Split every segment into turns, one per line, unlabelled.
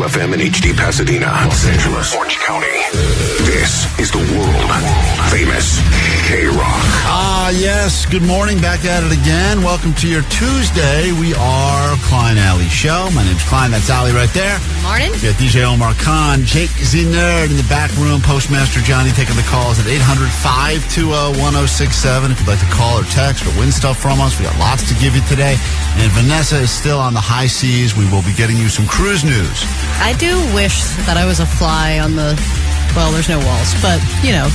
92 FM in HD Pasadena, Los Angeles, Orange County. This is the World Famous KROQ.
Yes. Good morning. Back at it again. Welcome to your Tuesday. We are Klein Alley Show. My name's Klein. That's Allie right there.
Good morning.
We got DJ Omar Khan, Jake Z Nerd in the back room, Postmaster Johnny taking the calls at 800-520-1067 if you'd like to call or text or win stuff from us. We got lots to give you today. And Vanessa is still on the high seas. We will be getting you some cruise news.
I do wish that I was a fly on the... Well, there's no walls, but,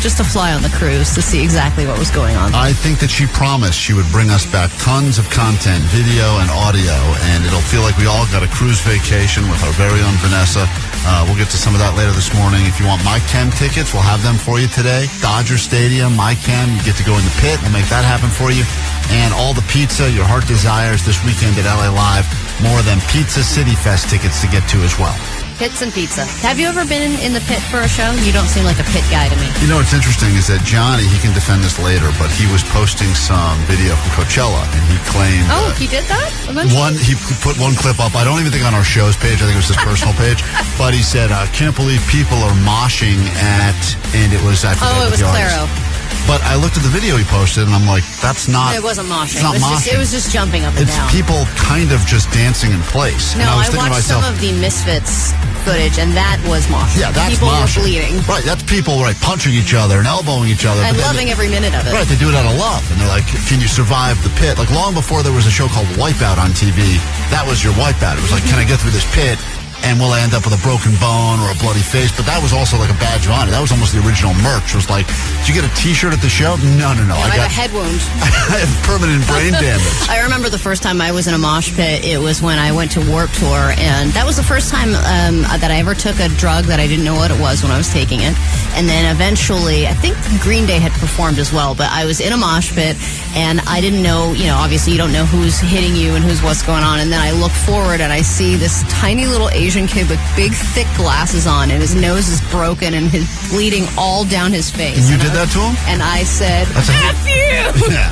just a fly on the cruise to see exactly what was going on.
I think that she promised she would bring us back tons of content, video and audio, and it'll feel like we all got a cruise vacation with our very own Vanessa. We'll get to some of that later this morning. If you want My Chem tickets, we'll have them for you today. Dodger Stadium, My Chem, you get to go in the pit. We'll make that happen for you. And all the pizza your heart desires this weekend at LA Live. More than Pizza City Fest tickets to get to as well.
Pits and pizza. Have you ever been in the pit for a show? You don't seem like a pit guy to me.
You know what's interesting is that Johnny, he can defend this later, but he was posting some video from Coachella, and he claimed...
Oh, he did that? Eventually?
He put one clip up. I don't even think on our show's page. I think it was his personal page. But he said, I can't believe people are moshing at... And it was... I forget
it was Claro.
But I looked at the video he posted, and I'm like, that's not...
It wasn't moshing.
It's not moshing.
It was just jumping up and down.
It's people kind of just dancing in place.
No,
and
I watched some of the Misfits footage, and that was moshing.
Yeah, that's
people
moshing.
Were bleeding.
Right, that's people, punching each other and elbowing each other.
And loving every minute of it.
Right, they do it out of love. And they're like, can you survive the pit? Like, long before there was a show called Wipeout on TV, that was your Wipeout. It was like, can I get through this pit? And will I end up with a broken bone or a bloody face? But that was also like a badge of honor. That was almost the original merch. It was like, did you get a T-shirt at the show? No.
I got a head wound.
I have permanent brain damage.
I remember the first time I was in a mosh pit, it was when I went to Warped Tour. And that was the first time that I ever took a drug that I didn't know what it was when I was taking it. And then eventually, I think Green Day had performed as well. But I was in a mosh pit, and I didn't know, obviously you don't know who's hitting you and what's going on. And then I look forward, and I see this tiny little Asian kid with big, thick glasses on, and his nose is broken, and he's bleeding all down his face.
And you did that to him?
And I said, F you!
Yeah.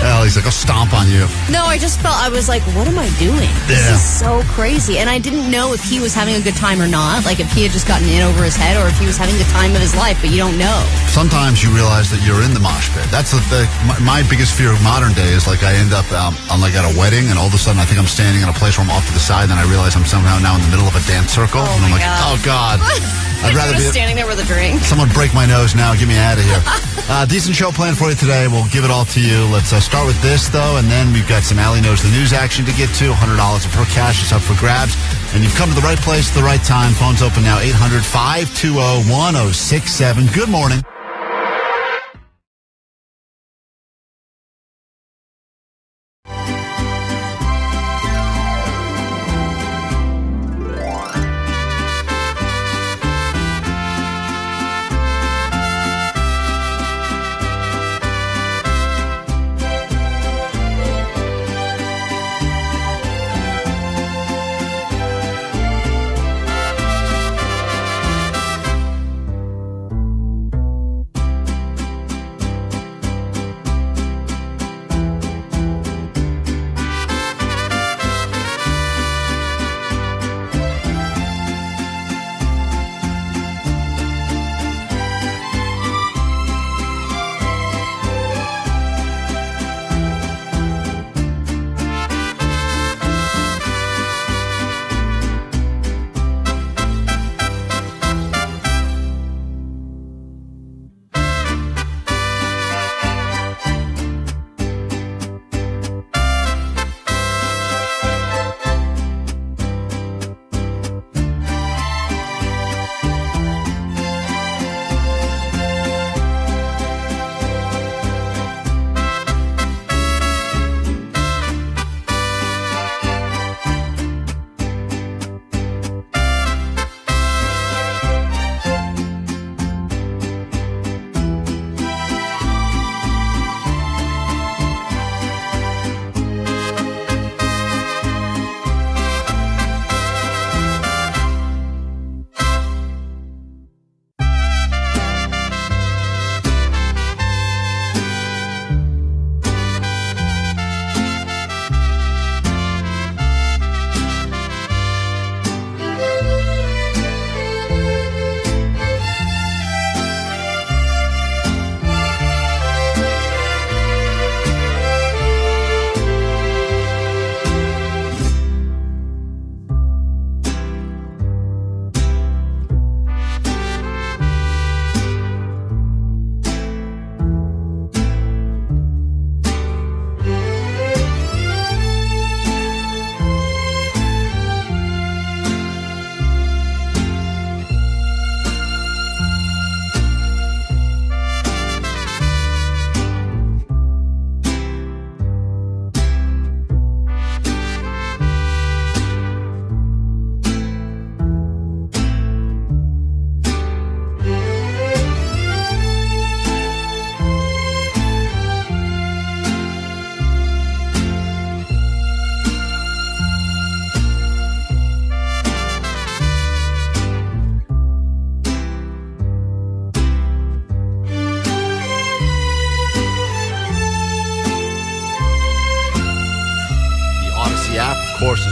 Well, he's like, I'll stomp on you.
No, I was like, what am I doing? This is so crazy. And I didn't know if he was having a good time or not, like if he had just gotten in over his head or if he was having the time of his life, but you don't know. Sometimes
you realize that you're in the mosh pit. That's my biggest fear of modern day is like I end up on like at a wedding, and all of a sudden I think I'm standing in a place where I'm off to the side, and I realize I'm somehow now in the middle of a dance circle.
Oh,
and I'm
my
like,
God.
oh, God. I'd rather be
standing there with a drink.
Someone break my nose now. Get me out of here. Decent show planned for you today. We'll give it all to you. Let's start with this, though, and then we've got some Allie Knows the News action to get to. $100 of her cash is up for grabs. And you've come to the right place at the right time. Phone's open now, 800-520-1067. Good morning.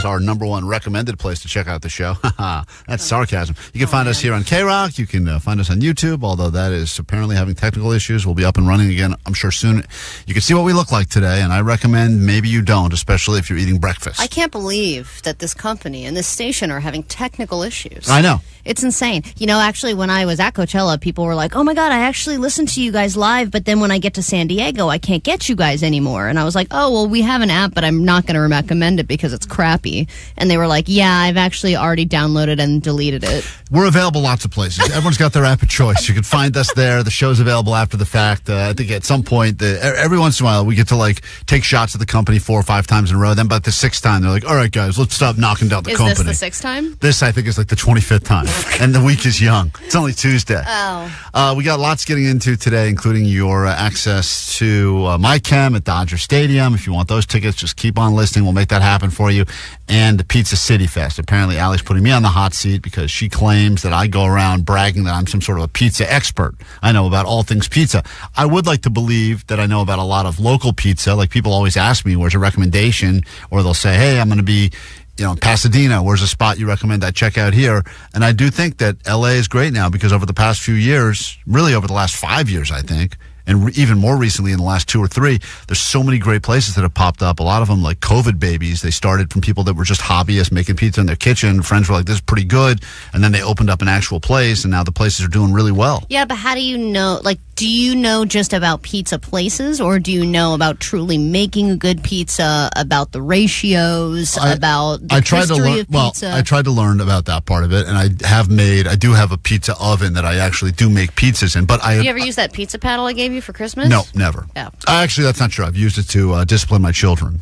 is our number one recommended place to check out the show. That's sarcasm. You can find us here on KROQ. You can find us on YouTube, although that is apparently having technical issues. We'll be up and running again, I'm sure, soon. You can see what we look like today, and I recommend maybe you don't, especially if you're eating breakfast.
I can't believe that this company and this station are having technical issues.
I know.
It's insane. You know, actually, when I was at Coachella, people were like, oh my God, I actually listened to you guys live, but then when I get to San Diego, I can't get you guys anymore. And I was like, oh, well, we have an app, but I'm not going to recommend it because it's crappy. And they were like, yeah, I've actually already downloaded and deleted it.
We're available lots of places. Everyone's got their app of choice. You can find us there. The show's available after the fact. I think at some point, every once in a while, we get to like take shots at the company 4 or 5 times in a row. Then by the 6th time, they're like, all right, guys, let's stop knocking down the company.
Is this the 6th time?
This, I think, is like the 25th time. And the week is young. It's only Tuesday.
Oh.
We got lots getting into today, including your access to My Chem at Dodger Stadium. If you want those tickets, just keep on listening. We'll make that happen for you. And the Pizza City Fest. Apparently, Allie's putting me on the hot seat because she claims that I go around bragging that I'm some sort of a pizza expert. I know about all things pizza. I would like to believe that I know about a lot of local pizza. Like, people always ask me, where's a recommendation? Or they'll say, hey, I'm going to be, in Pasadena, where's a spot you recommend I check out here? And I do think that LA is great now because over the past few years, really over the last 5 years, I think, and even more recently in the last 2 or 3, there's so many great places that have popped up. A lot of them, like COVID babies, they started from people that were just hobbyists making pizza in their kitchen. Friends were like, this is pretty good. And then they opened up an actual place, and now the places are doing really well.
Yeah, but how do you know, do you know just about pizza places, or do you know about truly making a good pizza, about the ratios, about the history of pizza?
Well, I tried to learn about that part of it, and I do have a pizza oven that I actually do make pizzas in. But
Did you ever use that pizza paddle I gave you for Christmas?
No, never.
Oh.
Actually, that's not true. I've used it to discipline my children.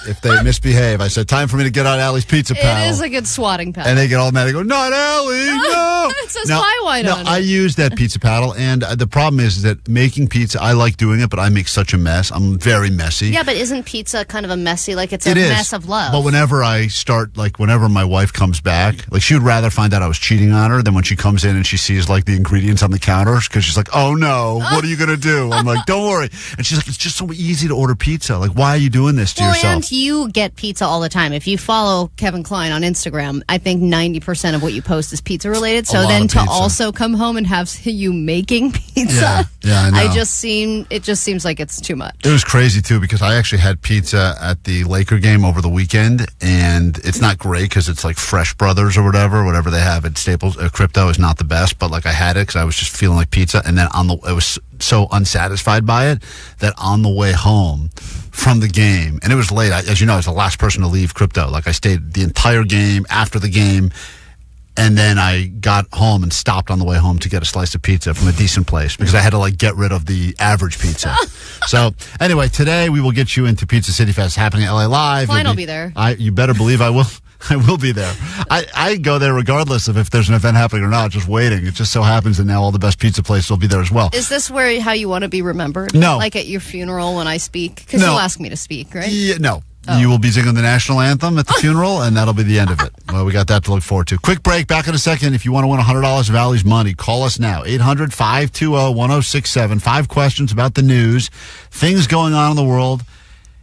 If they misbehave, I said, time for me to get out Allie's pizza paddle.
It is a good swatting paddle.
And they get all mad. They go, not Allie, no.
It says pie white on it.
I use that pizza paddle, and the problem is that making pizza, I like doing it, but I make such a mess. I'm very messy.
Yeah, but isn't pizza kind of a messy, it's a mess of love?
But whenever I start, whenever my wife comes back, she would rather find out I was cheating on her than when she comes in and she sees, the ingredients on the counters, because she's like, oh, no, what are you going to do? I'm like, don't worry. And she's like, it's just so easy to order pizza. Why are you doing this to yourself?
And you get pizza all the time. If you follow Kevin Klein on Instagram, I think 90% of what you post is pizza related. So then to also come home and have you making pizza,
yeah, I know.
It just seems like it's too much.
It was crazy too because I actually had pizza at the Laker game over the weekend, and it's not great because it's Fresh Brothers or whatever they have at Staples. Crypto is not the best, but I had it because I was just feeling like pizza, and then I was so unsatisfied by it that on the way home from the game, and it was late. As you know, I was the last person to leave Crypto. I stayed the entire game, after the game, and then I got home and stopped on the way home to get a slice of pizza from a decent place because I had to get rid of the average pizza. So anyway, today we will get you into Pizza City Fest happening at LA Live.
Klein will be there.
You better believe I will. I will be there. I go there regardless of if there's an event happening or not, just waiting. It just so happens that now all the best pizza places will be there as well.
Is this how you want to be remembered?
No.
Like at your funeral when I speak? Because you'll ask me to speak, right?
Yeah, no. Oh. You will be singing the national anthem at the funeral, and that'll be the end of it. Well, we got that to look forward to. Quick break. Back in a second. If you want to win $100 of Allie's money, call us now. 800-520-1067. 5 questions about the news, things going on in the world.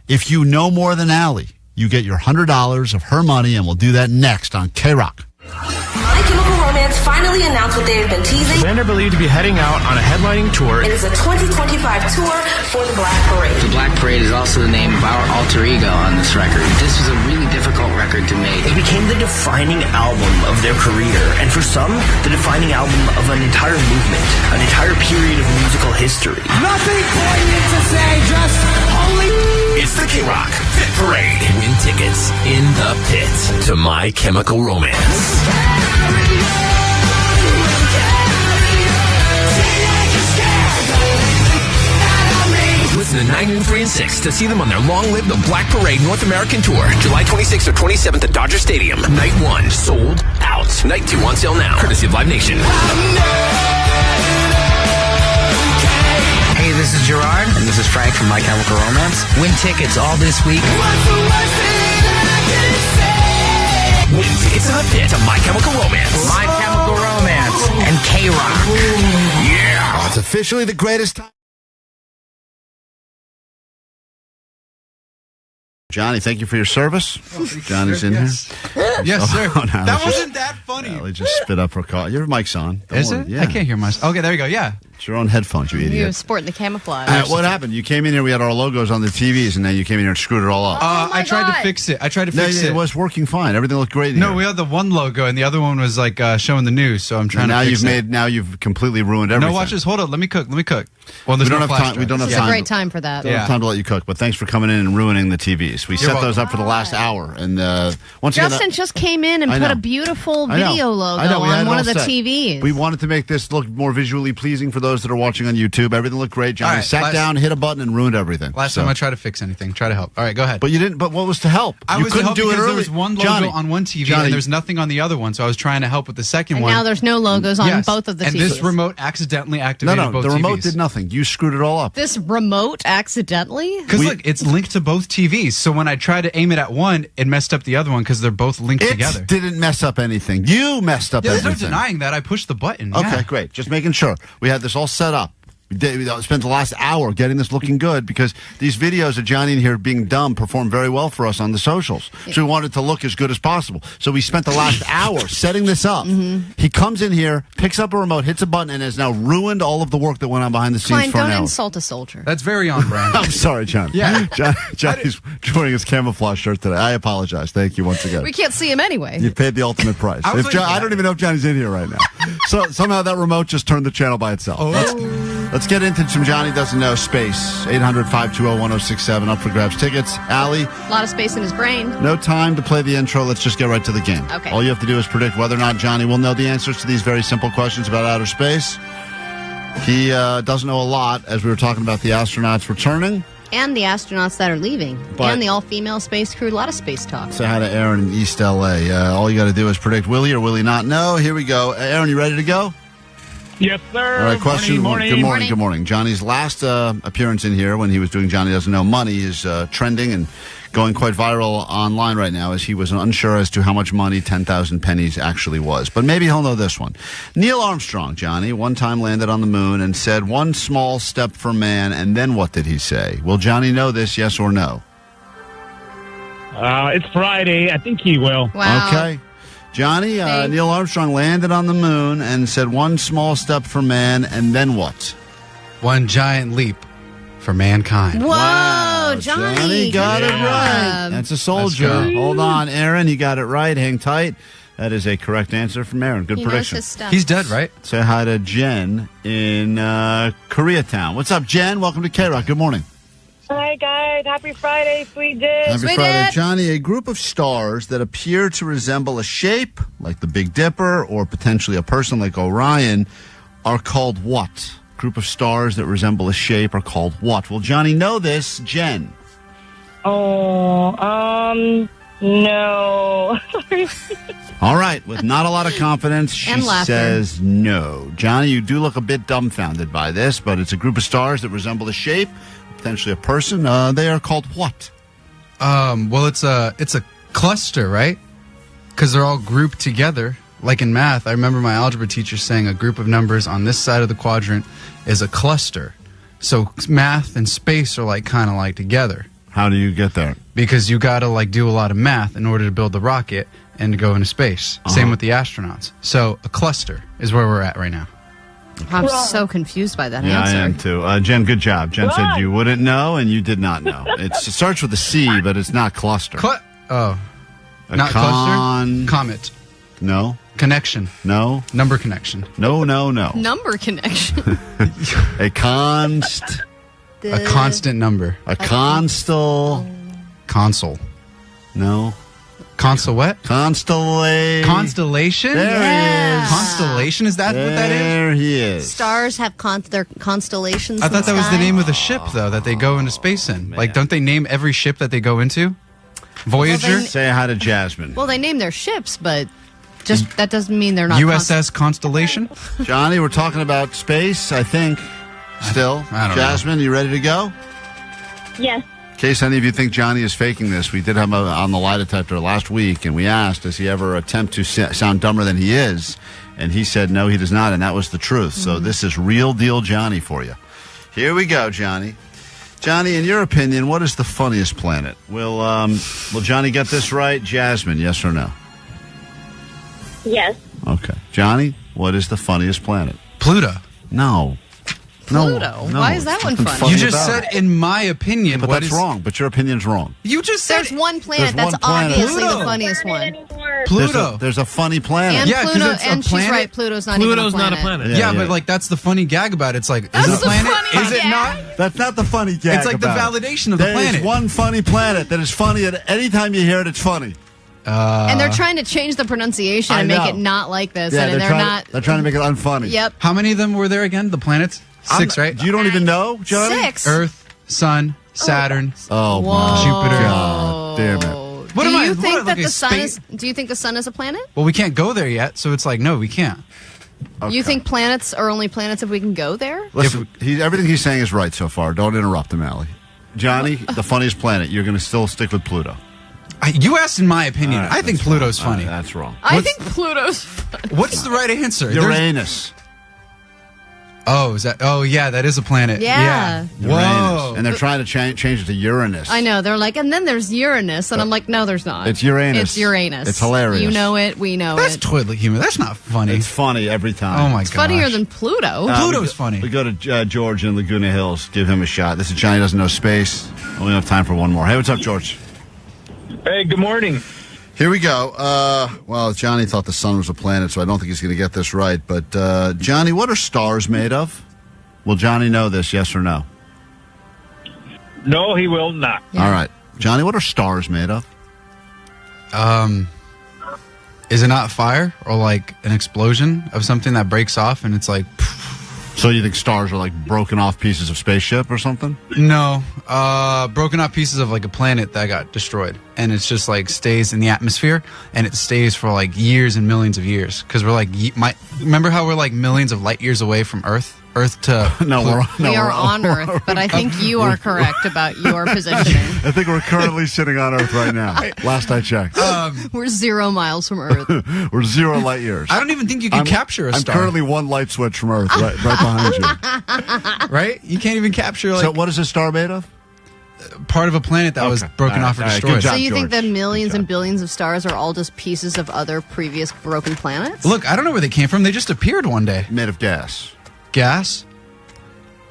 If you know more than Allie, you get your $100 of her money, and we'll do that next on KROQ.
My Chemical Romance finally announced what they have been teasing.
The band are believed to be heading out on a headlining tour.
It is a 2025 tour for the Black Parade.
The Black Parade is also the name of our alter ego on this record. This was a really difficult record to make.
It became the defining album of their career, and for some, the defining album of an entire movement, an entire period of musical history.
Nothing poignant to say, just holy...
It's the KROQ Pit Parade. Win tickets in the pit to My Chemical Romance. Listen to 9, 3, and 6 to see them on their long-lived The Black Parade North American Tour, July 26th or 27th at Dodger Stadium. Night 1 sold out. Night 2 on sale now, courtesy of Live Nation.
Hey, this is Gerard, and this is Frank from My Chemical Romance. Win tickets all this week.
Win tickets in the pit to My Chemical Romance.
My Chemical Romance and KROQ.
Yeah!
Oh, it's officially the greatest time. Johnny, thank you for your service. Johnny's in here.
Yes, sir.
No,
that wasn't that funny.
They just spit up her call. Your mic's on. Don't
Is
worry.
it?
Yeah.
I can't hear myself. Okay, there you go. Yeah.
It's your own headphones, you idiot.
You were sporting the camouflage.
What happened? You came in here, we had our logos on the TVs, and then you came in here and screwed it all up.
I tried to fix it.
It was working fine. Everything looked great in
No,
here.
we had the one logo, and the other one was like showing the news, so I'm trying to fix it.
Now you've completely ruined everything.
No, watch this. Hold on. Let me cook. Well, there's
we don't
no
have
flash
time. We
drive.
don't have
It's
time.
a great time for that.
We don't have time to let you cook, but thanks for coming in and ruining the TVs. We set
welcome.
those up for the last hour, and once
Justin
again,
just came in and
I
put
know.
a beautiful
I know.
video logo
I know, we had
on
it
one
all
of the
set.
TVs.
We wanted to make this look more visually pleasing for those that are watching on YouTube. Everything looked great. Johnny
All right,
sat down, hit a button, and ruined everything.
Last time I tried to fix anything, try to help. All right, go ahead.
But you didn't. But what was to help?
I
You
was to
couldn't
help
do it
because
early.
there was one logo
Johnny,
on one TV
Johnny,
and there's nothing on the other one, so I was trying to help with the second
and
one.
now there's no logos on
Yes.
both of the
and
TVs.
this remote accidentally activated both
the remote
TVs.
did nothing. You screwed it all up.
This remote accidentally?
Because look, it's linked to both TVs. So when I tried to aim it at one, it messed up the other one because they're both linked together.
It didn't mess up anything. You messed up
There's no
everything.
denying that. I pushed the button.
Okay,
yeah.
great. Just making sure. We had this all set up. We spent the last hour getting this looking good because these videos of Johnny in here being dumb performed very well for us on the socials. So we wanted to look as good as possible. So we spent the last hour setting this up. He comes in here, picks up a remote, hits a button, and has now ruined all of the work that went on behind the scenes
Klein,
for an
don't
hour.
insult a soldier.
That's very on brand.
I'm sorry, John.
Yeah.
Johnny's wearing his camouflage shirt today. I apologize. Thank you once again.
We can't see him anyway.
You paid the ultimate price.
I was like,
I don't even know if Johnny's in here right now. So somehow that remote just turned the channel by itself. Let's get into some Johnny Doesn't Know space. 800-520-1067 up for grabs tickets. Allie,
A lot of space in his brain.
no time to play the intro. Let's just get right to the game.
Okay.
All you have to do is predict whether or not Johnny will know the answers to these very simple questions about outer space. He doesn't know a lot, as we were talking about the astronauts returning.
And the astronauts that are leaving.
But-
and the all-female space crew. A lot of space talk.
Say hi to Aaron in East L.A. All you got to do is predict will he or will he not know. Here we go. Aaron, you ready to go?
Yes, sir.
All right, question.
Morning.
Good morning. Johnny's last appearance in here when he was doing Johnny Doesn't Know Money is trending and going quite viral online right now as he was unsure as to how much money 10,000 pennies actually was. But maybe he'll know this one. Neil Armstrong, Johnny, one time landed on the moon and said one small step for man, and then what did he say? Will Johnny know this, yes or no?
It's Friday. I think he will.
Wow.
Okay. Johnny, Neil Armstrong landed on the moon and said one small step for man, and then what?
One giant leap for mankind.
Whoa, Johnny.
Johnny got it
good
right.
job.
That's a soldier.
Let's go.
Hold on, Aaron. You got it right. Hang tight. That is a correct answer from Aaron. Good
He knows
prediction.
his stuff.
He's dead, right?
Say hi to Jen in Koreatown. What's up, Jen? Welcome to KROQ. Good morning.
Hi, guys. Happy Friday, sweet dish.
Happy
Sweet
Friday.
Dad.
Johnny, a group of stars that appear to resemble a shape, like the Big Dipper, or potentially a person like Orion, are called what? Group of stars that resemble a shape are called what? Will Johnny know this? Jen.
No.
All right, with not a lot of confidence, she
And laughter.
says no. Johnny, you do look a bit dumbfounded by this, but it's a group of stars that resemble a shape, potentially a person. They are called what?
Well, it's a cluster, right? Because they're all grouped together. Like in math, I remember my algebra teacher saying a group of numbers on this side of the quadrant is a cluster. So math and space are like kind of like together.
How do you get there?
Because you got to like do a lot of math in order to build the rocket and to go into space. Same with the astronauts. So a cluster is where we're at right now.
I'm so confused by that
Yeah,
answer.
I am too. Jen, good job. Jen said you wouldn't know, and you did not know. It starts with a C, but it's not cluster.
Not
Con-
cluster? Comet.
No.
Connection.
No.
Number connection.
No.
Number connection.
A const.
A constant number.
A constel.
Console.
No.
Console what?
Constellation.
Constellation?
There he is.
Constellation? Is that what that is?
There he is.
Stars have their constellations.
I
in
thought that was the
sky.
name of the ship, though, that they go into space in. Like, don't they name every ship that they go into? Voyager?
Say hi to Jasmine.
Well, they name their ships, but just that doesn't mean they're not.
USS Constellation?
Johnny, we're talking about space, I think. Still.
I don't know.
Jasmine, you ready to go?
Yes.
In case any of you think Johnny is faking this, we did have him on the lie detector last week, and we asked, does he ever attempt to sound dumber than he is? And he said, no, he does not, and that was the truth. So this is real deal Johnny for you. Here we go, Johnny. Johnny, in your opinion, what is the funniest planet? Will Johnny get this right? Jasmine, yes or no?
Yes.
Okay. Johnny, what is the funniest planet?
Pluto.
No.
Pluto?
No,
Why is that one funny?
You just said, in my opinion,
but
what
that's
is
wrong. But your opinion's wrong.
You just said
There's one planet
There's
that's
one planet.
obviously
Pluto.
the funniest one.
Pluto.
There's a funny planet.
And
Yeah, 'cause
Pluto,
it's a
and she's
planet.
right. Pluto's not
Pluto's
even
not a planet.
Yeah, but like that's the funny gag about it. It's like, is it a
That's the
planet?
funny
Is it
gag.
not?
That's not the funny gag.
It's like the
about it.
validation of the planet.
There is one funny planet that is funny at any time you hear it. It's funny.
And they're trying to change the pronunciation and make
know.
it not like this,
Yeah,
and they're not.
They're trying to make it unfunny.
Yep.
How many of them were there again? The planets? 6, right?
You don't even know, Johnny?
6.
Earth, Sun, Saturn.
Oh,
Whoa.
my
Jupiter.
God damn it.
What
do
am I-
you
what,
think
like
that
a
the sun
space-
is? Do you think the sun is a planet?
Well, we can't go there yet, so it's like, no, we can't.
Okay.
You think planets are only planets if we can go there?
Listen, everything he's saying is right so far. Don't interrupt him, Allie. Johnny, the funniest planet. You're going to still stick with Pluto.
You asked in my opinion.
All right,
I think
that's
Pluto's
wrong.
funny.
That's wrong.
I think Pluto's funny.
What's the right answer? There's-
Uranus.
Oh, is that? Oh, yeah, that is a planet.
Yeah.
Whoa.
Uranus. And they're trying to change it to Uranus.
I know. They're like, and then there's Uranus, and I'm like, no, there's not.
It's Uranus.
It's Uranus.
It's hilarious.
You know it. We know
That's
it.
toilet humor. That's not funny.
It's funny every time.
Oh, my
It's
god.
funnier than Pluto.
Pluto's funny.
We go to George in Laguna Hills. Give him a shot. This is Johnny Doesn't Know Space. Only have time for one more. Hey, what's up, George?
Hey, good morning.
Here we go. Well, Johnny thought the sun was a planet, so I don't think he's going to get this right. But, Johnny, what are stars made of? Will Johnny know this, yes or no?
No, he will not.
Yeah.
All right. Johnny, what are stars made of?
Is it not fire or like an explosion of something that breaks off and it's like?
So you think stars are like broken off pieces of spaceship or something?
No, broken off pieces of like a planet that got destroyed, and it's just like stays in the atmosphere, and it stays for like years and millions of years. Because we're like, remember how we're like millions of light years away from Earth to
No,
we are on Earth, but I think you are correct about your positioning.
I think we're currently sitting on Earth right now. Last I checked.
We're 0 miles from Earth.
We're 0 light years.
I don't even think you can capture a star.
I'm currently 1 light switch from Earth, right behind you.
Right? You can't even capture like
So what is a star made of?
part of a planet that was broken off or destroyed.
Good job,
So you think
George.
that millions
Good
and
job.
billions of stars are all just pieces of other previous broken planets?
Look, I don't know where they came from. They just appeared one day.
Made of gas.
Gas?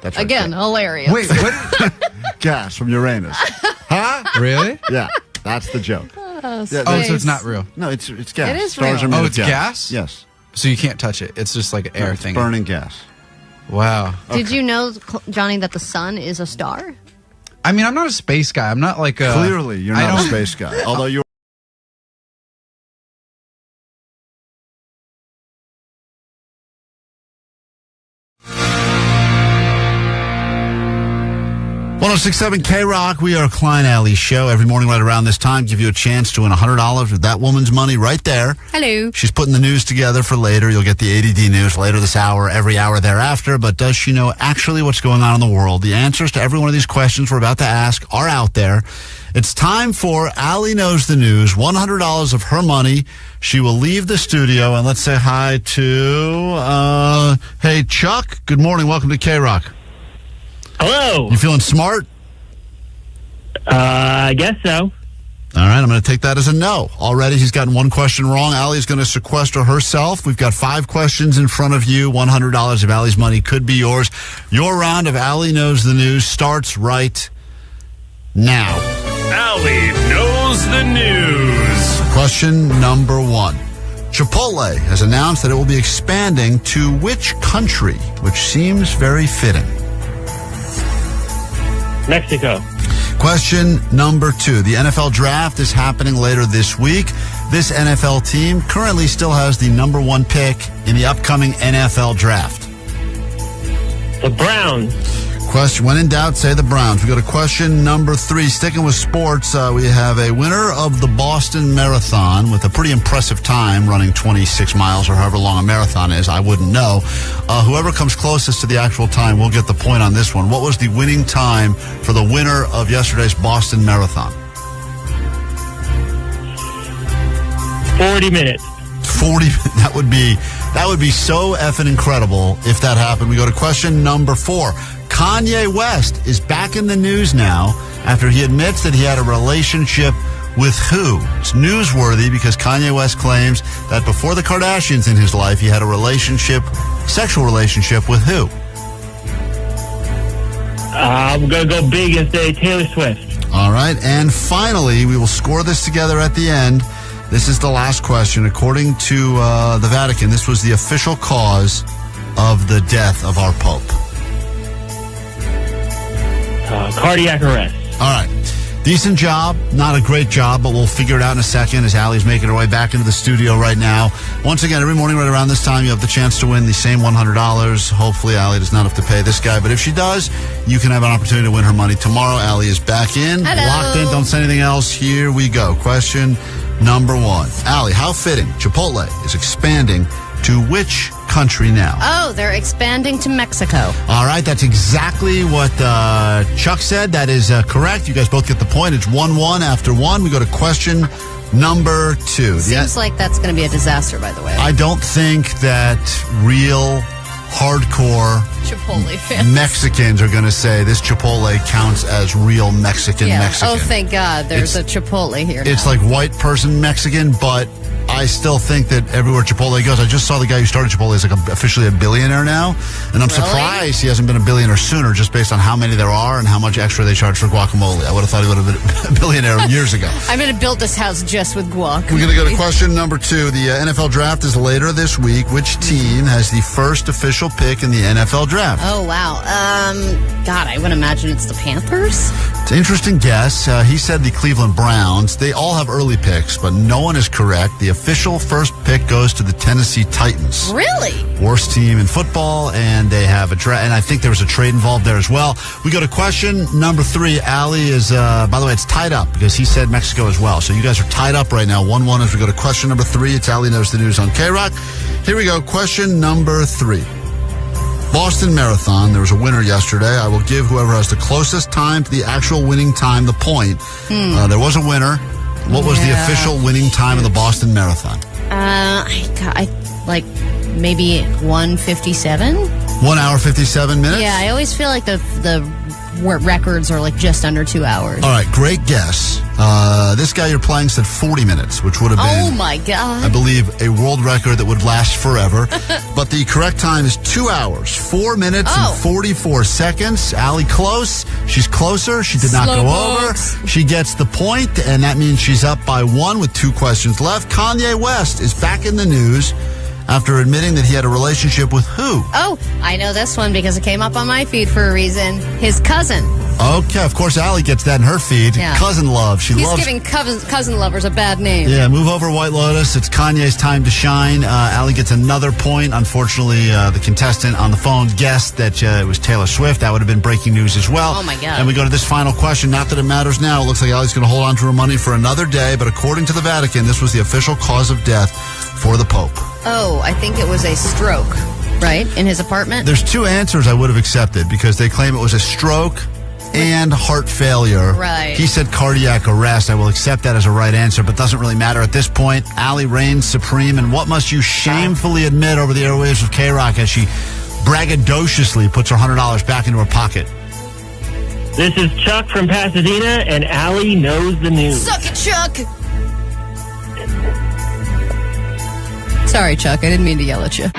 That's right.
Again, hilarious.
Wait, what?
Gas from Uranus. Huh?
Really?
Yeah, that's the joke. Yeah,
Oh, so it's not real.
No, it's gas.
It is
Stars
real.
are made
Oh,
of
it's gas?
Yes.
So you can't touch it. It's just like an air
It's
thing.
burning gas.
Wow.
Did you know, Johnny, that the sun is a star?
I mean, I'm not a space guy. I'm not like a...
Clearly, you're
I
not a
don't-
space guy. Although you're. .1067 KROQ. We are a Klein Alley show every morning right around this time. Give you a chance to win $100 with that woman's money right there.
Hello.
She's putting the news together for later. You'll get the ADD news later this hour, every hour thereafter. But does she know actually what's going on in the world? The answers to every one of these questions we're about to ask are out there. It's time for Allie Knows the News. $100 of her money. She will leave the studio. And let's say hi to, hey, Chuck. Good morning. Welcome to KROQ.
Hello.
You feeling smart?
I guess so.
All right, I'm going to take that as a no. Already, he's gotten one question wrong. Allie's going to sequester herself. We've got 5 questions in front of you. $100 of Allie's money could be yours. Your round of Allie Knows the News starts right now.
Allie knows the news.
Question number 1. Chipotle has announced that it will be expanding to which country, which seems very fitting.
Mexico.
Question number 2. The NFL draft is happening later this week. This NFL team currently still has the number 1 pick in the upcoming NFL draft.
The Browns.
Question, when in doubt, say the Browns. We go to question number 3. Sticking with sports, we have a winner of the Boston Marathon with a pretty impressive time, running 26 miles or however long a marathon is. I wouldn't know. Whoever comes closest to the actual time will get the point on this one. What was the winning time for the winner of yesterday's Boston Marathon?
40 minutes.
40. That would be so effing incredible if that happened. We go to question number 4. Kanye West is back in the news now after he admits that he had a relationship with who? It's newsworthy because Kanye West claims that before the Kardashians in his life, he had a sexual relationship with who?
I'm going to go big and say Taylor Swift.
All right. And finally, we will score this together at the end. This is the last question. According to the Vatican, this was the official cause of the death of our Pope.
Cardiac arrest.
All right. Decent job. Not a great job, but we'll figure it out in a second as Allie's making her way back into the studio right now. Once again, every morning right around this time, you have the chance to win the same $100. Hopefully, Allie does not have to pay this guy, but if she does, you can have an opportunity to win her money tomorrow. Allie is back in.
Hello.
Locked in. Don't say anything else. Here we go. Question number 1. Allie, how fitting Chipotle is expanding to which country now?
Oh, they're expanding to Mexico.
All right, that's exactly what Chuck said. That is correct. You guys both get the point. It's 1-1 after 1. We go to question number 2.
Seems like that's going to be a disaster, by the way.
I don't think that real hardcore
Chipotle fans.
Mexicans are going to say this Chipotle counts as real Mexican.
Oh, thank God. There's a Chipotle here now.
It's like white person Mexican, but I still think that everywhere Chipotle goes, I just saw the guy who started Chipotle is like officially a billionaire now, and I'm surprised he hasn't been a billionaire sooner just based on how many there are and how much extra they charge for guacamole. I would have thought he would have been a billionaire years ago.
I'm going to build this house just with guac.
We're going to go to question number 2. The NFL draft is later this week. Which team has the first official pick in the NFL draft?
Oh, wow. God, I would imagine it's the Panthers.
It's an interesting guess. He said the Cleveland Browns. They all have early picks, but no one is correct. The official first pick goes to the Tennessee Titans.
Really?
Worst team in football, and they have a draft. And I think there was a trade involved there as well. We go to question number 3. Allie is, by the way, it's tied up because he said Mexico as well. So you guys are tied up right now, 1-1 as we go to question number 3. It's Allie Knows the News on KROQ. Here we go. Question number 3. Boston Marathon. There was a winner yesterday. I will give whoever has the closest time to the actual winning time the point. There was a winner. What was the official winning time of the Boston Marathon?
I like maybe 1:57.
1 hour 57 minutes.
Yeah, I always feel like the records are like just under 2 hours.
All right, great guess. This guy you're playing said 40 minutes, which would have been,
oh my God,
I believe, a world record that would last forever. But the correct time is 2 hours, 4 minutes, and 44 seconds. Allie close. She's closer. She did not go over. She gets the point, and that means she's up by 1 with 2 questions left. Kanye West is back in the news after admitting that he had a relationship with who?
Oh, I know this one because it came up on my feed for a reason. His cousin.
Okay, of course, Allie gets that in her feed.
Yeah.
Cousin love. He's
giving cousin lovers a bad name.
Yeah, move over, White Lotus. It's Kanye's time to shine. Allie gets another point. Unfortunately, the contestant on the phone guessed that it was Taylor Swift. That would have been breaking news as well.
Oh, my God.
And we go to this final question. Not that it matters now. It looks like Allie's going to hold on to her money for another day. But according to the Vatican, this was the official cause of death for the Pope.
Oh, I think it was a stroke, right, in his apartment?
There's 2 answers I would have accepted because they claim it was a stroke and heart failure.
Right.
He said cardiac arrest. I will accept that as a right answer, but doesn't really matter at this point. Allie reigns supreme, and what must you shamefully admit over the airwaves of KROQ as she braggadociously puts her $100 back into her pocket?
This is Chuck from Pasadena, and Allie knows the news.
Suck it, Chuck! Sorry, Chuck. I didn't mean to yell at you.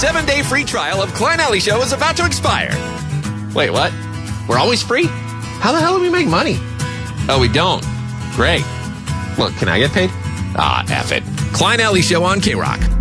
7-day free trial of Klein Alley Show is about to expire. Wait, what? We're always free? How the hell do we make money? Oh, we don't. Great. Look, can I get paid? Ah, F it. Klein Alley Show on KROQ.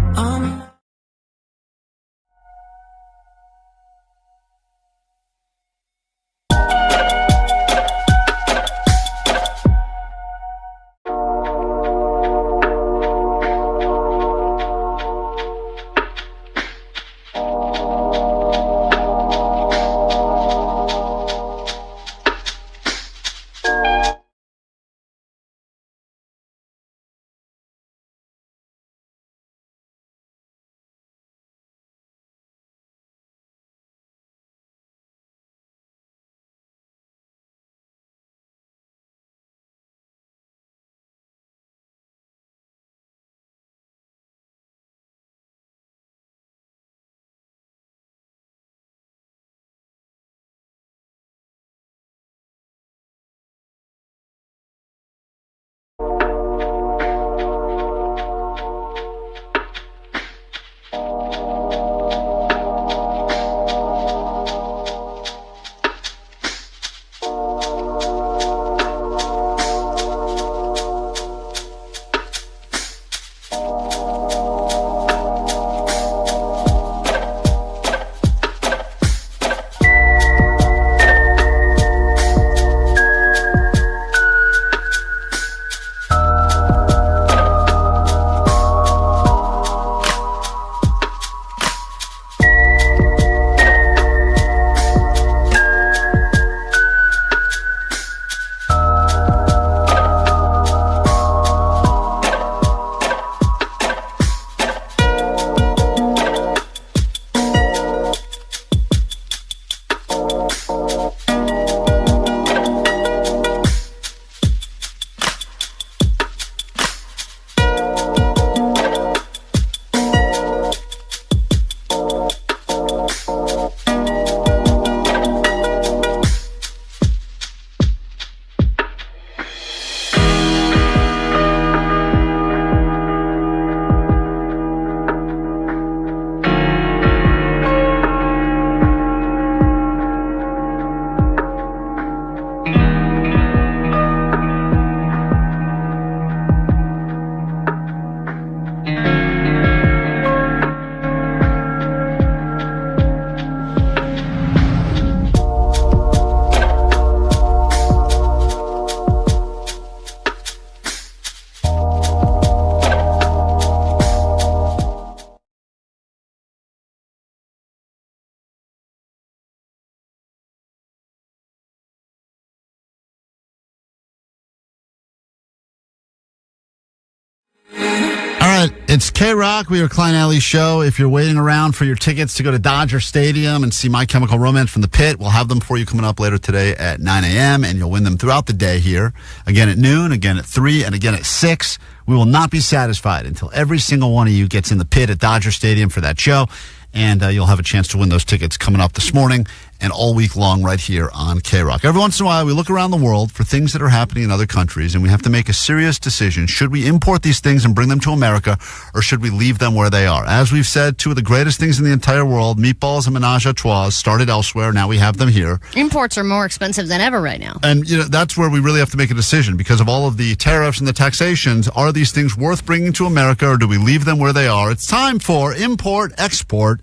It's KROQ. We are Klein Alley Show. If you're waiting around for your tickets to go to Dodger Stadium and see My Chemical Romance from the Pit, we'll have them for you coming up later today at 9 a.m., and you'll win them throughout the day here. Again at noon, again at 3, and again at 6. We will not be satisfied until every single one of you gets in the pit at Dodger Stadium for that show, and you'll have a chance to win those tickets coming up this morning and all week long right here on KROQ. Every once in a while, we look around the world for things that are happening in other countries, and we have to make a serious decision. Should we import these things and bring them to America, or should we leave them where they are? As we've said, two of the greatest things in the entire world, meatballs and menage a trois, started elsewhere. Now we have them here.
Imports are more expensive than ever right now.
And that's where we really have to make a decision because of all of the tariffs and the taxations. Are these things worth bringing to America, or do we leave them where they are? It's time for import, export.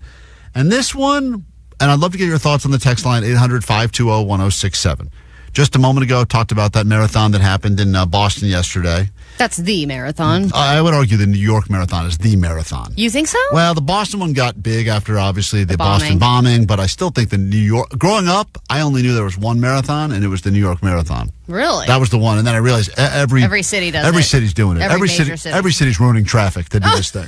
And this one, and I'd love to get your thoughts on the text line, 800-520-1067. Just a moment ago, talked about that marathon that happened in Boston yesterday.
That's the marathon.
I would argue the New York marathon is the marathon.
You think so?
Well, the Boston one got big after, obviously, the Boston bombing, but I still think the New York... Growing up, I only knew there was one marathon, and it was the New York Marathon.
Really?
That was the one, and then I realized every city does every city's doing it. Every city's ruining traffic to do this thing.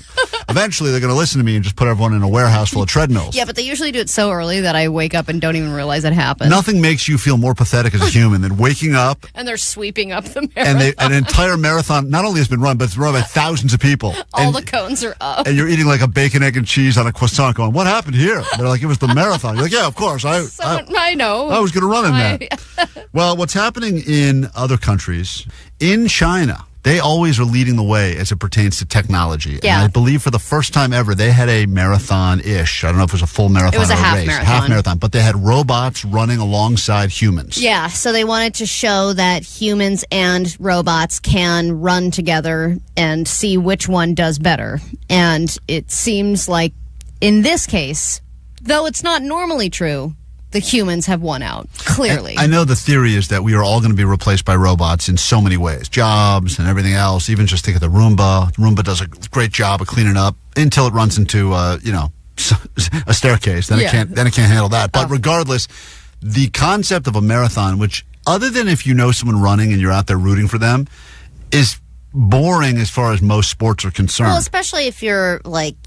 Eventually, they're going to listen to me and just put everyone in a warehouse full of treadmills.
Yeah, but they usually do it so early that I wake up and don't even realize it happened.
Nothing makes you feel more pathetic as a human than waking up.
And they're sweeping up the marathon.
And an entire marathon not only has been run, but it's run by thousands of people.
All the cones are up.
And you're eating like a bacon, egg, and cheese on a croissant going, what happened here? They're like, it was the marathon. You're like, yeah, of course.
I know.
I was going to run in that. Well, what's happening in other countries, in China, They always are leading the way as it pertains to technology.
Yeah.
And I believe for the first time ever, they had a marathon-ish. I don't know if it was a full marathon
It was
or
a half
race.
marathon.
Half marathon. But they had robots running alongside humans.
Yeah, so they wanted to show that humans and robots can run together and see which one does better. And it seems like, in this case, though it's not normally true, the humans have won out, clearly.
I know the theory is that we are all going to be replaced by robots in so many ways. Jobs and everything else. Even just think of the Roomba. Roomba does a great job of cleaning up until it runs into, a staircase. Then it can't handle that. But regardless, the concept of a marathon, which other than if you know someone running and you're out there rooting for them, is boring as far as most sports are concerned.
Well, especially if you're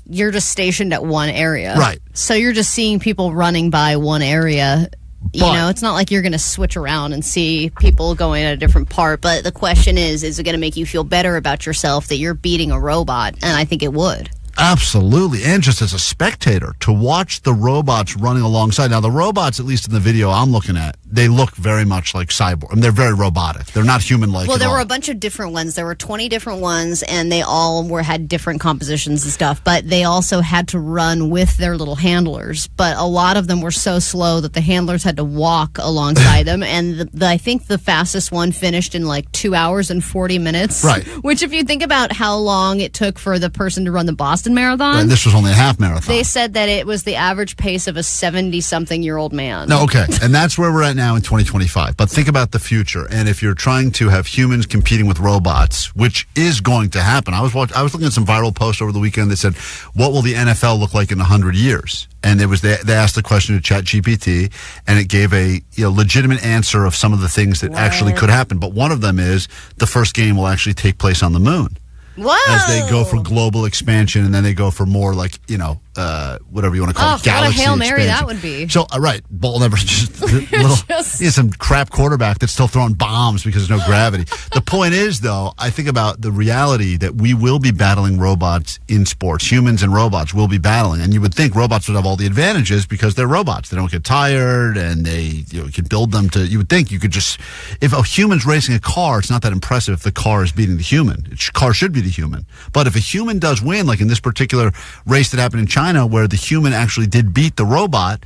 just stationed at one area.
Right.
So you're just seeing people running by one area. It's not like you're going to switch around and see people going at a different part. But the question is it going to make you feel better about yourself that you're beating a robot? And I think it would.
Absolutely. And just as a spectator, to watch the robots running alongside. Now, the robots, at least in the video I'm looking at, they look very much like cyborg. I mean, they're very robotic. They're not human-like.
Well, there were a bunch of different ones. There were 20 different ones, and they all had different compositions and stuff. But they also had to run with their little handlers. But a lot of them were so slow that the handlers had to walk alongside them. And I think the fastest one finished in 2 hours and 40 minutes.
Right.
Which, if you think about how long it took for the person to run the Boston Marathon.
And this was only a half marathon.
They said that it was the average pace of a 70-something-year-old man.
No, okay. And that's where we're at now in 2025. But think about the future. And if you're trying to have humans competing with robots, which is going to happen. I was looking at some viral posts over the weekend that said, what will the NFL look like in 100 years? And they asked the question to ChatGPT, and it gave a legitimate answer of some of the things that actually could happen. But one of them is the first game will actually take place on the moon.
Whoa.
As they go for global expansion, and then they go for more whatever you want to call it, galaxy
what a Hail Mary
expansion.
that would be.
So, right, ball never some crap quarterback that's still throwing bombs because there's no gravity. The point is, though, I think about the reality that we will be battling robots in sports. Humans and robots will be battling, and you would think robots would have all the advantages because they're robots. They don't get tired, and they can build them to. You would think you could just, if a human's racing a car, it's not that impressive if the car is beating the human. The car should be the human, but if a human does win, like in this particular race that happened in China, where the human actually did beat the robot,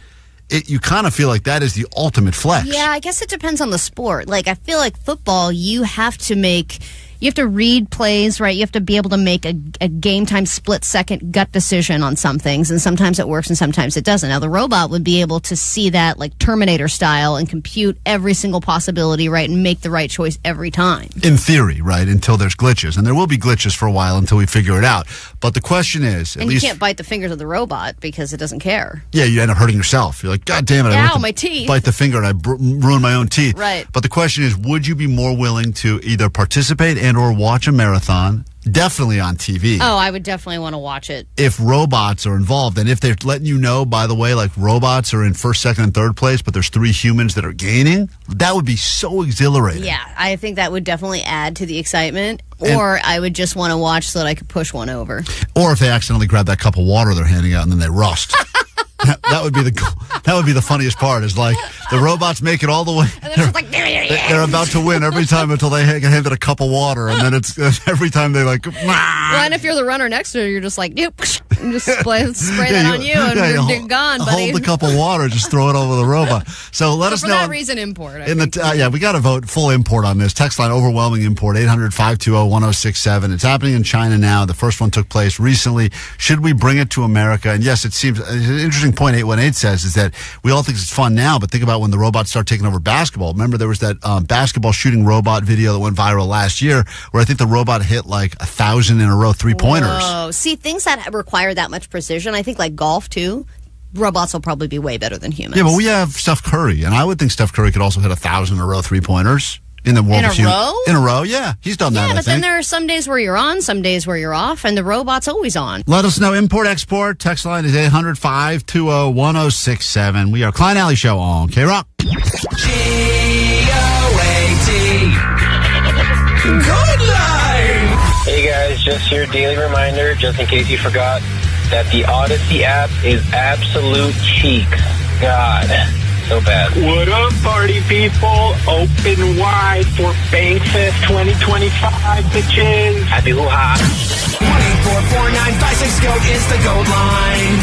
you kind of feel like that is the ultimate flex.
Yeah, I guess it depends on the sport. I feel like football, you have to read plays, right? You have to be able to make a game time split-second gut decision on some things, and sometimes it works and sometimes it doesn't. Now, the robot would be able to see that like Terminator style and compute every single possibility, right, and make the right choice every time.
In theory, right, until there's glitches. And there will be glitches for a while until we figure it out. But the question is,
you can't bite the fingers of the robot because it doesn't care.
Yeah, you end up hurting yourself. You're like, God damn it,
Ow, my teeth.
Bite the finger and I ruined my own teeth.
Right.
But the question is, would you be more willing to either participate and or watch a marathon, definitely on TV?
Oh, I would definitely want to watch it.
If robots are involved, and if they're letting you know, by the way, like robots are in first, second, and third place, but there's 3 humans that are gaining, that would be so exhilarating.
Yeah, I think that would definitely add to the excitement. Or I would just want to watch so that I could push one over.
Or if they accidentally grab that cup of water they're handing out and then they rust. That would be the funniest part. Is like the robots make it all the way.
And they're just like,
they're about to win every time until they get handed a cup of water, and then it's every time they like.
Well, and if you're the runner next to you, you're just like, yep, and just spray that on you, and you're gone, buddy.
Hold the cup of water, just throw it over the robot. So let us know.
For that reason, import.
We got to vote full import on this. Text line overwhelming import 800-520-1067. It's happening in China now. The first one took place recently. Should we bring it to America? And yes, it seems an interesting point 818 says is that we all think it's fun now, but think about when the robots start taking over basketball. Remember there was that basketball shooting robot video that went viral last year where I think the robot hit like 1,000 in a row 3-pointers.
Whoa. See, things that require that much precision, I think like golf too, robots will probably be way better than humans.
Yeah, but we have Steph Curry, and I would think Steph Curry could also hit 1,000 in a row 3-pointers. In the world
in a row?
In a row, yeah. He's done that,
Yeah,
I
but
think.
then there are some days where you're on, some days where you're off, and the robot's always on.
Let us know. Import, export. Text line is 800-520-1067. We are Klein Alley Show on KROQ.
G-O-A-T. Good line!
Hey guys, just your daily reminder, just in case you forgot, that the Odyssey app is absolute cheek. God. so bad.
What up, party people? Open wide for Bankfest 2025, bitches.
Happy hoo-ha.
1-844-956 GOAT is the GOAT line.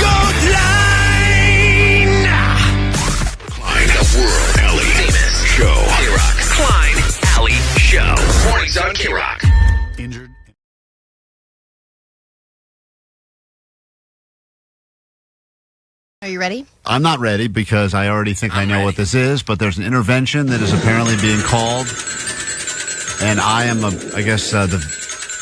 GOAT line! Klein, the World Famous KROQ. Klein, Alley Show. Mornings on KROQ.
Injured.
Are you ready?
I'm not ready because I already think I know what this is, but there's an intervention that is apparently being called. And I am, the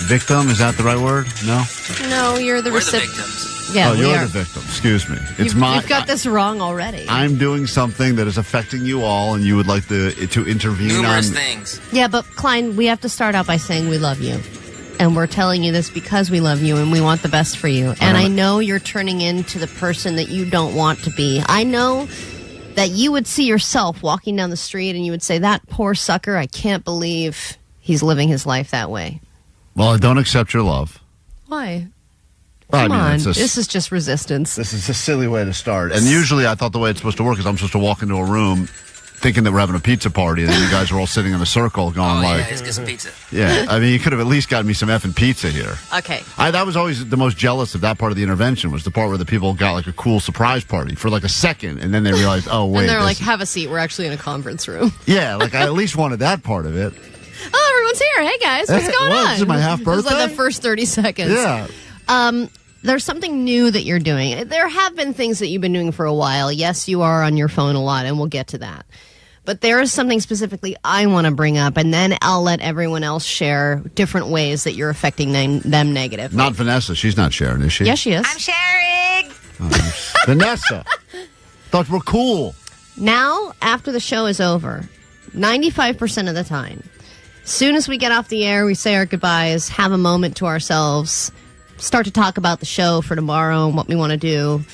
victim. Is that the right word? No?
No, you're the recipient. Yeah,
you're the victim. Excuse me.
You've got this wrong already.
I'm doing something that is affecting you all, and you would like to intervene
Numerous
on
things.
Yeah, but Klein, we have to start out by saying we love you. And we're telling you this because we love you and we want the best for you. And I know you're turning into the person that you don't want to be. I know that you would see yourself walking down the street and you would say, that poor sucker, I can't believe he's living his life that way.
Well, I don't accept your love.
Why?
Well,
Come on, this is just resistance.
This is a silly way to start. And usually I thought the way it's supposed to work is I'm supposed to walk into a room thinking that we're having a pizza party, and then you guys are all sitting in a circle going
let's get some pizza.
Yeah, I mean, you could have at least gotten me some effing pizza here.
Okay.
That was always the most jealous of that part of the intervention, was the part where the people got like a cool surprise party for like a second, and then they realized, oh, wait.
And they're like, have a seat, we're actually in a conference room.
Yeah, like I at least wanted that part of it.
Oh, everyone's here. Hey, guys, what's going on?
This is my half birthday?
This is like the first 30 seconds.
Yeah.
There's something new that you're doing. There have been things that you've been doing for a while. Yes, you are on your phone a lot, and we'll get to that. But there is something specifically I want to bring up, and then I'll let everyone else share different ways that you're affecting them negatively.
Not Vanessa. She's not sharing, is she?
Yes, she is.
I'm sharing.
Vanessa. Thought we're cool.
Now, after the show is over, 95% of the time, as soon as we get off the air, we say our goodbyes, have a moment to ourselves, start to talk about the show for tomorrow and what we want to do.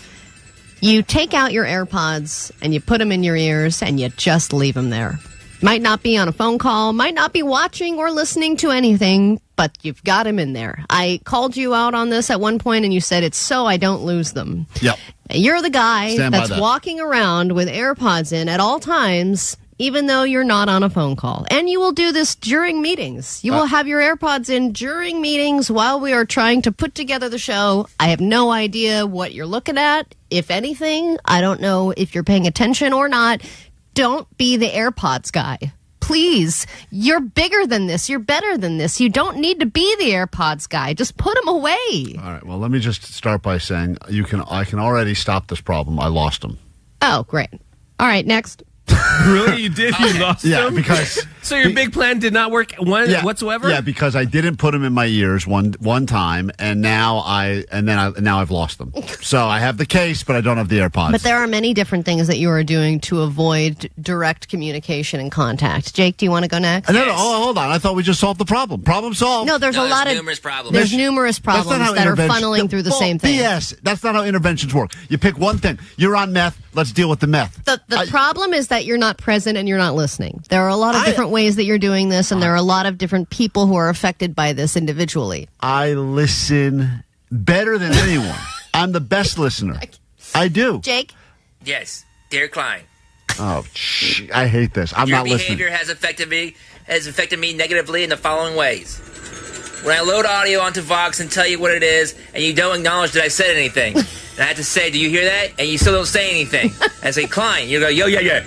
You take out your AirPods and you put them in your ears and you just leave them there. Might not be on a phone call, might not be watching or listening to anything, but you've got them in there. I called you out on this at one point and you said it's so I don't lose them.
Yep.
You're the guy
Stand
that's walking around with AirPods in at all times, even though you're not on a phone call. And you will do this during meetings. You will have your AirPods in during meetings while we are trying to put together the show. I have no idea what you're looking at. If anything, I don't know if you're paying attention or not. Don't be the AirPods guy. Please, you're bigger than this. You're better than this. You don't need to be the AirPods guy. Just put them away.
All right, well, let me just start by saying I can already stop this problem. I lost them.
Oh, great. All right, next.
Really? You did? You lost them?
Yeah, because...
So your big plan did not work whatsoever?
Yeah, because I didn't put them in my ears one time, and now I've lost them. So I have the case, but I don't have the AirPods.
But there are many different things that you are doing to avoid direct communication and contact. Jake, do you want to go next?
No, hold on. I thought we just solved the problem. Problem solved.
No, there's
numerous problems.
There's numerous problems that are funneling through the same thing.
BS. That's not how interventions work. You pick one thing. You're on meth. Let's deal with the meth.
The problem is that you're not present and you're not listening. There are a lot of different ways that you're doing this, and there are a lot of different people who are affected by this individually.
I listen better than anyone. I'm the best listener. I do.
Jake?
Yes, dear Klein.
Oh, I hate this. I'm not listening.
Your behavior has affected me negatively in the following ways. When I load audio onto Vox and tell you what it is, and you don't acknowledge that I said anything, and I have to say, do you hear that? And you still don't say anything. And I say, Klein, you go, yo, yeah.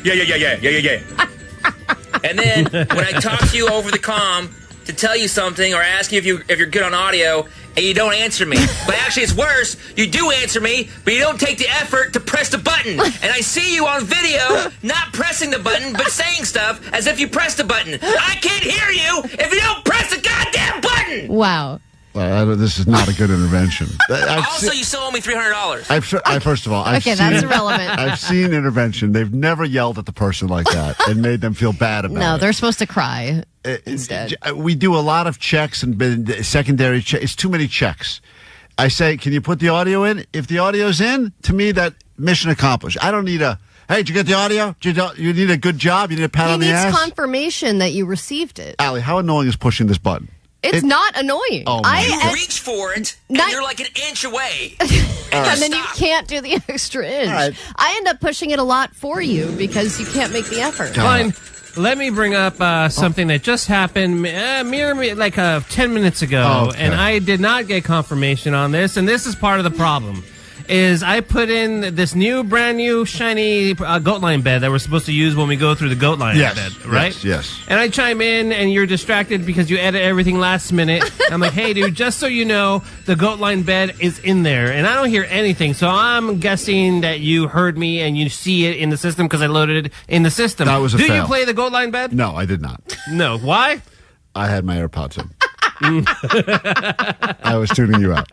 And then when I talk to you over the comm to tell you something or ask you if you're good on audio, and you don't answer me. But actually, it's worse. You do answer me, but you don't take the effort to press the button. And I see you on video not pressing the button, but saying stuff as if you pressed the button. I can't hear you if you don't press the goddamn button!
Wow.
This is not a good intervention.
Also, you still owe me $300.
First of all,
that's irrelevant.
I've seen intervention. They've never yelled at the person like that and made them feel bad about it.
No, they're supposed to cry instead.
We do a lot of checks and secondary checks. It's too many checks. I say, can you put the audio in? If the audio's in, to me, that mission accomplished. I don't need hey, did you get the audio? You need a good job? You need a pat on the ass?
He needs confirmation that you received it.
Allie, how annoying is pushing this button?
It's not annoying.
Oh,
You reach for it, and you're like an inch away.
And then you can't do the extra inch.
Right.
I end up pushing it a lot for you because you can't make the effort.
Klein, let me bring up something that just happened like 10 minutes ago,
Okay.
and I did not get confirmation on this, and this is part of the problem. Is I put in this brand new, shiny goat line bed that we're supposed to use when we go through the goat line bed, right?
Yes.
And I chime in, and you're distracted because you edit everything last minute. I'm like, hey, dude, just so you know, the goat line bed is in there. And I don't hear anything, so I'm guessing that you heard me and you see it in the system because I loaded it in the system.
That was a
Do
fail.
you play the goat line bed?
No, I did not.
No. Why?
I had my AirPods in. I was tuning you out.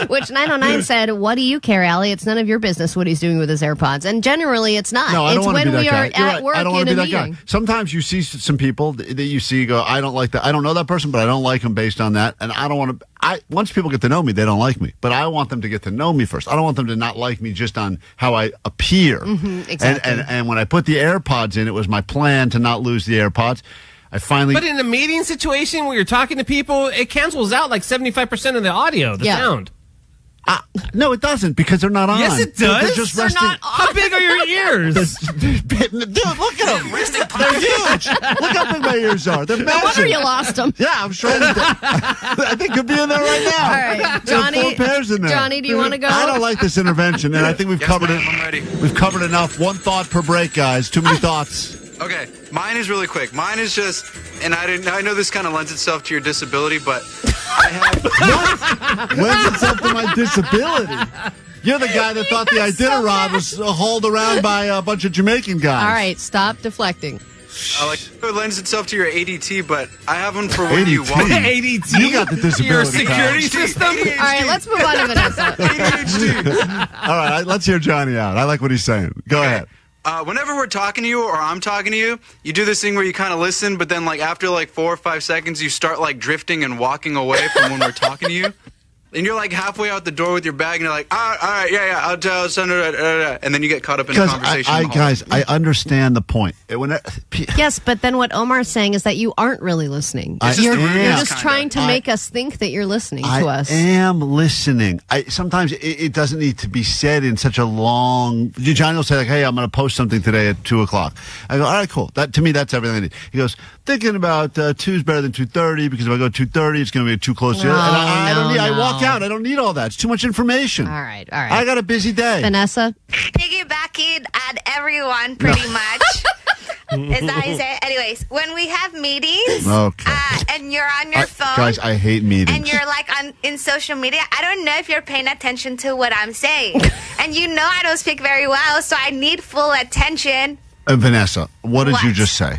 Which 909 said, what do you care, Allie? It's none of your business what he's doing with his AirPods. And generally, it's not.
No, I don't
it's
want to
when
be that
we
guy.
are
You're
at
right.
work
I don't want
in
to
a
be that
meeting.
guy. Sometimes you see some people that you see go, I don't like that. I don't know that person, but I don't like them based on that. And I don't want to. Once people get to know me, they don't like me. But I want them to get to know me first. I don't want them to not like me just on how I appear.
Exactly.
And when I put the AirPods in, it was my plan to not lose the AirPods. I finally.
But in a meeting situation where you're talking to people, it cancels out like 75% of the audio, the sound.
No, it doesn't because they're not on.
Yes, it
They're
does.
just
They're
resting.
not on. How big are your ears?
Dude, look at them. They're huge. Look how big my ears are. They're
No
massive.
wonder you lost them.
Yeah, I'm sure. I think could be in there right now.
All right,
There are
Johnny.
4 pairs in there.
Johnny, do you want to go?
I don't like this intervention, and I think we've covered it.
I'm ready.
We've covered enough. One thought per break, guys. Too many thoughts.
Okay, mine is really quick. Mine is just, and I know this kind of lends itself to your disability, but I have.
What? Lends itself to my disability. You're the guy that thought the Iditarod was hauled around by a bunch of Jamaican guys.
All right, stop deflecting.
It lends itself to your ADT, but I have one for when you
ADT?
walk.
ADT?
You got the disability.
Your security
pal.
system?
ADHD.
All right, let's move on to Vanessa.
ADHD.
All right, let's hear Johnny out. I like what he's saying. Go ahead.
Whenever we're talking to you or I'm talking to you, you do this thing where you kind of listen, but then like after like 4 or 5 seconds, you start like drifting and walking away from when we're talking to you. And you're like halfway out the door with your bag, and you're like, all right, yeah, I'll tell son, and then you get caught up in a conversation.
Guys, I understand the point.
Yes, but then what Omar's saying is that you aren't really listening. You're just trying to make us think that you're listening to us.
I am listening. Sometimes it doesn't need to be said in such a long. Johnny will say like, "Hey, I'm going to post something today at 2:00." I go, "All right, cool. That to me, that's everything I need." He goes, "Thinking about 2's better than 2:30 because if I go 2:30, it's going to be too close to it." And I don't need. I walk out. I don't need all that. It's too much information.
All right.
I got a busy day.
Vanessa?
Piggybacking at everyone pretty much. Is that how you say it? Anyways, when we have meetings and you're on your phone.
Guys, I hate meetings.
And you're like in social media, I don't know if you're paying attention to what I'm saying. And you know I don't speak very well, so I need full attention.
Vanessa, what did you just say?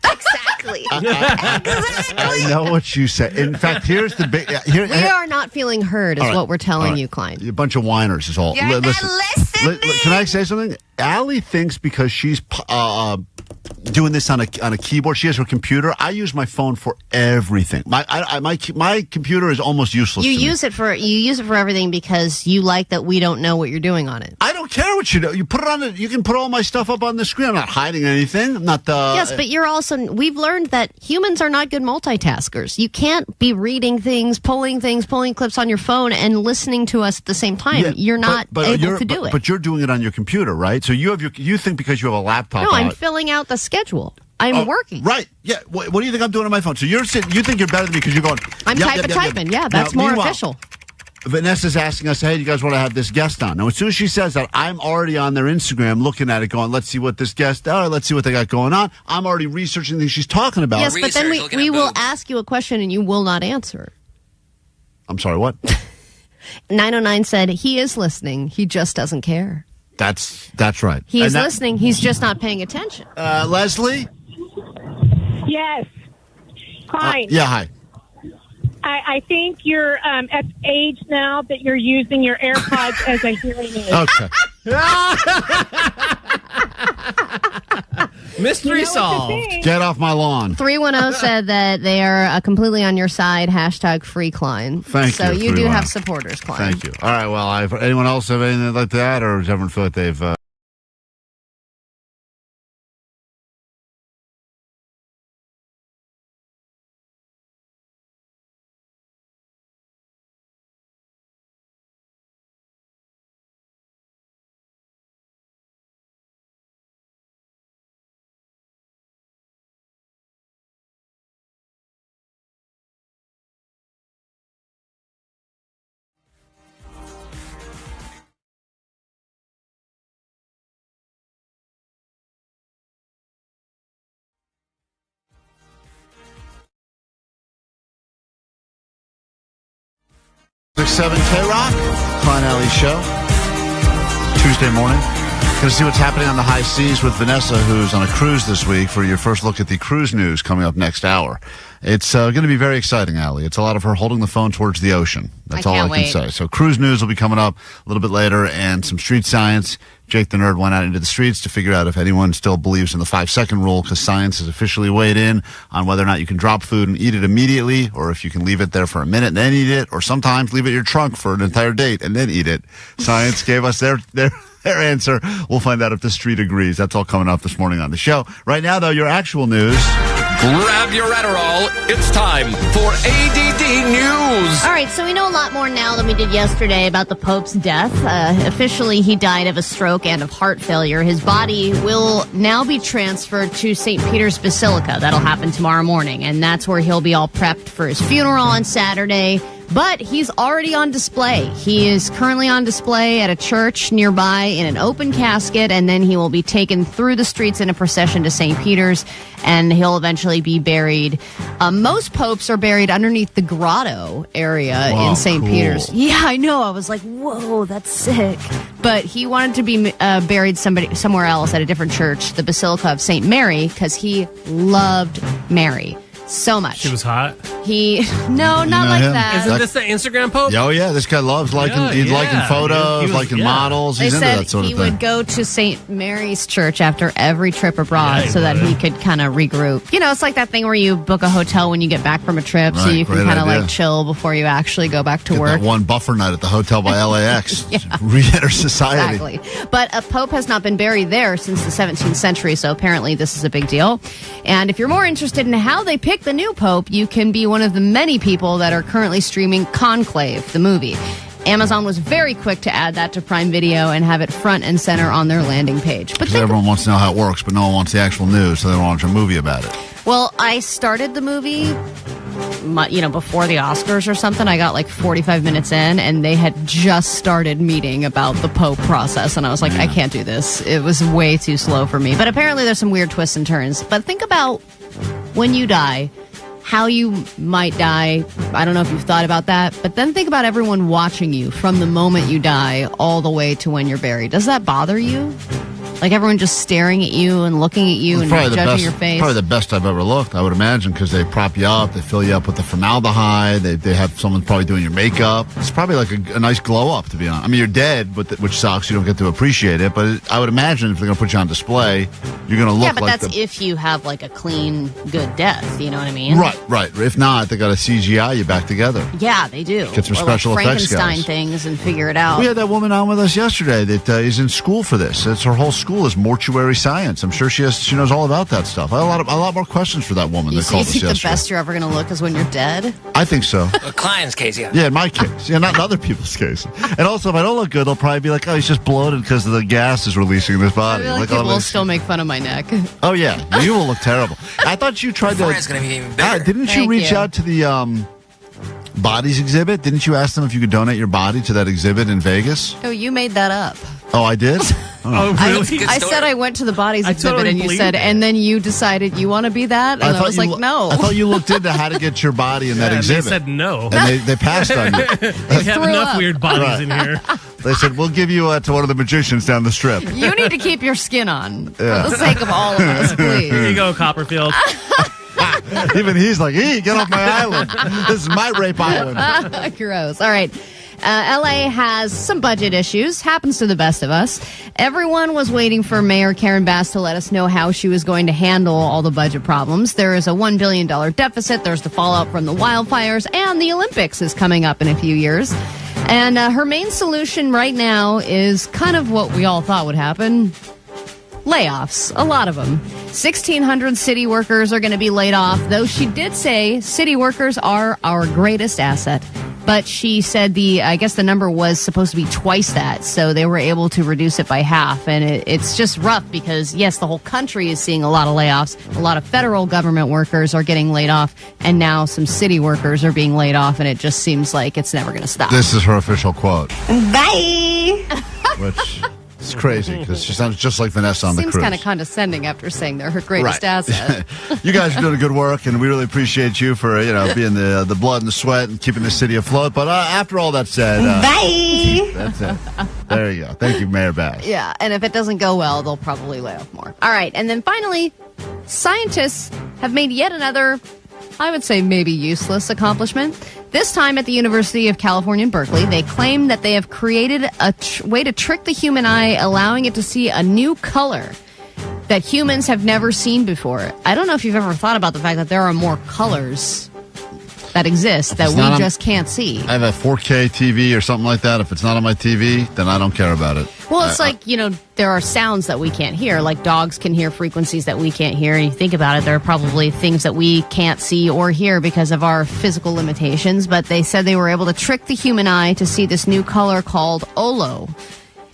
Exactly.
I know what you said. In fact, here's the big.
We are not feeling heard, is
All right.
what we're telling
All right.
you, Klein.
A bunch of whiners is all.
You're not listening.
Can I say something? Allie thinks because she's doing this on a keyboard, she has her computer. I use my phone for everything. My computer is almost useless.
You
to me.
use it for everything because you like that we don't know what you're doing on it.
I don't care what you do. You put it on. You can put all my stuff up on the screen. I'm not hiding anything. I'm not.
Yes, but you're also. We've learned that humans are not good multitaskers. You can't be reading things, pulling clips on your phone, and listening to us at the same time.
Yeah,
you're not able to do it.
But you're doing it on your computer, right? So you think because you have a laptop.
No, I'm filling out the schedule. I'm working.
Right. Yeah. What do you think I'm doing on my phone? So you think you're better than me because you're going.
I'm typing. Yeah, that's more official.
Vanessa's asking us, hey, do you guys want to have this guest on? Now, as soon as she says that, I'm already on their Instagram looking at it going, let's see what this guest, let's see what they got going on. I'm already researching things she's talking about.
Yes, but then we will ask you a question and you will not answer.
I'm sorry, what?
909 said he is listening. He just doesn't care.
That's right.
He's listening. He's just not paying attention.
Leslie?
Yes. Klein.
Yeah, hi.
I think you're at the age now that you're using your AirPods as a hearing aid.
Okay.
Mystery solved.
Get off my lawn.
310 said that they are completely on your side. #free Klein.
Thank you.
So you do have supporters, Klein.
Thank you. All right. Well, anyone else have anything like that, or does everyone feel like they've 106.7 KROQ, Klein Alley Show. Tuesday morning. Going to see what's happening on the high seas with Vanessa, who's on a cruise this week, for your first look at the cruise news coming up next hour. It's going to be very exciting, Allie. It's a lot of her holding the phone towards the ocean. That's all I can say. So cruise news will be coming up a little bit later, and some street science. Jake the Nerd went out into the streets to figure out if anyone still believes in the 5-second rule, because science has officially weighed in on whether or not you can drop food and eat it immediately, or if you can leave it there for a minute and then eat it, or sometimes leave it in your trunk for an entire date and then eat it. Science gave us their answer. We'll find out if the street agrees. That's all coming up this morning on the show. Right now, though, your actual news.
Grab your Adderall. It's time for ADD News.
All right, so we know a lot more now than we did yesterday about the Pope's death. Officially, he died of a stroke and of heart failure. His body will now be transferred to St. Peter's Basilica. That'll happen tomorrow morning, and that's where he'll be all prepped for his funeral on Saturday. But he's already on display. He is currently on display at a church nearby in an open casket, and then he will be taken through the streets in a procession to St. Peter's, and he'll eventually be buried. Most popes are buried underneath the grotto area in St. Peter's. Yeah, I know. I was like, whoa, that's sick. But he wanted to be buried somewhere else at a different church, the Basilica of St. Mary, because he loved Mary so much.
She was hot?
No, not like that.
Isn't this the Instagram Pope?
Oh, yeah. This guy loves liking photos, liking models. He's into that sort of thing.
He would go to St. Mary's Church after every trip abroad so that he could kind of regroup. You know, it's like that thing where you book a hotel when you get back from a trip, so you can kind of like chill before you actually go back to work.
That one buffer night at the hotel by LAX. Re-enter society.
Exactly. But a pope has not been buried there since the 17th century, so apparently this is a big deal. And if you're more interested in how they pick the new pope, you can be one of the many people that are currently streaming Conclave, the movie. Amazon was very quick to add that to Prime Video and have it front and center on their landing page. But
everyone wants to know how it works, but no one wants the actual news, so they don't watch a movie about it.
Well, I started the movie, before the Oscars or something. I got like 45 minutes in, and they had just started meeting about the Pope process, and I was like, I can't do this. It was way too slow for me. But apparently there's some weird twists and turns. But think about when you die, how you might die. I don't know if you've thought about that, but then think about everyone watching you from the moment you die all the way to when you're buried. Does that bother you? Like everyone just staring at you and looking at you and judging your face?
Probably the best I've ever looked, I would imagine, because they prop you up, they fill you up with the formaldehyde, they have someone probably doing your makeup. It's probably like a nice glow up, to be honest. I mean, you're dead, which sucks. You don't get to appreciate it, but I would imagine if they're going to put you on display, you're going to look like...
Yeah, but that's if you have like a clean, good death, you know what I mean?
Right. If not, they got to CGI you back together.
Yeah, they do.
Get some special effects guys.
Frankenstein things and figure it out.
We had that woman on with us yesterday that is in school for this. It's her whole school is mortuary science. I'm sure she knows all about that stuff. I have a lot more questions for that woman that called us yesterday.
You think the best you're ever going to look is when you're dead?
I think so.
Klein's case, yeah.
Yeah, in my case. Yeah, not in other people's case. And also, if I don't look good, they'll probably be like, oh, he's just bloated because the gas is releasing in his body.
I feel like people will still make fun of my neck.
Oh, yeah. You will look terrible. I thought you tried to...
It's going to be even bigger.
Didn't you reach out to the... bodies exhibit? Didn't you ask them if you could donate your body to that exhibit in Vegas?
No, you made that up.
Oh, I did?
Oh, really?
I said I went to the bodies exhibit, and you said, and then you decided you want to be that? And I was like, no.
I thought you looked into how to get your body in that exhibit.
They said no.
And they passed on you.
We have enough weird bodies in here.
They said, we'll give you to one of the magicians down the strip.
You need to keep your skin on, for the sake of all of us, please.
Here you go, Copperfield.
Even he's like, hey, get off my island. This is my rape island.
Gross. All right. LA has some budget issues. Happens to the best of us. Everyone was waiting for Mayor Karen Bass to let us know how she was going to handle all the budget problems. There is a $1 billion deficit. There's the fallout from the wildfires, and the Olympics is coming up in a few years. And her main solution right now is kind of what we all thought would happen. Layoffs, a lot of them. 1,600 city workers are going to be laid off, though she did say city workers are our greatest asset. But she said I guess the number was supposed to be twice that, so they were able to reduce it by half. And it's just rough because, yes, the whole country is seeing a lot of layoffs. A lot of federal government workers are getting laid off, and now some city workers are being laid off, and it just seems like it's never going to stop.
This is her official quote.
Bye!
Which... It's crazy because she sounds just like Vanessa on the
Seems
cruise.
kind of condescending after saying they're her greatest asset.
You guys are doing good work, and we really appreciate you for being the blood and the sweat and keeping the city afloat. But after all that said,
bye.
That's it. There you go. Thank you, Mayor Bass.
Yeah, and if it doesn't go well, they'll probably lay off more. All right, and then finally, scientists have made yet another, I would say maybe useless accomplishment. This time at the University of California in Berkeley, they claim that they have created a way to trick the human eye, allowing it to see a new color that humans have never seen before. I don't know if you've ever thought about the fact that there are more colors that exist that we just can't see.
I have a 4K TV or something like that. If it's not on my TV, then I don't care about it.
Well, it's there are sounds that we can't hear. Like dogs can hear frequencies that we can't hear. And you think about it, there are probably things that we can't see or hear because of our physical limitations. But they said they were able to trick the human eye to see this new color called Olo.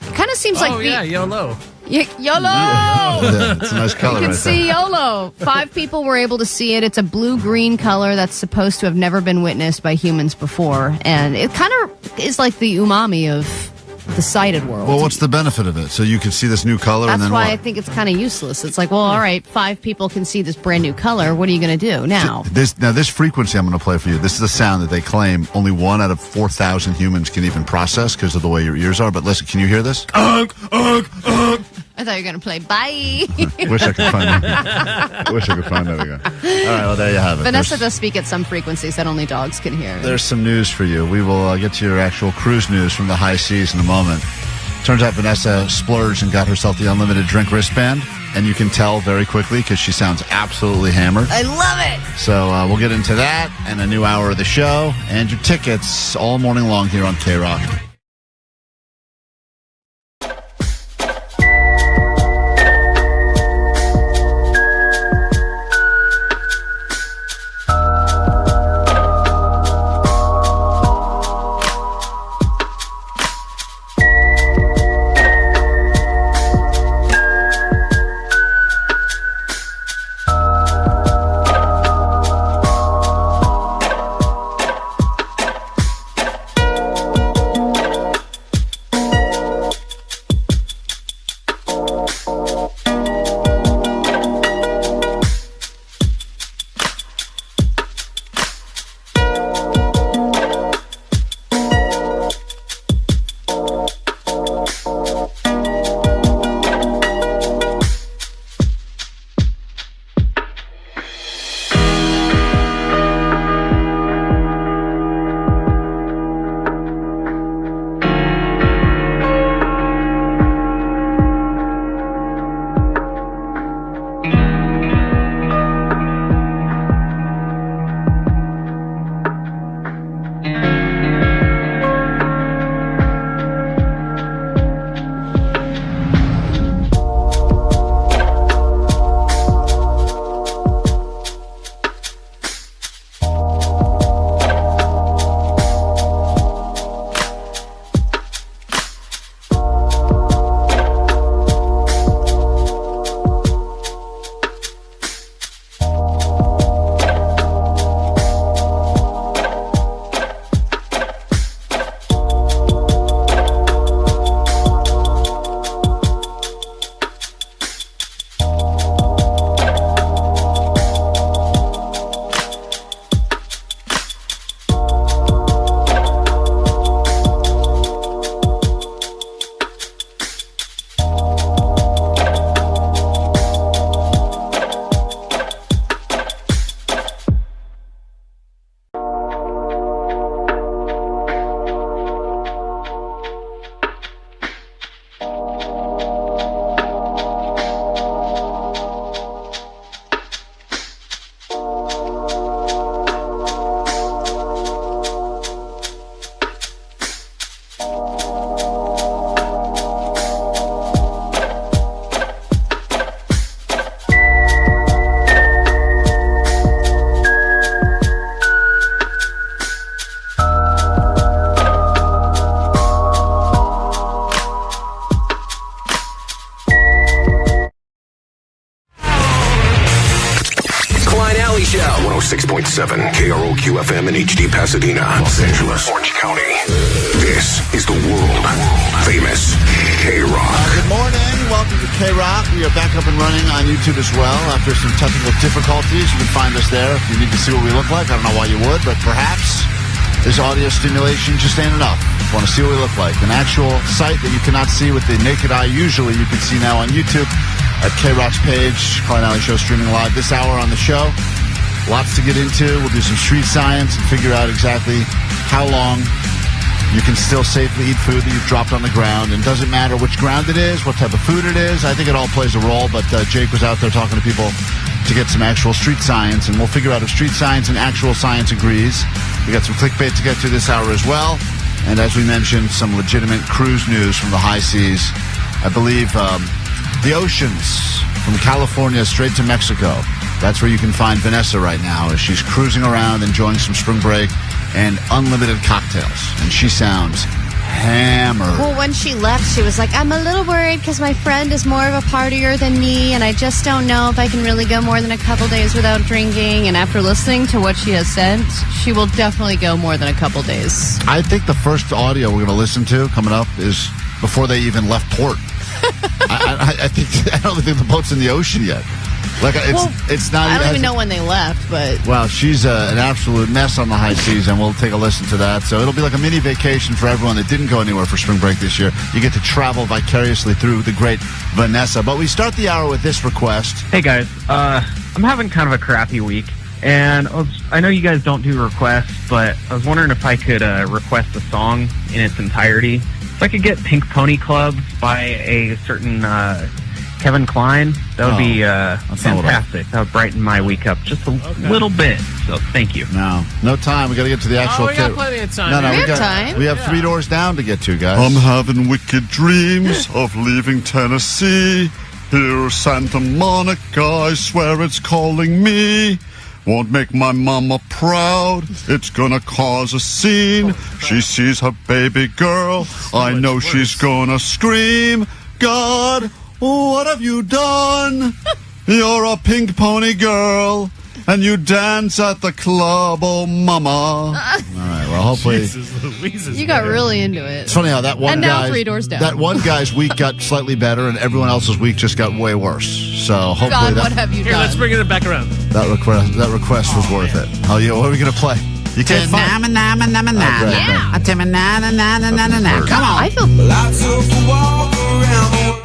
It kind of seems like
YOLO.
YOLO!
Yeah, it's a nice color.
You can see YOLO. 5 people were able to see it. It's a blue-green color that's supposed to have never been witnessed by humans before. And it kind of is like the umami of the sighted world.
Well, what's the benefit of it? So you can see this new color
That's
and then
why
what?
I think it's kind of useless. It's like, well, all right, 5 people can see this brand new color. What are you going to do now?
This frequency I'm going to play for you, this is a sound that they claim only 1 out of 4,000 humans can even process because of the way your ears are. But listen, can you hear this?
I thought you were going to play bye.
Wish I could find that. Wish I could find that again. All right, well, there you have it.
Vanessa does speak at some frequencies that only dogs can hear.
There's some news for you. We will get to your actual cruise news from the high seas in a moment. Turns out Vanessa splurged and got herself the unlimited drink wristband, and you can tell very quickly because she sounds absolutely hammered.
I love it.
So we'll get into that and a new hour of the show and your tickets all morning long here on KROQ.
106.7 KROQ FM in HD Pasadena, Los Angeles, Orange County. This is the world famous KROQ.
Good morning. Welcome to KROQ. We are back up and running on YouTube as well after some technical difficulties. You can find us there if you need to see what we look like. I don't know why you would, but perhaps this audio stimulation just ain't enough. Want to see what we look like. An actual site that you cannot see with the naked eye usually you can see now on YouTube at KROQ's page. Klein Alley Show streaming live this hour on the show. Lots to get into. We'll do some street science and figure out exactly how long you can still safely eat food that you've dropped on the ground. And it doesn't matter which ground it is, what type of food it is. I think it all plays a role, but Jake was out there talking to people to get some actual street science, and we'll figure out if street science and actual science agrees. We got some clickbait to get to this hour as well. And as we mentioned, some legitimate cruise news from the high seas. I believe the oceans from California straight to Mexico. That's where you can find Vanessa right now as she's cruising around enjoying some spring break and unlimited cocktails. And she sounds hammered.
Well, when she left, she was like, I'm a little worried because my friend is more of a partier than me, and I just don't know if I can really go more than a couple days without drinking. And after listening to what she has said, she will definitely go more than a couple days.
I think the first audio we're going to listen to coming up is before they even left port. I don't think the boat's in the ocean yet. Like it's not.
I don't even know when they left, but
well, she's an absolute mess on the high seas, and we'll take a listen to that. So it'll be like a mini vacation for everyone that didn't go anywhere for spring break this year. You get to travel vicariously through the great Vanessa. But we start the hour with this request.
Hey guys, I'm having kind of a crappy week, and I know you guys don't do requests, but I was wondering if I could request a song in its entirety. If I could get Pink Pony Club by a certain Kevin Klein, that would be fantastic. That would brighten my week up just a little bit. So thank you.
No time. We got to get to the actual.
We got plenty of time.
No,
we have time.
We have 3 doors down to get to, guys. I'm having wicked dreams of leaving Tennessee. Here's Santa Monica. I swear it's calling me. Won't make my mama proud. It's gonna cause a scene. She sees her baby girl. I know she's gonna scream. God, what have you done? You're a pink pony girl, and you dance at the club, oh mama. All right, well, hopefully.
You got really into it.
It's funny how that one
and now 3 doors down.
That one guy's week got slightly better, and everyone else's week just got way worse. So hopefully
God, what have you done?
Here, let's bring it back around.
That request was worth it. Oh, yeah, what are we going to play? You can't find
Yeah.
Come on.
I feel...
I took a walk around.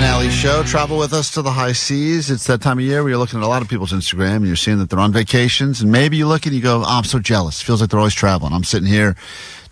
and Allie show. Travel with us to the high seas. It's that time of year where you're looking at a lot of people's Instagram and you're seeing that they're on vacations. And maybe you look and you go, I'm so jealous. Feels like they're always traveling. I'm sitting here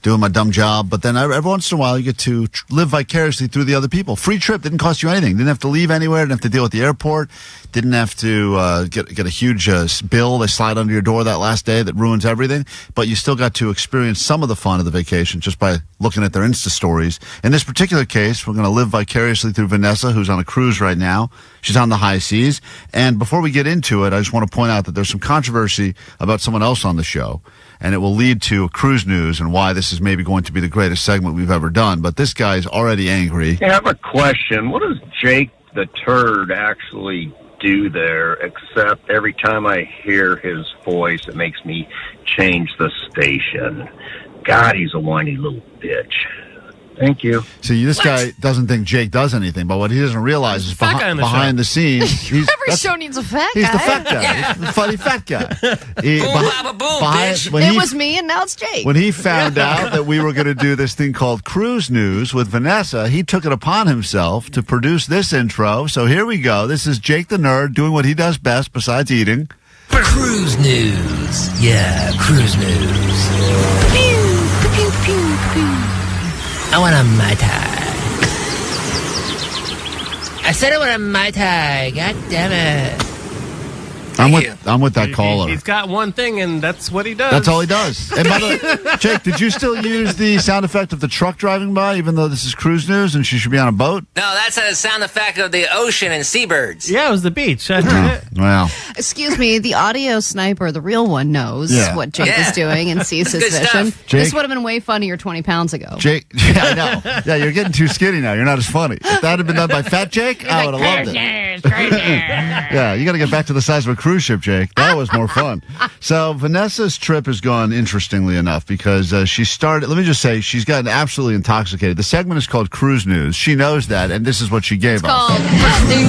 doing my dumb job. But then every once in a while, you get to live vicariously through the other people. Free trip. Didn't cost you anything. Didn't have to leave anywhere. Didn't have to deal with the airport. Didn't have to get a huge bill they slide under your door that last day that ruins everything. But you still got to experience some of the fun of the vacation just by looking at their Insta stories. In this particular case, we're going to live vicariously through Vanessa, who's on a cruise right now. She's on the high seas. And before we get into it, I just want to point out that there's some controversy about someone else on the show. And it will lead to cruise news and why this is maybe going to be the greatest segment we've ever done. But this guy's already angry.
Hey, I have a question. What does Jake the Turd actually do there, except every time I hear his voice, it makes me change the station? God, he's a whiny little bitch. Thank you.
See, this guy doesn't think Jake does anything, but what he doesn't realize is behind the scenes.
Every show needs a fat guy.
He's the fat guy.
Yeah.
He's the funny fat guy.
It was me, and now it's Jake.
When he found out that we were going to do this thing called Cruise News with Vanessa, he took it upon himself to produce this intro. So here we go. This is Jake the Nerd doing what he does best besides eating.
Cruise News. Yeah, Cruise News. Pew, pew, pew, pew. I want a Mai Tai. I said I want a Mai Tai. God damn it.
I'm with that caller.
He's got one thing, and that's what he does.
That's all he does. And by the way, Jake, did you still use the sound effect of the truck driving by, even though this is cruise news and she should be on a boat?
No, that's a sound effect of the ocean and seabirds.
Yeah, it was the beach. I heard it.
Wow.
Excuse me, the audio sniper, the real one, knows what Jake is doing and sees his vision. This would have been way funnier 20 pounds ago.
Jake, yeah, I know. Yeah, you're getting too skinny now. You're not as funny. If that had been done by Fat Jake, I would have loved it. Yeah, you got to get back to the size of a cruise ship, Jake. That was more fun. So Vanessa's trip has gone interestingly enough because she started, let me just say, she's gotten absolutely intoxicated. The segment is called Cruise News. She knows that, and this is what she gave us.
News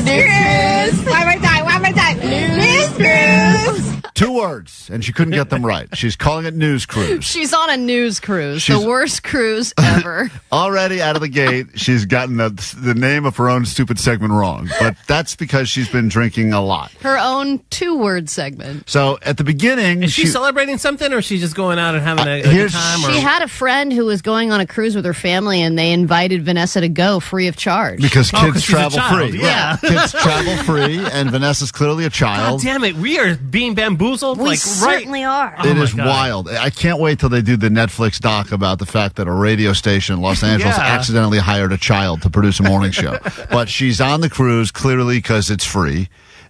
Cruise. One more time. News Cruise.
2 words, and she couldn't get them right. She's calling it News Cruise.
She's on a news cruise, the worst cruise ever.
Already out of the gate, she's gotten the name of her own stupid segment wrong. But that's because she's been drinking a lot.
Her own 2-word segment.
So at the beginning...
Is she celebrating something, or is she just going out and having a good time?
She had a friend who was going on a cruise with her family, and they invited Vanessa to go free of charge.
Because kids travel free.
Yeah.
Kids travel free, and Vanessa's clearly a child.
God damn it, we are being bamboozled.
We certainly are.
It is wild. I can't wait till they do the Netflix doc about the fact that a radio station in Los Angeles accidentally hired a child to produce a morning show. But she's on the cruise clearly because it's free.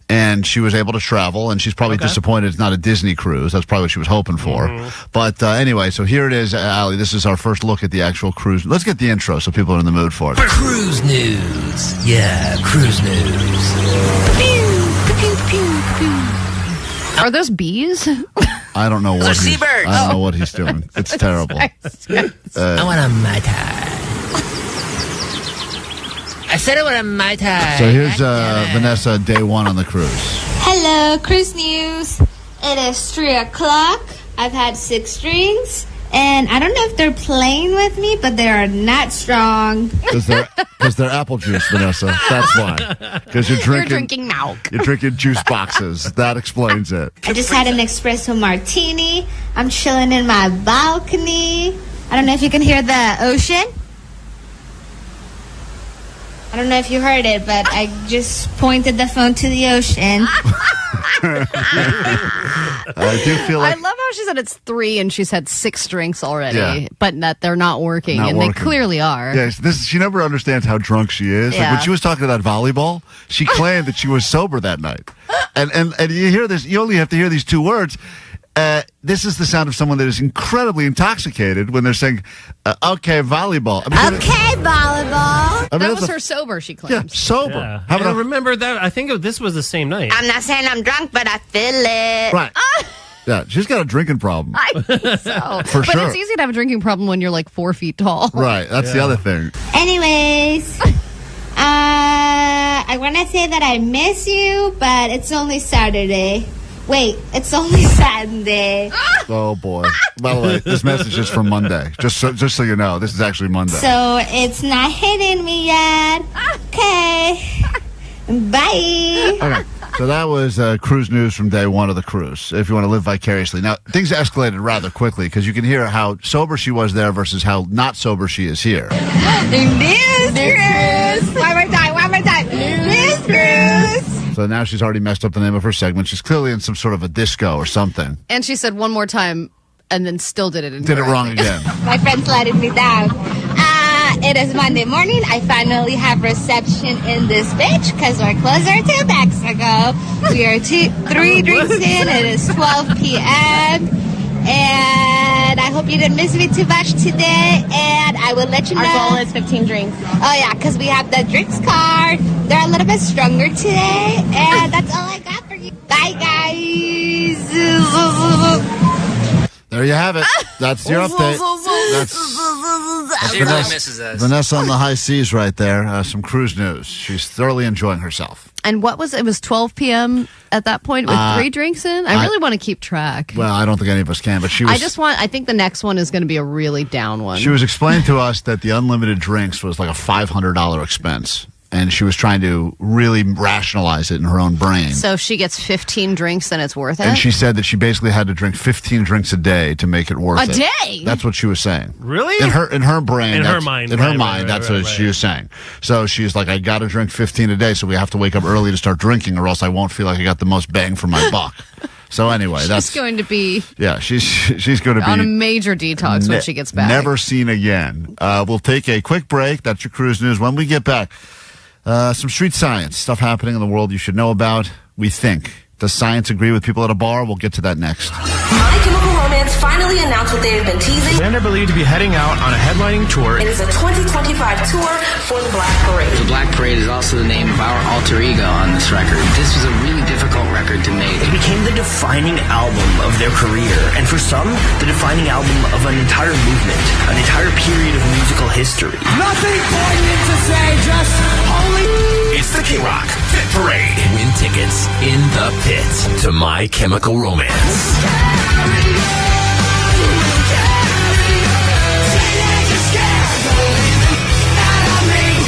And she was able to travel, and she's probably disappointed it's not a Disney cruise. That's probably what she was hoping for. But anyway, so here it is, Allie. This is our first look at the actual cruise. Let's get the intro so people are in the mood for it.
Cruise News. Yeah, Cruise News. Pew, pew, pew, pew.
Are those bees?
I don't know what
seabirds.
I don't know what he's doing. It's terrible.
I want a Mai Tai. I said I want a Mai Tai.
So here's Vanessa, day 1 on the cruise.
Hello, Cruise News. It is 3 o'clock. I've had 6 drinks, and I don't know if they're playing with me, but they are not strong.
Because they're apple juice, Vanessa. That's why. Because you're
drinking milk.
You're drinking juice boxes. That explains it.
I just had an espresso martini. I'm chilling in my balcony. I don't know if you can hear the ocean. I don't know if you heard it, but I just pointed the phone to the ocean.
I do feel like...
I love how she said it's 3 and she's had 6 drinks already, but that they're not working, they clearly are.
Yes, she never understands how drunk she is. Like when she was talking about volleyball, she claimed that she was sober that night. And you hear this, you only have to hear these 2 words. This is the sound of someone that is incredibly intoxicated when they're saying, okay, volleyball.
Okay, volleyball.
That was her sober, she claims.
Yeah, sober.
Yeah. I remember that. I think this was the same night.
I'm not saying I'm drunk, but I feel it.
Right. Yeah, she's got a drinking problem.
I think so.
For sure.
But it's easy to have a drinking problem when you're like 4 feet tall.
Right, that's the other thing.
Anyways, I want to say that I miss you, but it's only Saturday. Wait, it's only Sunday.
Oh, boy. By the way, this message is from Monday. Just so you know, this is actually Monday.
So it's not hitting me yet. Okay. Bye.
Okay, so that was cruise news from day one of the cruise, if you want to live vicariously. Now, things escalated rather quickly because you can hear how sober she was there versus how not sober she is here.
News cruise. One more time. News cruise.
So now she's already messed up the name of her segment. She's clearly in some sort of a disco or something.
And she said one more time and then still did it
Did it wrong again.
My friend's letting me down. It is Monday morning. I finally have reception in this bitch because our closed are 2 Mexico. We are 3 drinks in. It is 12 p.m. And I hope you didn't miss me too much today. And I will let you know.
Our goal is 15 drinks.
Oh, yeah, because we have the drinks card. They're a little bit stronger today. And that's all I got for you. Bye, guys.
There you have it. That's your update.
She really misses us.
Vanessa on the high seas right there. Some cruise news. She's thoroughly enjoying herself.
And what was it? Was 12 p.m. at that point with 3 drinks in? I really want to keep track.
Well, I don't think any of us can, but she was...
I think the next one is going to be a really down one.
She was explaining to us that the unlimited drinks was like a $500 expense. And she was trying to really rationalize it in her own brain.
So if she gets 15 drinks, then it's worth it?
And she said that she basically had to drink 15 drinks a day to make it worth it.
A day?
That's what she was saying.
Really?
In her brain.
In her mind.
That's what she was saying. So she's like, I got to drink 15 a day, so we have to wake up early to start drinking, or else I won't feel like I got the most bang for my buck. So anyway,
she's going to be...
Yeah, she's going to be...
on a major detox when she gets back.
Never seen again. We'll take a quick break. That's your cruise news. When we get back... some street science, stuff happening in the world you should know about, we think. Does science agree with people at a bar? We'll get to that next.
My Chemical Romance finally announced what they have been teasing.
And are believed to be heading out on a headlining tour.
It is a 2025 tour for the Black Parade.
The Black Parade is also the name of our alter ego on this record. This was a really difficult record to make.
It became the defining album of their career, and for some, the defining album of an entire movement, an entire period of musical history.
Nothing poignant to say, just holy.
It's the KROQ Fit Parade. Win tickets in the pit to My Chemical Romance.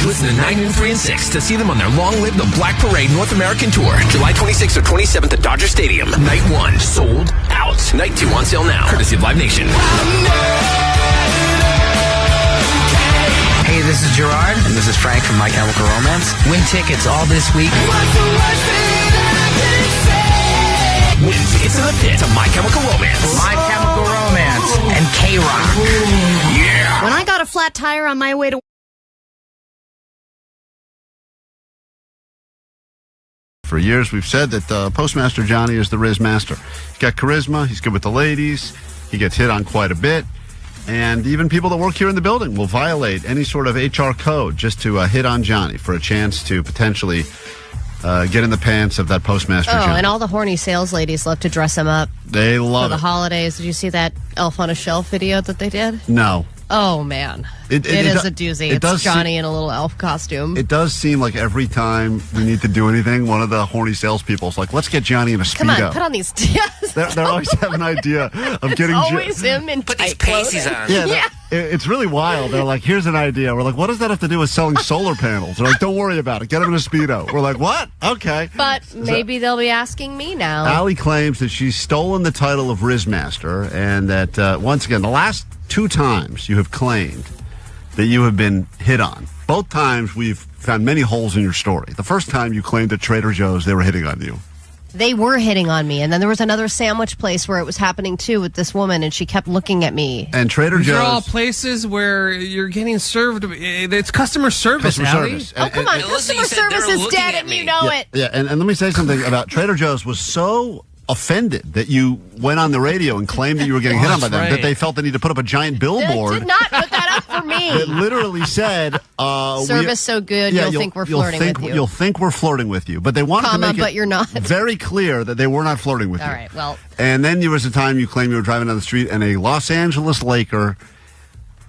Listen to 9 and 3 and 6 to see them on their long-lived The Black Parade North American Tour. July 26th or 27th at Dodger Stadium. Night 1, sold out. Night 2 on sale now. Courtesy of Live Nation.
Hey, this is Gerard, and this is Frank from My Chemical Romance. Win tickets all this week.
Win tickets to the pit to My Chemical Romance.
My Chemical Romance and KROQ.
Yeah.
When I got a flat tire on my way to...
For years, we've said that Postmaster Johnny is the Riz Master. He's got charisma. He's good with the ladies. He gets hit on quite a bit. And even people that work here in the building will violate any sort of HR code just to hit on Johnny for a chance to potentially get in the pants of that Postmaster Johnny.
And all the horny sales ladies love to dress him up.
They love
for the
it.
holidays. Did you see that Elf on a Shelf video that they did?
No.
Oh, man. It is a doozy. It's Johnny in a little elf costume.
It does seem like every time we need to do anything, one of the horny salespeople is like, let's get Johnny in a Speedo.
Come on, put on these...
They always have an idea of getting...
always him in
put these pasties on.
Yeah. It's really wild. They're like, here's an idea. We're like, what does that have to do with selling solar panels? They're like, don't worry about it. Get him in a Speedo. We're like, what? Okay.
But maybe they'll be asking me now.
Allie claims that she's stolen the title of Rizmaster and that, once again, the last 2 times you have claimed that you have been hit on. Both times we've found many holes in your story. The first time you claimed at Trader Joe's they were hitting on you.
They were hitting on me. And then there was another sandwich place where it was happening too with this woman, and she kept looking at me.
And Trader Joe's...
These are all places where you're getting served. It's customer service, Allie.
Oh, come on. Customer service is dead, and you know it.
Yeah, and let me say something about Trader Joe's was so offended that you went on the radio and claimed that you were getting hit on by them, that they felt the need to put up a giant billboard.
They did not put that up for me.
That literally said...
service so good, you'll think we're flirting with you.
You'll think we're flirting with you. But they wanted to make
but you're not.
very clear that they were not flirting with you.
All right, well...
And then there was a time you claimed you were driving down the street and a Los Angeles Laker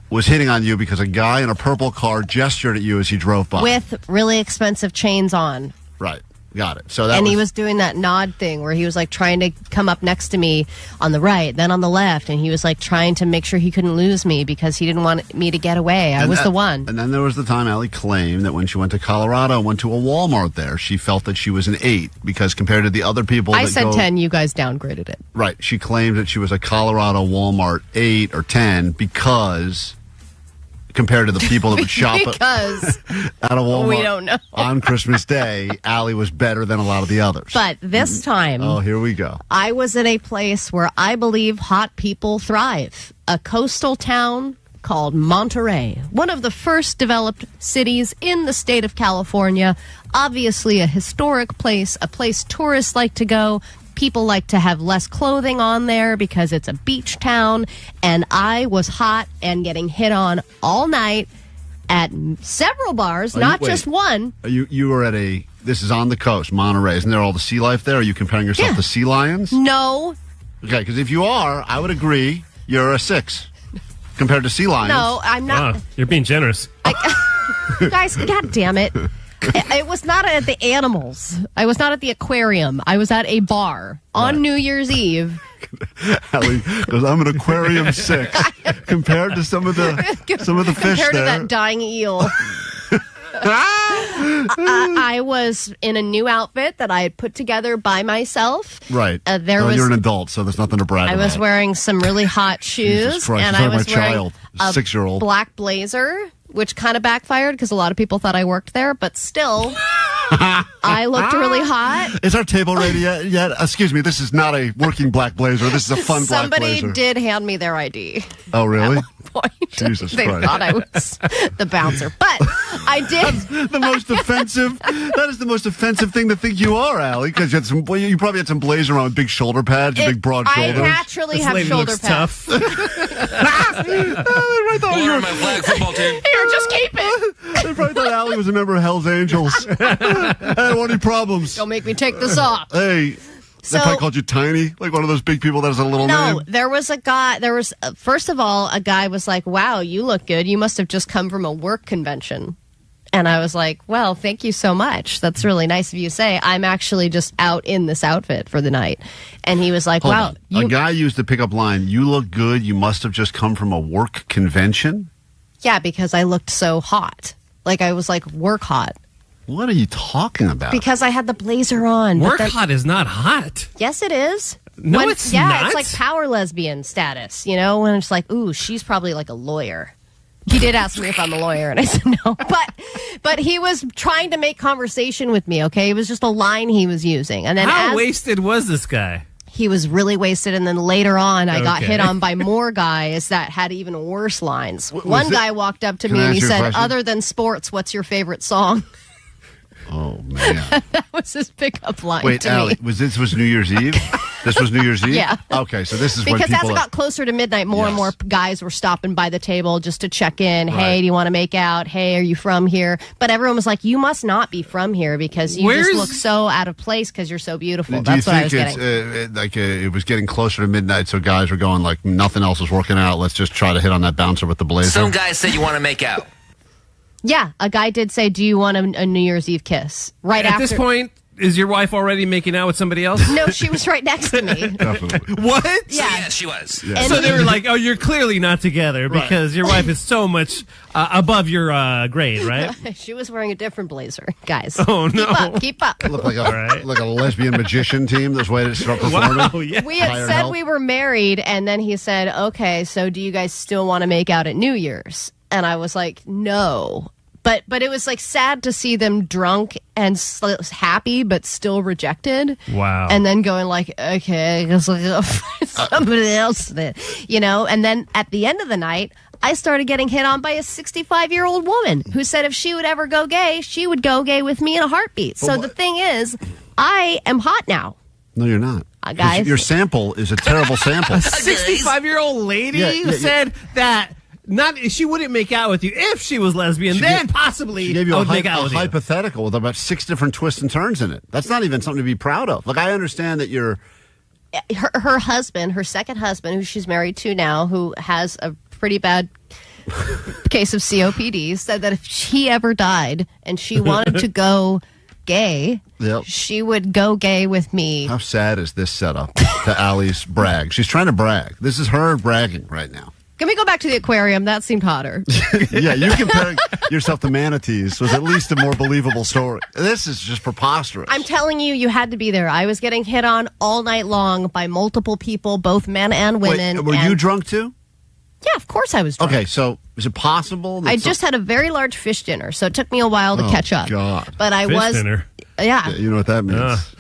was hitting on you because a guy in a purple car gestured at you as he drove by.
With really expensive chains on.
Right. Got it. So that
and he was doing that nod thing where he was like trying to come up next to me on the right, then on the left, and he was like trying to make sure he couldn't lose me because he didn't want me to get away. I was the one.
And then there was the time Allie claimed that when she went to Colorado and went to a Walmart there, she felt that she was an 8 because compared to the other people
I said 10, you guys downgraded it.
Right. She claimed that she was a Colorado Walmart 8 or 10 because compared to the people that would shop
because
at a Walmart
we don't know.
on Christmas Day, Allie was better than a lot of the others.
But this time,
oh, here we go.
I was at a place where I believe hot people thrive. A coastal town called Monterey, one of the first developed cities in the state of California. Obviously a historic place, a place tourists like to go. People like to have less clothing on there because it's a beach town. And I was hot and getting hit on all night at several bars, not just one.
You were at this is on the coast, Monterey. Isn't there all the sea life there? Are you comparing yourself to sea lions?
No.
Okay, because if you are, I would agree you're a 6 compared to sea lions.
No, I'm not.
Wow, you're being generous.
Guys, God damn it. It was not at the animals. I was not at the aquarium. I was at a bar on New Year's Eve.
Allie goes, I'm an aquarium 6 compared to some of the fish
compared
there.
To that dying eel. I was in a new outfit that I had put together by myself.
Right.
You're
an adult, so there's nothing to brag about.
I was wearing some really hot shoes, and I was wearing a
6-year-old
black blazer, which kind of backfired because a lot of people thought I worked there, but still, I looked really hot.
Is our table ready yet? Excuse me, this is not a working black blazer. This is a fun black blazer.
Somebody did hand me their ID.
Oh, really?
At one point.
Jesus
they
Christ.
thought I was the bouncer. But I did.
That's the most offensive. That is the most offensive thing to think you are, Allie, because you probably had some blazer on with big shoulder pads, big broad shoulders.
I naturally have shoulder pads.
Tough.
Right thought you were
my flag football team.
Here, just keep it.
They probably thought Allie was a member of Hell's Angels. I don't want any problems.
Don't make me take this off.
Hey. They probably called you tiny, like one of those big people that has a little name.
No, there was a guy. First of all, a guy was like, "Wow, you look good. You must have just come from a work convention." And I was like, "Well, thank you so much. That's really nice of you to say. I'm actually just out in this outfit for the night." And he was like,
Hold
"Wow."
on. A guy used the pickup line, "You look good. You must have just come from a work convention."
Yeah, because I looked so hot. Like I was like work hot.
What are you talking about?
Because I had the blazer on.
Work hot is not hot.
Yes, it is.
No, it's not.
Yeah, it's like power lesbian status, when it's like, ooh, she's probably like a lawyer. He did ask me if I'm a lawyer, and I said no. But he was trying to make conversation with me, okay? It was just a line he was using. And then
How wasted was this guy?
He was really wasted, and then later on, I got hit on by more guys that had even worse lines. One guy walked up to me and he said, "Other than sports, what's your favorite song?"
Oh, man.
That was his pickup line
Wait,
to
Allie,
me.
this was New Year's Eve? This was New Year's Eve?
Yeah.
Okay, so this is when
because
people...
as it got closer to midnight, more and more guys were stopping by the table just to check in.
Right.
Hey, do you want to make out? Hey, are you from here? But everyone was like, you must not be from here because you just look so out of place because you're so beautiful.
Do you
That's what I was
think
getting.
it was getting closer to midnight, so guys were going like, nothing else is working out. Let's just try to hit on that bouncer with the blazer?
Some guys say you want to make out.
Yeah, a guy did say, do you want a New Year's Eve kiss? Right
At
after.
this point, is your wife already making out with somebody else?
No, she was right next to me.
Definitely.
What?
Yeah.
Yes, she was.
Yeah.
So they were like, oh, you're clearly not together because your wife is so much above your grade, right?
She was wearing a different blazer, guys.
Oh, no.
Keep up.
Looked like like a lesbian magician team that's waiting to start performing.
Wow, yeah.
We had said we were married, and then he said, okay, so do you guys still want to make out at New Year's? And I was like, no. But it was like sad to see them drunk and happy, but still rejected.
Wow.
And then going like, okay, I guess I'll go find somebody else then. And then at the end of the night, I started getting hit on by a 65-year-old woman who said if she would ever go gay, she would go gay with me in a heartbeat. So the thing is, I am hot now.
No, you're not.
Guys.
Your sample is a terrible sample.
A 65-year-old lady who said that she wouldn't make out with you if she was lesbian. Possibly
she gave you
I
a
would make out with you.
hypothetical with about 6 different twists and turns in it. That's not even something to be proud of. Like, I understand that you're...
Her husband, her second husband, who she's married to now, who has a pretty bad case of COPD, said that if she ever died and she wanted to go gay.
Yep.
She would go gay with me.
How sad is this setup to Allie's brag? She's trying to brag. This is her bragging right now.
Can we go back to the aquarium? That seemed hotter.
Yeah, you comparing yourself to manatees was at least a more believable story. This is just preposterous.
I'm telling you, you had to be there. I was getting hit on all night long by multiple people, both men and women.
Wait, were you drunk too?
Yeah, of course I was drunk.
Okay, so is it possible?
I just had a very large fish dinner, so it took me a while to catch up.
God.
But I
Fish dinner.
Yeah.
You know what that means.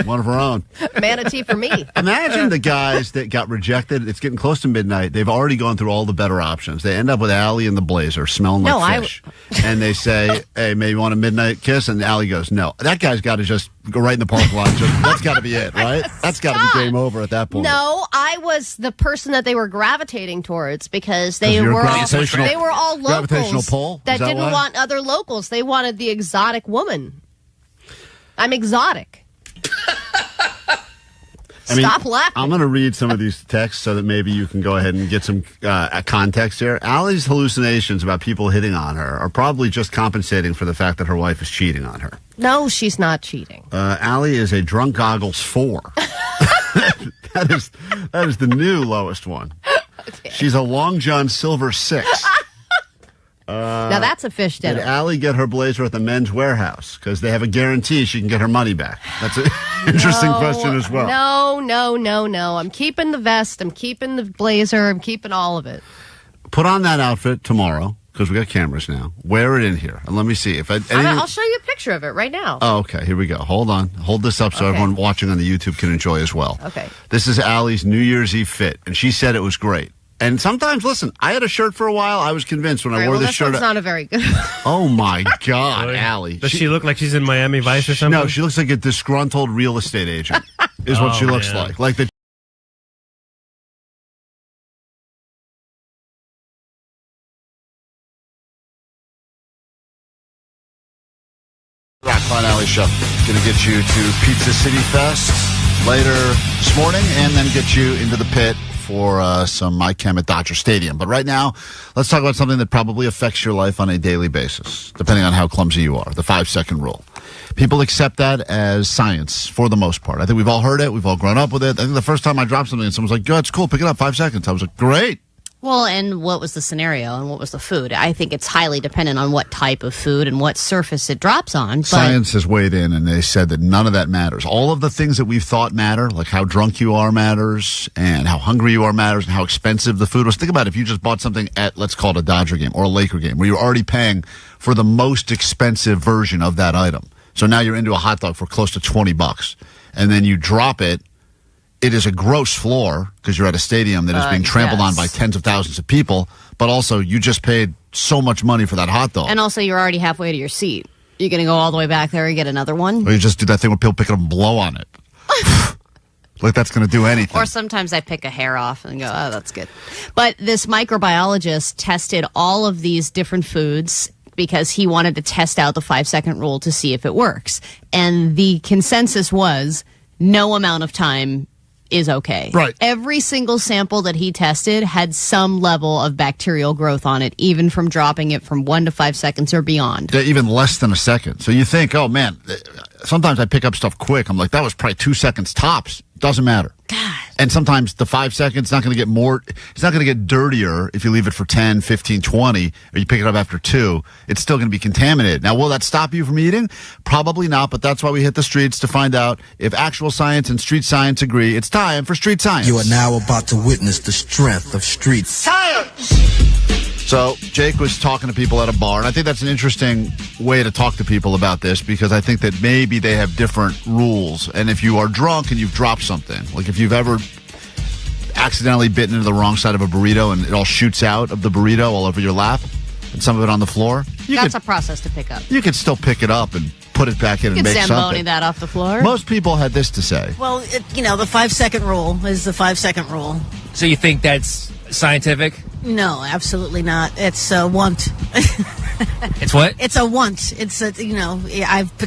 One of her own.
Manatee for me.
Imagine the guys that got rejected. It's getting close to midnight. They've already gone through all the better options. They end up with Allie in the blazer, smelling like fish. And they say, hey, maybe you want a midnight kiss? And Allie goes, no. That guy's got to just go right in the parking lot. That's got to be it, right? That's got to be game over at that point.
No, I was the person that they were gravitating towards because they were all
gravitational
locals
pull?
that didn't want other locals. They wanted the exotic woman. I'm exotic. Stop laughing.
I'm going to read some of these texts so that maybe you can go ahead and get some context here. Allie's hallucinations about people hitting on her are probably just compensating for the fact that her wife is cheating on her.
No, she's not cheating.
Allie is a drunk goggles 4. That is the new lowest one. Okay. She's a Long John Silver 6.
Now that's a fish dinner.
Did Allie get her blazer at the Men's Warehouse? Because they have a guarantee she can get her money back. That's an interesting question as well.
No. I'm keeping the vest. I'm keeping the blazer. I'm keeping all of it.
Put on that outfit tomorrow, because we got cameras now. Wear it in here. And let me see.
I'll show you a picture of it right now.
Oh, okay. Here we go. Hold on. Hold this up so everyone watching on the YouTube can enjoy as well.
Okay.
This is Allie's New Year's Eve fit, and she said it was great. And sometimes, listen, I had a shirt for a while. I was convinced when I wore this shirt.
That's not a very good.
Oh, my God, really? Allie.
Does she look like she's in Miami Vice or something?
No, she looks like a disgruntled real estate agent, is what she looks like. Like the. Klein Alley Show. Going to get you to Pizza City Fest later this morning and then get you into the pit for some My Chem at Dodger Stadium. But right now, let's talk about something that probably affects your life on a daily basis, depending on how clumsy you are, the 5-second rule. People accept that as science for the most part. I think we've all heard it. We've all grown up with it. I think the first time I dropped something and someone's like, "Good, it's cool, pick it up, 5 seconds." I was like, great.
Well, and what was the scenario and what was the food? I think it's highly dependent on what type of food and what surface it drops on. But
science has weighed in and they said that none of that matters. All of the things that we've thought matter, like how drunk you are matters and how hungry you are matters and how expensive the food was. Think about if you just bought something at, let's call it a Dodger game or a Laker game, where you're already paying for the most expensive version of that item. So now you're into a hot dog for close to $20 and then you drop it. It is a gross floor because you're at a stadium that is being trampled on by tens of thousands of people, but also you just paid so much money for that hot dog.
And also you're already halfway to your seat. You're going to go all the way back there and get another one?
Or you just do that thing where people pick it up and blow on it. Like that's going to do anything.
Or sometimes I pick a hair off and go, oh, that's good. But this microbiologist tested all of these different foods because he wanted to test out the 5-second rule to see if it works. And the consensus was no amount of time is okay.
Right.
Every single sample that he tested had some level of bacterial growth on it, even from dropping it from 1 to 5 seconds or beyond.
Yeah, even less than a second. So you think, oh man, sometimes I pick up stuff quick. I'm like, that was probably 2 seconds tops. Doesn't matter.
God.
And sometimes the 5 seconds not going to get more. It's not going to get dirtier if you leave it for 10, 15, 20, or you pick it up after 2. It's still going to be contaminated. Now, will that stop you from eating? Probably not, but that's why we hit the streets to find out if actual science and street science agree. It's time for street science.
You are now about to witness the strength of street science.
So Jake was talking to people at a bar, and I think that's an interesting way to talk to people about this because I think that maybe they have different rules. And if you are drunk and you've dropped something, like if you've ever accidentally bitten into the wrong side of a burrito and it all shoots out of the burrito all over your lap and some of it on the floor.
That's a process to pick up.
You could still pick it up and put it back in and make something.
Zamboni that off the floor.
Most people had this to say.
Well, the 5-second rule is the 5-second rule.
So you think that's scientific?
No, absolutely not. It's a want.
It's what?
It's a want. It's I've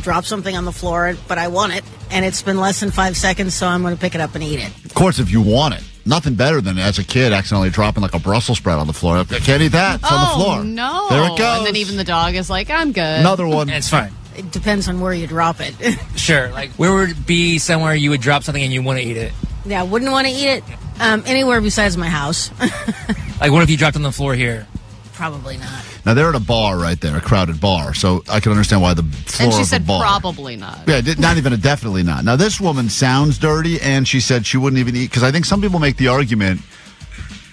dropped something on the floor, but I want it, and it's been less than 5 seconds, so I'm going to pick it up and eat it.
Of course, if you want it. Nothing better than as a kid accidentally dropping like a Brussels sprout on the floor. I can't eat that. It's on the floor.
No.
There it goes.
And then even the dog is like, I'm good.
Another one.
It's fine.
It depends on where you drop it.
Sure. Like, where would it be somewhere you would drop something and you want to eat it?
Yeah, I wouldn't want to eat it anywhere besides my house.
Like, what if you dropped it on the floor here?
Probably not.
Now, they're at a bar right there, a crowded bar, so I can understand why the floor
And she
of
said
the bar.
probably not.
Yeah, not even a definitely not. Now, this woman sounds dirty, and she said she wouldn't even eat, because I think some people make the argument,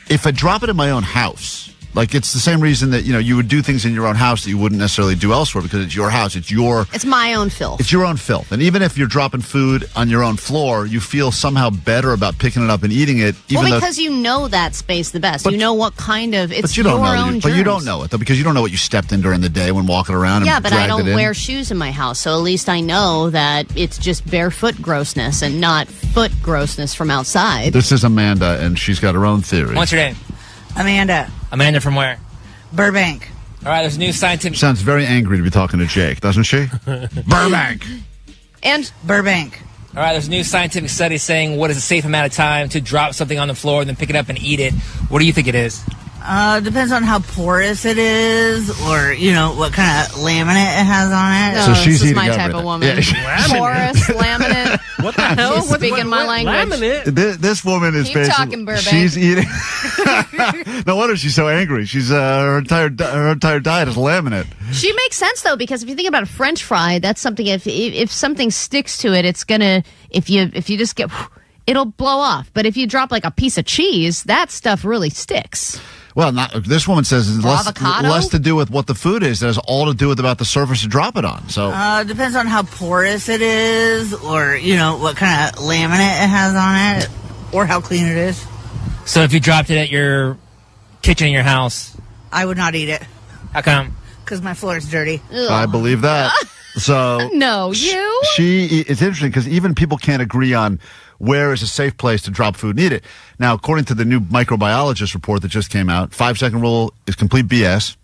if I drop it in my own house, like it's the same reason that, you would do things in your own house that you wouldn't necessarily do elsewhere, because it's your house, it's
my own filth.
It's your own filth. And even if you're dropping food on your own floor, you feel somehow better about picking it up and eating it.
Because you know that space the best. You know what kind of, it's
but you don't
your
know,
own germs.
But you don't know it, though, because you don't know what you stepped in during the day when walking around and
Yeah, but I
dragged
don't
it in.
wear shoes in my house, so at least I know that it's just barefoot grossness and not foot grossness from outside.
This is Amanda, and she's got her own theory.
What's your name?
Amanda.
Amanda from where?
Burbank.
All right, there's a new scientific...
Sounds very angry to be talking to Jake, doesn't she? Burbank.
And
Burbank.
All right, there's a new scientific study saying what is a safe amount of time to drop something on the floor and then pick it up and eat it. What do you think it is?
Depends on how porous it is, or what kind of laminate it has on it.
No,
So she's
this is
eating
my type
everything.
of woman.
Yeah.
Porous, laminate.
What the hell?
She's speaking my language.
This woman is
Keep
basically...
talking, Burbank.
She's eating... No wonder she's so angry. She's her entire diet is laminate.
She makes sense though, because if you think about a French fry, that's something. If something sticks to it, it's gonna. If you just get, it'll blow off. But if you drop like a piece of cheese, that stuff really sticks.
Well, this woman says it's
avocado?
less to do with what the food is. It has all to do with about the surface to drop it on. So
Depends on how porous it is, or what kind of laminate it has on it, or how clean it is.
So if you dropped it at your kitchen in your house...
I would not eat it.
How come?
Because my floor is dirty.
I believe that. So
No, you?
It's interesting because even people can't agree on where is a safe place to drop food and eat it. Now, according to the new microbiologist report that just came out, 5-second rule is complete BS.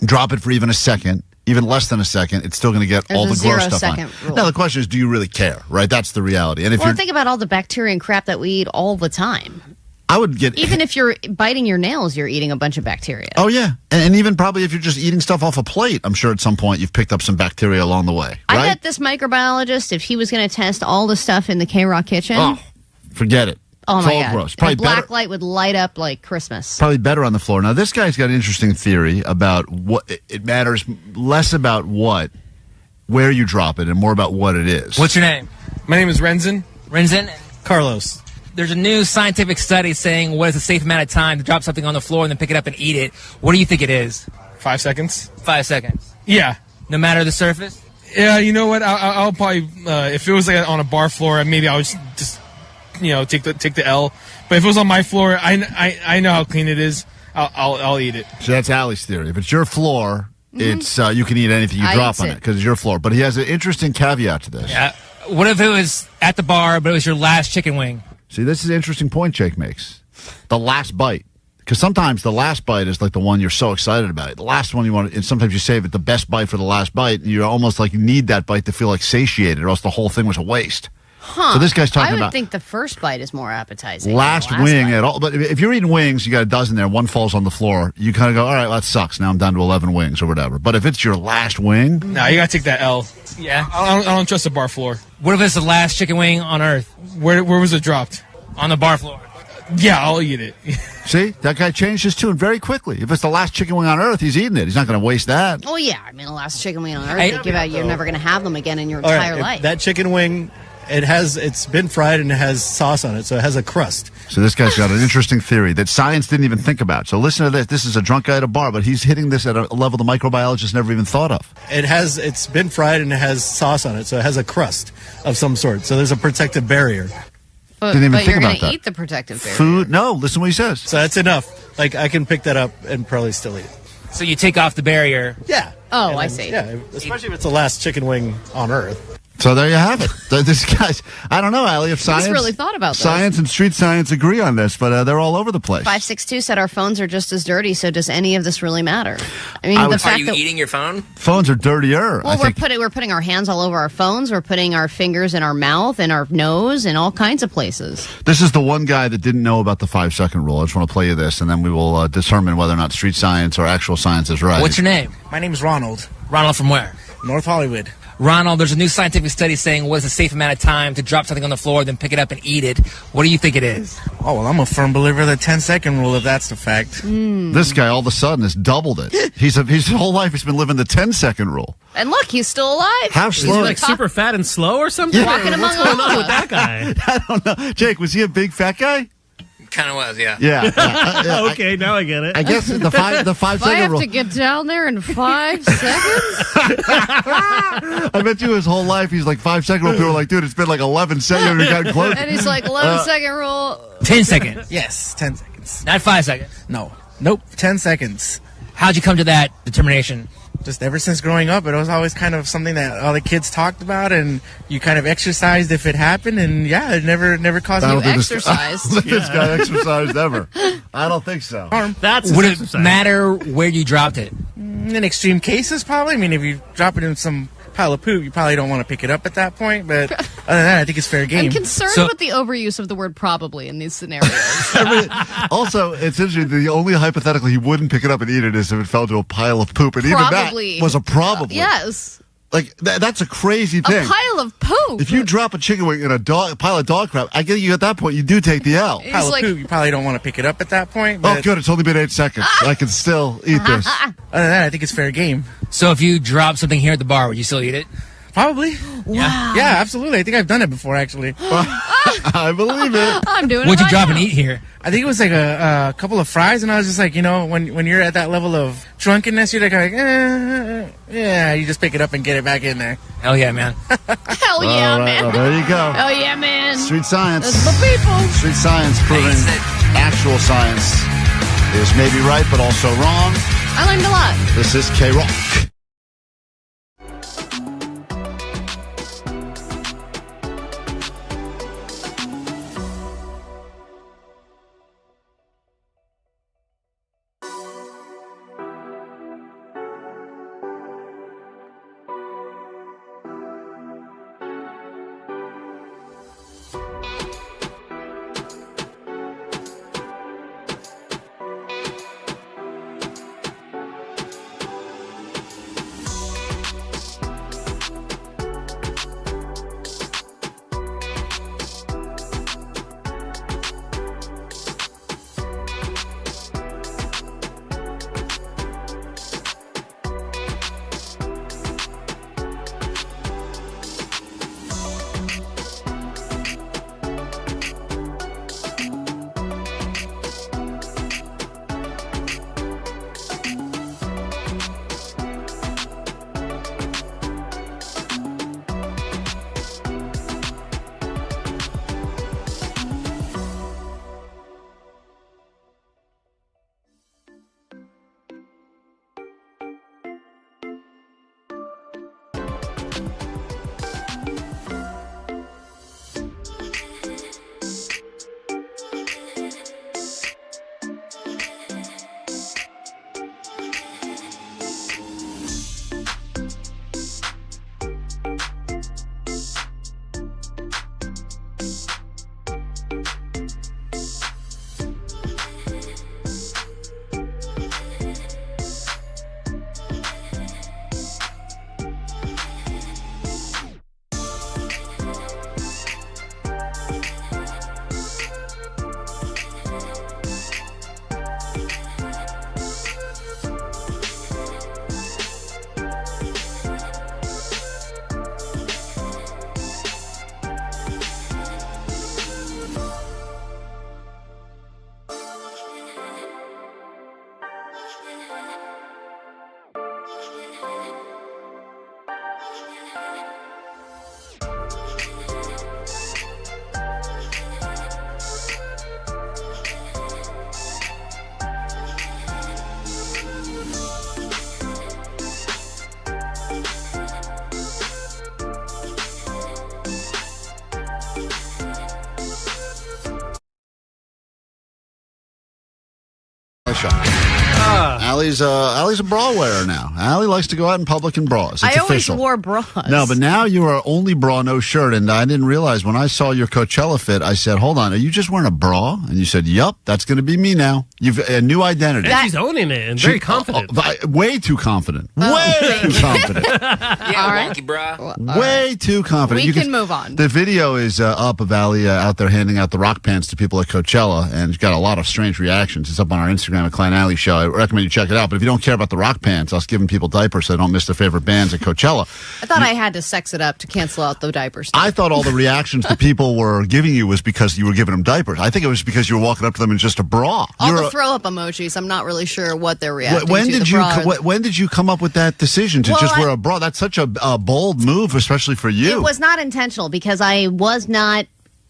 Drop it for even a second, even less than a second, it's still going to get
There's
all
a
the gross stuff
0-second
on.
rule.
Now, the question is, do you really care, right? That's the reality. And if
Well,
you're,
think about all the bacteria and crap that we eat all the time.
I would get...
Even if you're biting your nails, you're eating a bunch of bacteria.
Oh, yeah. And even probably if you're just eating stuff off a plate, I'm sure at some point you've picked up some bacteria along the way, right?
I bet this microbiologist, if he was going to test all the stuff in the KROQ kitchen...
Oh, forget it.
Oh,
It's
my
all
God.
gross.
A
Probably
black
better,
light would light up like Christmas.
probably better on the floor. Now, this guy's got an interesting theory about what it matters less about where you drop it and more about what it is.
What's your name?
My name is Renzen.
Renzen?
Carlos.
There's a new scientific study saying what is a safe amount of time to drop something on the floor and then pick it up and eat it. What do you think it is?
5 seconds.
5 seconds.
Yeah.
No matter the surface?
Yeah, you know what? I'll probably, if it was like on a bar floor, maybe I would just take the L. But if it was on my floor, I know how clean it is. I'll eat it.
So that's Allie's theory. If it's your floor, it's you can eat anything you drop on it because it's your floor. But he has an interesting caveat to this.
Yeah. What if it was at the bar, but it was your last chicken wing?
See, this is an interesting point Jake makes. The last bite. Because sometimes the last bite is like the one you're so excited about. The last one you want, and sometimes you save it the best bite for the last bite, and you're almost like you need that bite to feel like satiated, or else the whole thing was a waste.
Huh.
So this guy's talking
I would
about
think the first bite is more appetizing. than
last
the
wing
bite.
at all. But if you're eating wings, you got a dozen there, one falls on the floor, you kind of go, all right, well, that sucks. Now I'm down to 11 wings or whatever. But if it's your last wing,
Nah, you gotta take that L.
Yeah.
I don't trust the bar floor.
What if it's the last chicken wing on Earth?
Where was it dropped?
On the bar floor.
Yeah, I'll eat it.
see, that guy changed his tune very quickly. If it's the last chicken wing on earth, he's eating it. He's not going to waste that.
Oh, yeah. I mean, the last chicken wing on earth,
Hey,
they give out, you're never going to have them again in your
All
entire
right,
life.
that chicken wing, it's been fried and it has sauce on it, so it has a crust.
So this guy's got an interesting theory that science didn't even think about. So listen to this. This is a drunk guy at a bar, but he's hitting this at a level the microbiologist never even thought of.
It's been fried and it has sauce on it, so it has a crust of some sort. So there's a protective barrier.
But,
Didn't even
but
think
you're
about
going to
that.
eat the protective barrier.
Food? No, listen what he says.
So that's enough. Like, I can pick that up and probably still eat it.
So you take off the barrier.
Yeah.
Oh,
And
I
then-
see.
Yeah, especially if it's the last chicken wing on earth.
So there you have it. This guy's, I don't know, Allie, if science,
really thought about this.
science and street science agree on this, but they're all over the place.
562 said our phones are just as dirty, so does any of this really matter? I mean,
I
the
would-
Are
fact
you
that
eating your phone?
Phones are dirtier.
well,
I think.
we're putting our hands all over our phones, we're putting our fingers in our mouth and our nose and all kinds of places.
This is the one guy that didn't know about the 5-second rule. I just want to play you this, and then we will determine whether or not street science or actual science is right.
What's your name?
My name's Ronald.
Ronald from where?
North Hollywood.
Ronald, there's a new scientific study saying what's a safe amount of time to drop something on the floor, then pick it up and eat it. What do you think it is?
Oh, well, I'm a firm believer of the 10-second rule, if that's the fact.
This guy all of a sudden has doubled it. His whole life he's been living the 10-second rule.
And look, he's still alive.
How
Is
slow?
he like super fat and slow or something?
Yeah.
Walking among
What's going
all
on
of
with that guy?
I don't know. Jake, was he a big fat guy?
Kind of was, yeah.
Yeah.
Okay, now I get it.
I guess the 5
If I
second
have
rule.
to get down there in 5 seconds?
I bet you his whole life he's like 5 second rule. People are like, dude, it's been like 11 seconds. We got close.
And he's like, 11-second rule.
10 seconds.
Yes, 10 seconds.
Not 5 seconds.
No. Nope, 10 seconds.
How'd you come to that determination?
Just ever since growing up, it was always kind of something that all the kids talked about, and you kind of exercised if it happened, and yeah, it never caused
I
you
don't think
exercised.
This guy exercised ever. I don't think so.
harm.
That's
Would it
exercise.
matter where you dropped it?
In extreme cases, probably. I mean, if you drop it in some pile of poop, you probably don't want to pick it up at that point, but other than that, I think it's fair game.
I'm concerned
So-
with the overuse of the word probably in these scenarios.
Also, it's interesting. The only hypothetical he wouldn't pick it up and eat it is if it fell to a pile of poop, and
Probably.
even that was a probably.
Yes.
Like that's a crazy
A
thing.
pile of poop.
If you drop a chicken wing in a pile of dog crap, I get you at that point. You do take the L.
He's
pile of
like-
poop, you probably don't want to pick it up at that point,
Oh,
but
good. It's only been 8 seconds. I can still eat this.
other than that, I think it's fair game.
So if you drop something here at the bar, would you still eat it?
Probably.
Wow.
Yeah, absolutely. I think I've done it before, actually.
I believe it.
I'm doing
What'd
it
you drop
right
and
now.
eat here?
I think it was like a couple of fries, and I was just like, when you're at that level of drunkenness, you're like, yeah, you just pick it up and get it back in there.
Hell yeah, man.
Hell yeah,
All right,
man.
well, there you go.
Hell yeah, man.
Street science.
That's my people.
Street science proving actual science is maybe right, but also wrong.
I learned a lot.
This is KROQ. Shop. Allie's a bra wearer now. Allie likes to go out in public in bras. It's
I always
official.
wore bras.
No, but now you are only bra, no shirt. And I didn't realize when I saw your Coachella fit, I said, hold on, are you just wearing a bra? And you said, yup, that's going to be me now. You've a new identity.
And she's owning it and very confident.
Way too confident. Way too confident.
Yeah, wonky bra.
Way too confident.
We can move on.
The video is up of Ali out there handing out the rock pants to people at Coachella, and it's got a lot of strange reactions. It's up on our Instagram at Klein Ali Show. I recommend you check it out. But if you don't care about the rock pants, I was giving people diapers so they don't miss their favorite bands at Coachella.
I thought I had to sex it up to cancel out the diapers.
I thought all the reactions that people were giving you was because you were giving them diapers. I think it was because you were walking up to them in just a bra.
All the throw up emojis. I'm not really sure what they're reacting
when
to.
When did you come up with that decision to just wear a bra? That's such a bold move, especially for you.
It was not intentional because I was not.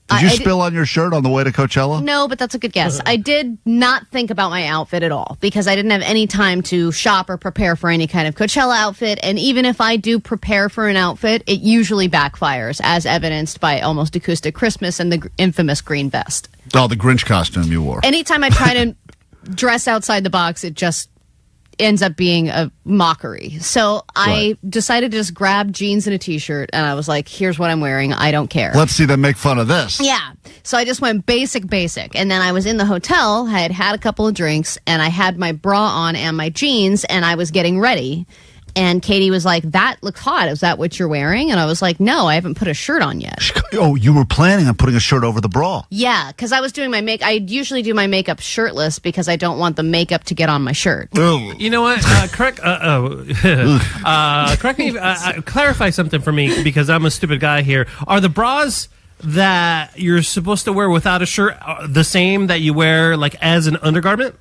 Did you spill on your shirt on the way to Coachella?
No, but that's a good guess. I did not think about my outfit at all because I didn't have any time to shop or prepare for any kind of Coachella outfit. And even if I do prepare for an outfit, it usually backfires, as evidenced by Almost Acoustic Christmas and the infamous green vest.
Oh, the Grinch costume you wore.
Anytime I try to dress outside the box, it just ends up being a mockery. So I decided to just grab jeans and a t-shirt, and I was like, here's what I'm wearing. I don't care.
Let's see them make fun of this.
Yeah. So I just went basic. And then I was in the hotel, I had a couple of drinks, and I had my bra on and my jeans, and I was getting ready. And Katie was like, that looks hot. Is that what you're wearing? And I was like, no, I haven't put a shirt on yet.
Oh, you were planning on putting a shirt over the bra.
Yeah, because I was doing my I usually do my makeup shirtless because I don't want the makeup to get on my shirt.
You know what? Correct me. Clarify something for me because I'm a stupid guy here. Are the bras that you're supposed to wear without a shirt the same that you wear like as an undergarment?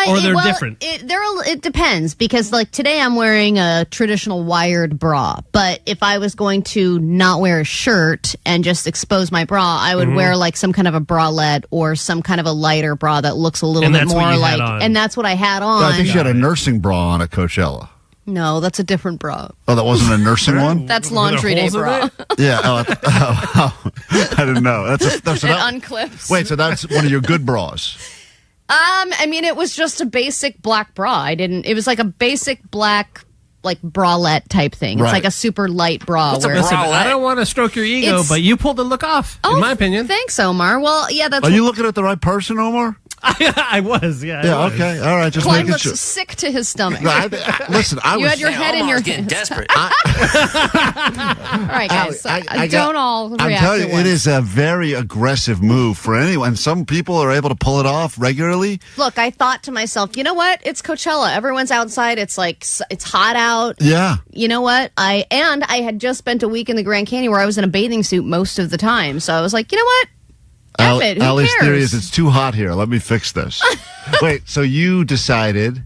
Or they're different?
It depends because like today I'm wearing a traditional wired bra, but if I was going to not wear a shirt and just expose my bra, I would wear like some kind of a bralette or some kind of a lighter bra that looks a little bit more like, and that's what I had on.
I think she had a nursing bra on at Coachella.
No, that's a different bra.
Oh, that wasn't a nursing one?
That's laundry day bra.
Yeah. I didn't know. That's
it unclips.
Wait, so that's one of your good bras?
I mean, it was just a basic black bra. It was like a basic black, like, bralette type thing. It's like a super light bra.
Listen, I don't want to stroke your ego, but you pulled the look off, in my opinion.
Thanks, Omar. Well, yeah, that's...
Are you looking at the right person, Omar?
I was, yeah.
Yeah, okay. All right, just
Klein
making
looks
sure.
sick to his stomach.
Listen,
you had your head in your
getting desperate.
All right, guys. Don't all react
I'm telling you,
at once.
it is a very aggressive move for anyone. Some people are able to pull it off regularly.
Look, I thought to myself, you know what? It's Coachella. Everyone's outside. It's like it's hot out.
Yeah.
You know what? I had just spent a week in the Grand Canyon where I was in a bathing suit most of the time. So I was like, you know what?
Ali's theory is it's too hot here. Let me fix this. Wait, so you decided,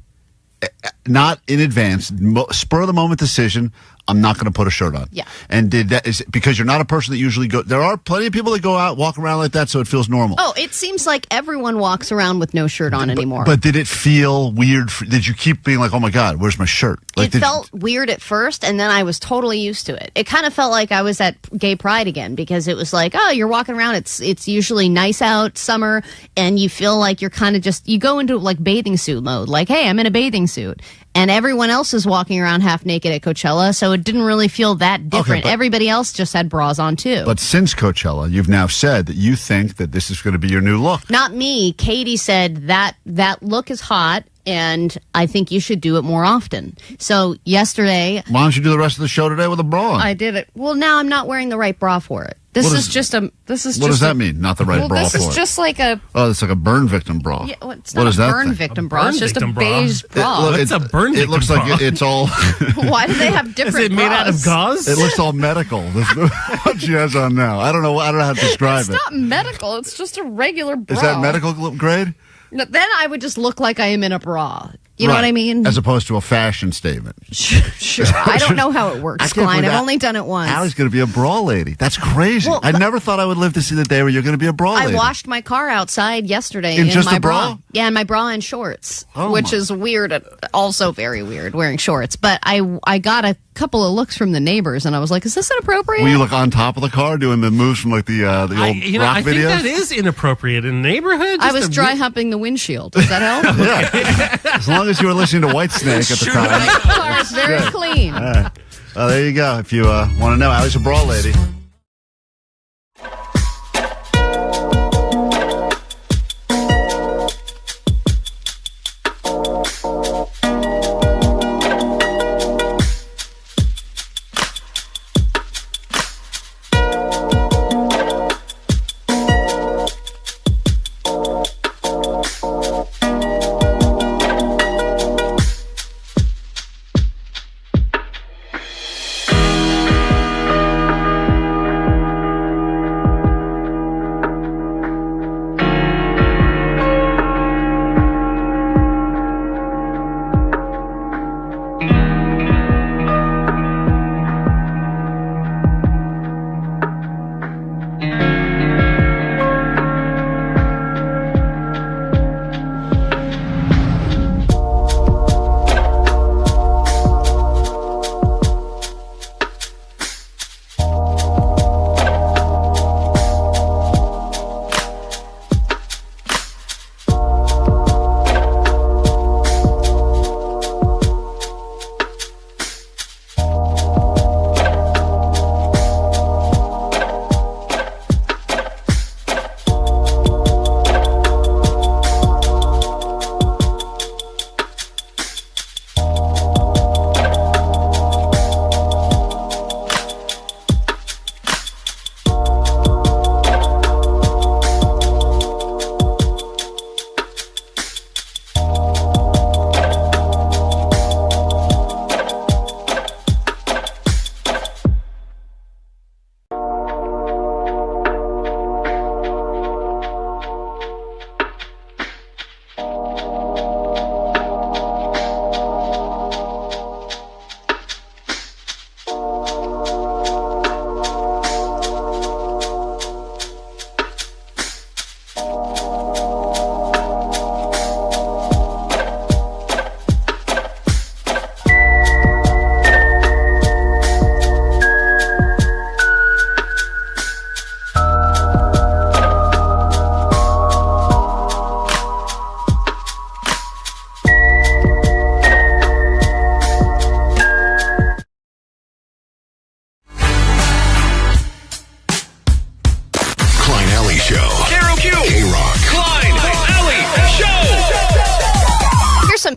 not in advance, spur of the moment decision, I'm not going to put a shirt on.
Yeah.
And did that is because you're not a person that usually go. There are plenty of people that go out, walk around like that, so it feels normal.
Oh, it seems like everyone walks around with no shirt on anymore.
But did it feel weird? Did you keep being like, oh my God, where's my shirt? Like,
it felt weird at first, and then I was totally used to it. It kind of felt like I was at Gay Pride again because it was like, oh, you're walking around. It's usually nice out, summer, and you feel like you're kind of you go into like bathing suit mode. Like, hey, I'm in a bathing suit. And everyone else is walking around half naked at Coachella, so it didn't really feel that different.
Okay,
everybody else just had bras on, too.
But since Coachella, you've now said that you think that this is going to be your new look.
Not me. Katie said that look is hot, and I think you should do it more often. So yesterday...
Why don't you do the rest of the show today with a bra on?
I did it. Well, now I'm not wearing the right bra for it. What does
that mean? Not the right bra for it?
This is just like a...
Oh, it's like a burn victim bra.
Yeah, well, it's not a burn victim bra. It's just a beige bra.
It's a burn victim bra.
It looks like it's all...
Why do they have different
Is it made out of gauze?
It looks all medical. What she has on now. I don't know how to describe it.
It's not medical. It's just a regular bra.
Is that medical grade?
No, then I would just look like I am in a bra. You know what I mean?
As opposed to a fashion statement.
Sure. I don't know how it works, Klein. I've only done it once.
Allie's going to be a bra lady. That's crazy. Well, I never thought I would live to see the day where you're going to be a bra lady.
I washed my car outside yesterday
in just
my
a bra?
Yeah, in my bra and shorts, which is weird. Also very weird, wearing shorts. But I got a couple of looks from the neighbors, and I was like, is this inappropriate?
Will you look on top of the car doing the moves from like the old rock videos?
I think that is inappropriate in the neighborhood.
I was dry humping the windshield. Does that help?
Yeah. As long as you were listening to Whitesnake at the time.
My car is very clean.
All right. Well, there you go. If you want to know, Allie's a bra lady.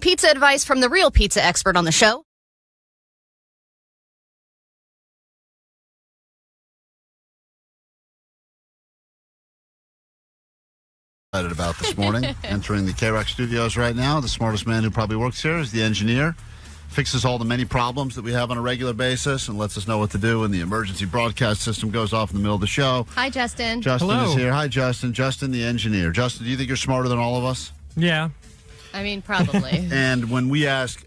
pizza advice from the real pizza expert on the show.
Excited about this morning. Entering the KROQ studios right now. The smartest man who probably works here is the engineer. Fixes all the many problems that we have on a regular basis and lets us know what to do when the emergency broadcast system goes off in the middle of the show.
Hi, Justin.
Justin
Hello.
is here. Hi, Justin. Justin, the engineer. Justin, do you think you're smarter than all of us?
Yeah.
I mean, probably.
And when we ask,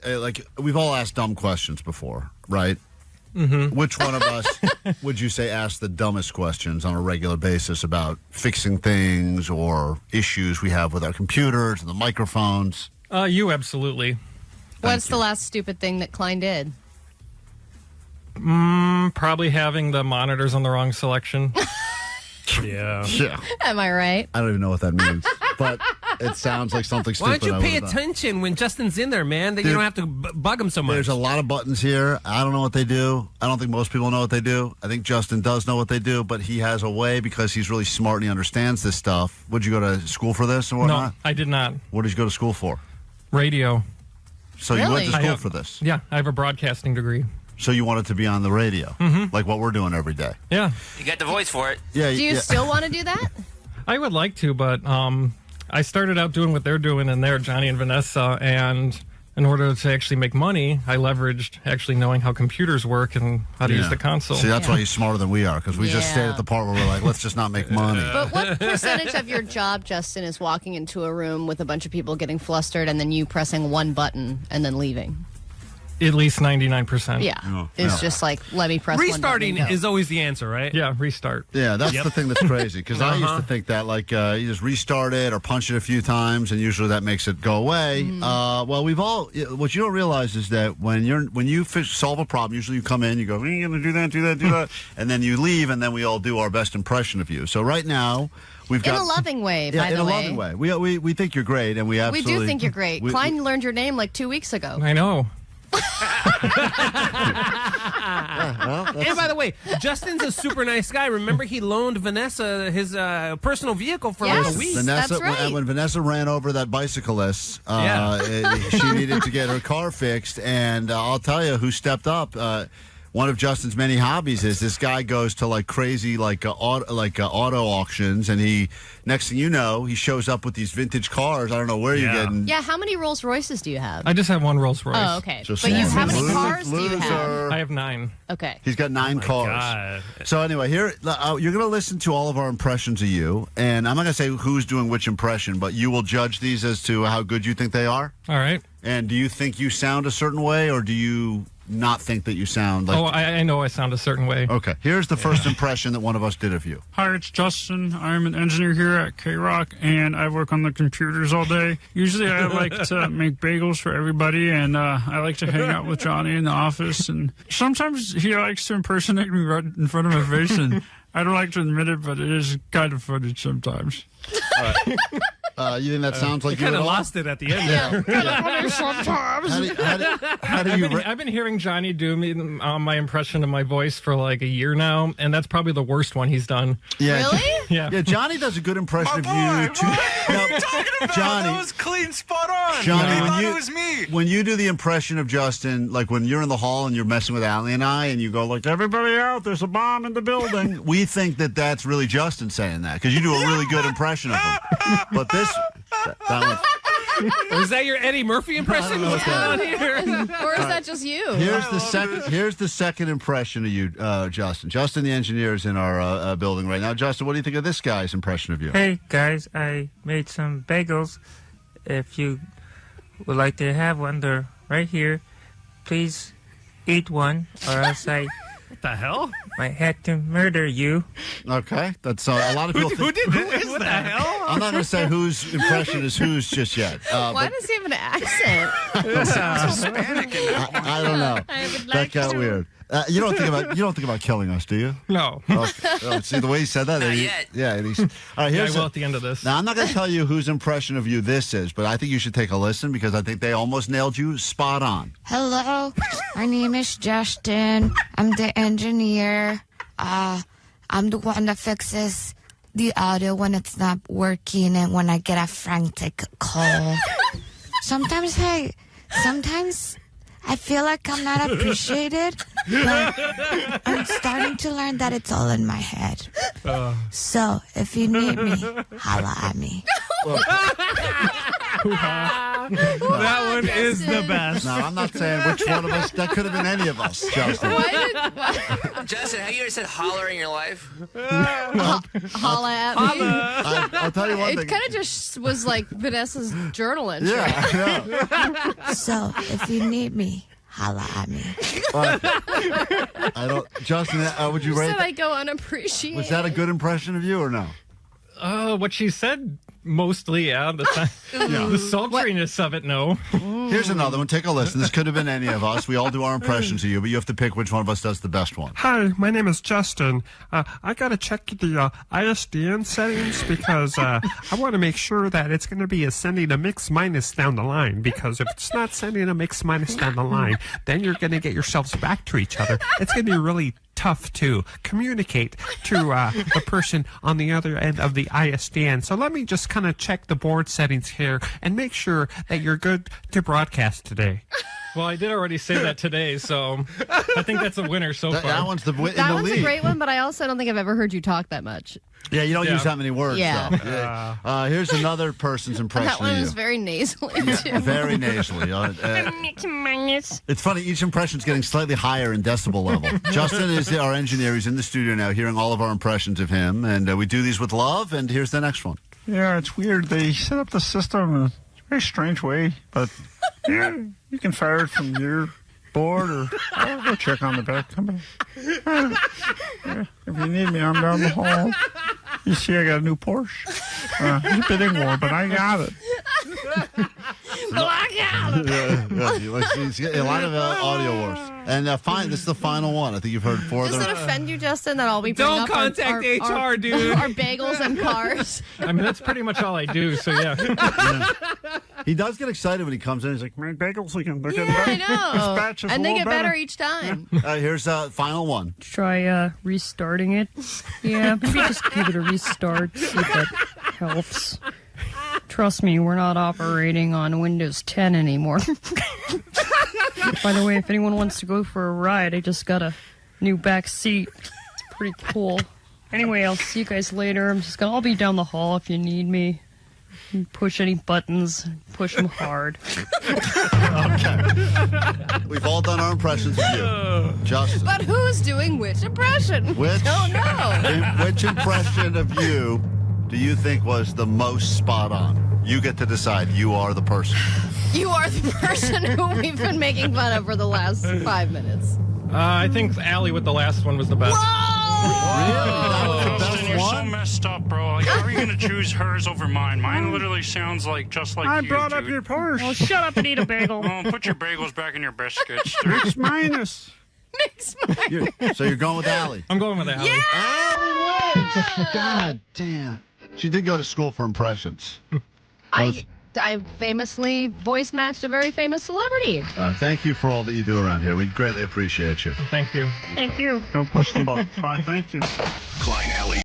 we've all asked dumb questions before, right?
Mm-hmm.
Which one of us would you say asks the dumbest questions on a regular basis about fixing things or issues we have with our computers and the microphones?
You absolutely.
What's the last stupid thing that Klein did?
Probably having the monitors on the wrong selection. Yeah.
Am I right?
I don't even know what that means, but it sounds like something
Why
stupid.
don't you pay attention when Justin's in there, man? Then you don't have to bug him so much.
There's a lot of buttons here. I don't know what they do. I don't think most people know what they do. I think Justin does know what they do, but he has a way because he's really smart and he understands this stuff. Would you go to school for this or whatnot?
No, I did not.
What did you go to school for?
Radio.
So you went to school for this?
Yeah, I have a broadcasting degree.
So you wanted to be on the radio, like what we're doing every day.
Yeah.
You got the voice for it.
Yeah.
Do you still want to do that?
I would like to, but I started out doing what they're doing in there, Johnny and Vanessa, and in order to actually make money, I leveraged actually knowing how computers work and how to use the console.
See, that's why he's smarter than we are, because we just stayed at the part where we're like, let's just not make money.
But what percentage of your job, Justin, is walking into a room with a bunch of people getting flustered and then you pressing one button and then leaving?
At least 99%.
Yeah. It's just like, let me press
Restarting
one button and go.
is always the answer, right? Yeah, restart.
Yeah, that's the thing that's crazy, because I used to think that, like, you just restart it or punch it a few times, and usually that makes it go away. Well, we've all, what you don't realize is that when you solve a problem, usually you come in, you go, you're going to do that, and then you leave, and then we all do our best impression of you. So right now, we've got...
In a loving way, by the way.
In a loving way. We think you're great, and we absolutely...
We do think you're great. Klein learned your name like 2 weeks ago.
I know.
And
by the way, Justin's a super nice guy. Remember, he loaned Vanessa his personal vehicle for like a week.
Vanessa, when Vanessa ran over that bicyclist, she needed to get her car fixed, and I'll tell you who stepped up. One of Justin's many hobbies is this guy goes to like crazy auto auctions, and he next thing you know he shows up with these vintage cars. I don't know where you're getting.
Yeah, how many Rolls Royces do you have?
I just have one Rolls Royce.
Oh, okay. But how many cars do you have?
I have 9.
Okay.
He's got 9 cars.
God.
So anyway, here you're going to listen to all of our impressions of you, and I'm not going to say who's doing which impression, but you will judge these as to how good you think they are.
All right.
And do you think you sound a certain way, or do you not think that you sound like...
Oh, I know I sound a certain way.
Okay. Here's the first impression that one of us did of you.
Hi, it's Justin. I'm an engineer here at KROQ, and I work on the computers all day. Usually I like to make bagels for everybody, and I like to hang out with Johnny in the office, and sometimes he likes to impersonate me right in front of my face, and I don't like to admit it, but it is kind of funny sometimes.
All right. You think that sounds like you
kind of
at all?
lost it at the end there.
Sometimes.
I've been hearing Johnny do my impression of my voice for like a year now, and that's probably the worst one he's done.
Yeah.
Really?
Yeah.
Yeah, Johnny does a good impression of you, too.
What are you talking about?
Johnny,
That was clean, spot on.
Johnny,
I
when
thought
you,
it was me.
When you do the impression of Justin, like when you're in the hall and you're messing with Allie and I, and you go like, everybody out, there's a bomb in the building, we think that that's really Justin saying that, because you do a really good impression of him. But this... That one.
Is that your Eddie Murphy impression? What's going on here?
Or is that just you?
Here's the second impression of you, Justin. Justin, the engineer, is in our building right now. Justin, what do you think of this guy's impression of you?
Hey guys, I made some bagels. If you would like to have one, they're right here. Please eat one, or else I...
What the hell?
Might have to murder you.
Okay, that's a lot of people.
Who is
what
that?
The hell? I'm not going to say whose impression is whose just yet.
Why does he have an accent?
Hispanic in that one.
I don't know.
I would
That
like
got
to.
weird. You don't think about killing us, do you?
No.
Okay. Oh, see the way he said that.
Not yet.
Yeah. All right. Here's
I will at the end of this.
Now I'm not going to tell you whose impression of you this is, but I think you should take a listen because I think they almost nailed you spot on.
Hello, my name is Justin. I'm the engineer. I'm the one that fixes the audio when it's not working and when I get a frantic call. Sometimes I Sometimes I feel like I'm not appreciated, but I'm starting to learn that it's all in my head. So, if you need me, holla at me.
That one is the best.
No, I'm not saying which one of us. That could have been any of us, Justin.
Justin, have you ever said holler in your life?
Holla at me.
I'll tell you one
It
thing.
kind of just was like Vanessa's journal entry.
Yeah.
So, if you need me, holla at me.
I don't. Justin, would you
You
rate
said
that?
I go unappreciated.
Was that a good impression of you or no?
What she said, mostly, yeah. The sultriness of it, no.
Here's another one. Take a listen. This could have been any of us. We all do our impressions of you, but you have to pick which one of us does the best one.
Hi, my name is Justin. I gotta check the ISDN settings because I want to make sure that it's going to be sending a mix minus down the line. Because if it's not sending a mix minus down the line, then you're going to get yourselves back to each other. It's going to be really tough to communicate to the person on the other end of the ISDN. So let me just kind of check the board settings here and make sure that you're good to broadcast today.
Well, I did already say that today, so I think that's a winner so far.
That one's the lead.
That one's a great one, but I also don't think I've ever heard you talk that much.
Yeah, you don't use that many words.
Yeah.
Though. Here's another person's impression
That one
of you.
was very nasally, too.
Very nasally. It's funny. Each impression's getting slightly higher in decibel level. Justin is our engineer. He's in the studio now, hearing all of our impressions of him, and we do these with love. And here's the next one.
Yeah, it's weird. They set up the system in a very strange way, but yeah, you can fire it from your board or I'll go check on the back. Come back. Yeah, if you need me, I'm down the hall. You see, I got a new Porsche. It's a bit warm, but I got it.
He's getting a lot of audio worse. And this is the final one. I think you've heard four.
Does it offend you, Justin, that all we bring
Don't
up
contact
our
HR, dude.
Our bagels and cars?
I mean, that's pretty much all I do, so yeah.
He does get excited when he comes in. He's like, "Man, bagels again. They're getting
I
better.
know.
This batch is
And
a
they
little
get better each time.
Here's final one.
Try restarting it. Yeah, maybe just give it a restart, see if that helps. Trust me, we're not operating on Windows 10 anymore. By the way, if anyone wants to go for a ride, I just got a new back seat. It's pretty cool. Anyway, I'll see you guys later. I'll be down the hall if you need me. You push any buttons, push them hard.
Okay. We've all done our impressions of you. Justin.
But who's doing which impression?
Which?
Don't know.
Which impression of you do you think was the most spot on? You get to decide. You are the person.
You are the person who we've been making fun of for the last 5 minutes.
I think Allie with the last one was the best.
Justin, you're so messed up, bro. Like, how are you going to choose hers over mine? Mine literally sounds just like
I
you,
brought up
dude.
your Porsche. Oh, shut up and eat a bagel.
Oh, put your bagels back in your biscuits, dude.
Mix minus.
So you're going with Allie?
I'm going with Allie.
Yeah! God damn. She did go to school for impressions.
I famously voice matched a very famous celebrity.
Thank you for all that you do around here. We greatly appreciate you.
Thank you.
Thank you.
Don't push the button. Fine, thank you.
Klein Alley.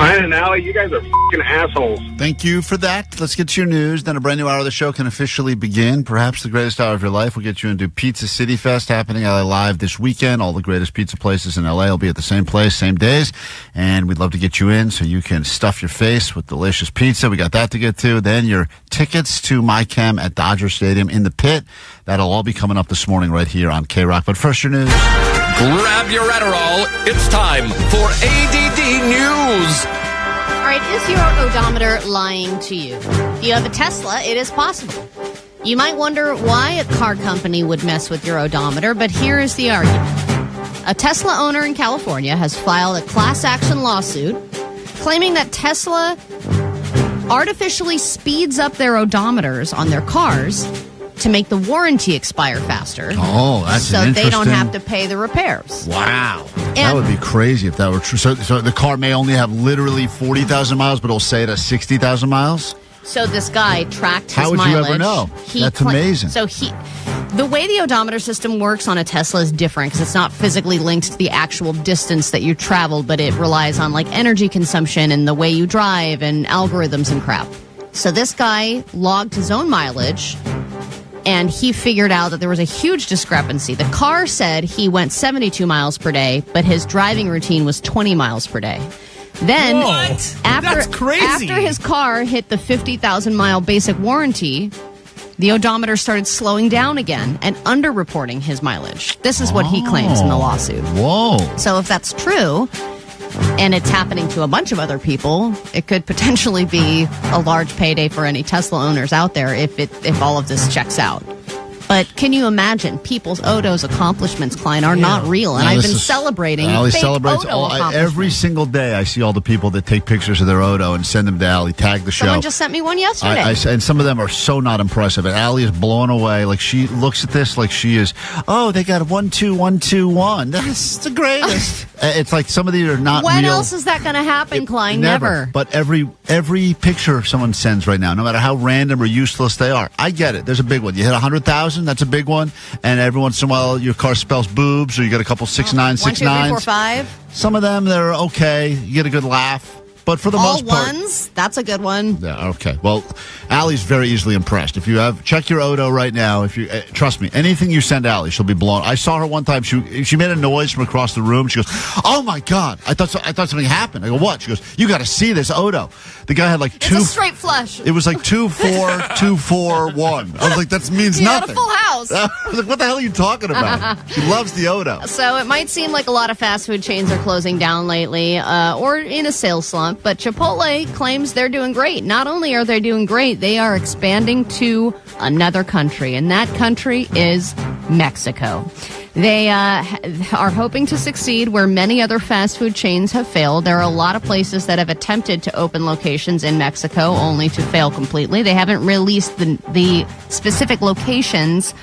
Klein and Allie, you guys are fucking assholes.
Thank you for that. Let's get to your news. Then a brand new hour of the show can officially begin. Perhaps the greatest hour of your life. We'll get you into Pizza City Fest happening LA Live this weekend. All the greatest pizza places in LA will be at the same place, same days. And we'd love to get you in so you can stuff your face with delicious pizza. We got that to get to. Then your tickets to My Chem at Dodger Stadium in the pit. That'll all be coming up this morning right here on KROQ. But first, your news.
Grab your Adderall. It's time for ADD News.
All right, is your odometer lying to you? If you have a Tesla, it is possible. You might wonder why a car company would mess with your odometer, but here is the argument. A Tesla owner in California has filed a class action lawsuit claiming that Tesla artificially speeds up their odometers on their cars to make the warranty expire faster.
Oh, that's
so
interesting.
they don't have to pay the repairs.
Wow. That would be crazy if that were true. So the car may only have literally 40,000 miles, but it'll say it has 60,000 miles?
So this guy tracked his
How would
mileage.
you ever know? That's amazing.
So the way the odometer system works on a Tesla is different because it's not physically linked to the actual distance that you traveled, but it relies on like energy consumption and the way you drive and algorithms and crap. So this guy logged his own mileage, and he figured out that there was a huge discrepancy. The car said he went 72 miles per day, but his driving routine was 20 miles per day. Then,
That's crazy.
After his car hit the 50,000 mile basic warranty, the odometer started slowing down again and underreporting his mileage. This is what he claims in the lawsuit.
Whoa.
So if that's true, and it's happening to a bunch of other people, it could potentially be a large payday for any Tesla owners out there if all of this checks out. But can you imagine people's Odo's accomplishments, Klein, are not real, and I've been celebrating
Allie
fake
celebrates
Odo accomplishments.
every single day. I see all the people that take pictures of their Odo and send them to Allie, tag the show.
Someone just sent me one yesterday.
And some of them are so not impressive. And Allie is blown away. Like, she looks at this like she is, they got 1 2 1 2 1. That's the greatest. It's like some of these are not
when
real.
else is that going to happen, Klein?
Never. But every picture someone sends right now, no matter how random or useless they are, I get it. There's a big one. You hit 100,000, that's a big one. And every once in a while, your car spells boobs, or you get a couple 6 9 6
1, 2, 3,
9s.
4, 5.
Some of them, they're okay. You get a good laugh. But for the
All
most part,
ones, that's a good one.
yeah, okay. Well, Allie's very easily impressed. If you check your Odo right now. If you trust me, anything you send Allie, she'll be blown. I saw her one time. She made a noise from across the room. She goes, "Oh my God! I thought something happened." I go, "What?" She goes, "You got to see this Odo." The guy had like
It's a straight flush.
It was like 2 4 2 4 1. I was like, that means
You had
nothing.
a full house.
I was like, what the hell are you talking about? She loves the Odo.
So it might seem like a lot of fast food chains are closing down lately or in a sales slump, but Chipotle claims they're doing great. Not only are they doing great, they are expanding to another country, and that country is Mexico. They are hoping to succeed where many other fast food chains have failed. There are a lot of places that have attempted to open locations in Mexico only to fail completely. They haven't released the specific locations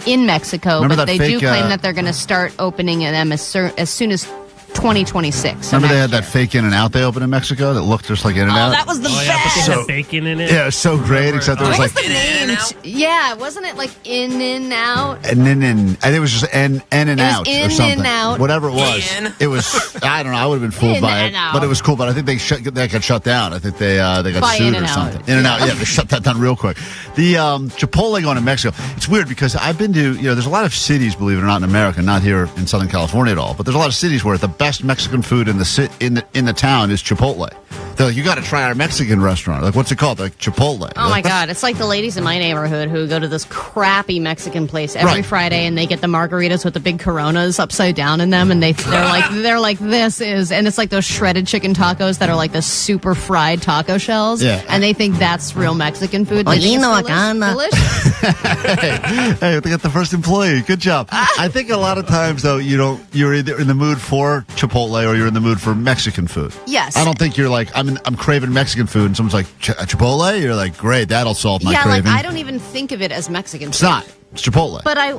in Mexico,
Remember
but
that
they
fake,
do claim that they're going to start opening them as soon as 2026. So
Remember they had that fake In-N-Out they opened in Mexico that looked just like In-N-Out?
Oh, that was the best.
Yeah, but they had bacon in it.
Yeah, it was so great, except there was
What
like...
was the name? Yeah, wasn't it like In and Out?
And then I think it was just N and out
in
or something.
and out.
Whatever it was. It was, I don't know, I would have been fooled
In
by
and
it.
out.
But it was cool. But I think that got shut down. I think they got
By
sued or
In-N-Out.
something. In-N-Out, yeah, they shut that down real quick. The Chipotle going to Mexico. It's weird because I've been to, there's a lot of cities, believe it or not, in America, not here in Southern California at all, but there's a lot of cities where the best Mexican food in the town is Chipotle. They're like, you got to try our Mexican restaurant. Like, what's it called? Like Chipotle.
Oh my God! It's like the ladies in my neighborhood who go to this crappy Mexican place every Friday, and they get the margaritas with the big Coronas upside down in them, and they're like this is, and it's like those shredded chicken tacos that are like the super fried taco shells, and they think that's real Mexican food. They think it's delicious.
Hey, they got the first employee. Good job. I think a lot of times though, you're either in the mood for Chipotle or you're in the mood for Mexican food.
Yes.
I don't think you're like, I'm craving Mexican food, and someone's like, Chipotle? You're like, great, that'll solve my craving.
Like I don't even think of it as Mexican food.
It's not. It's Chipotle.
But I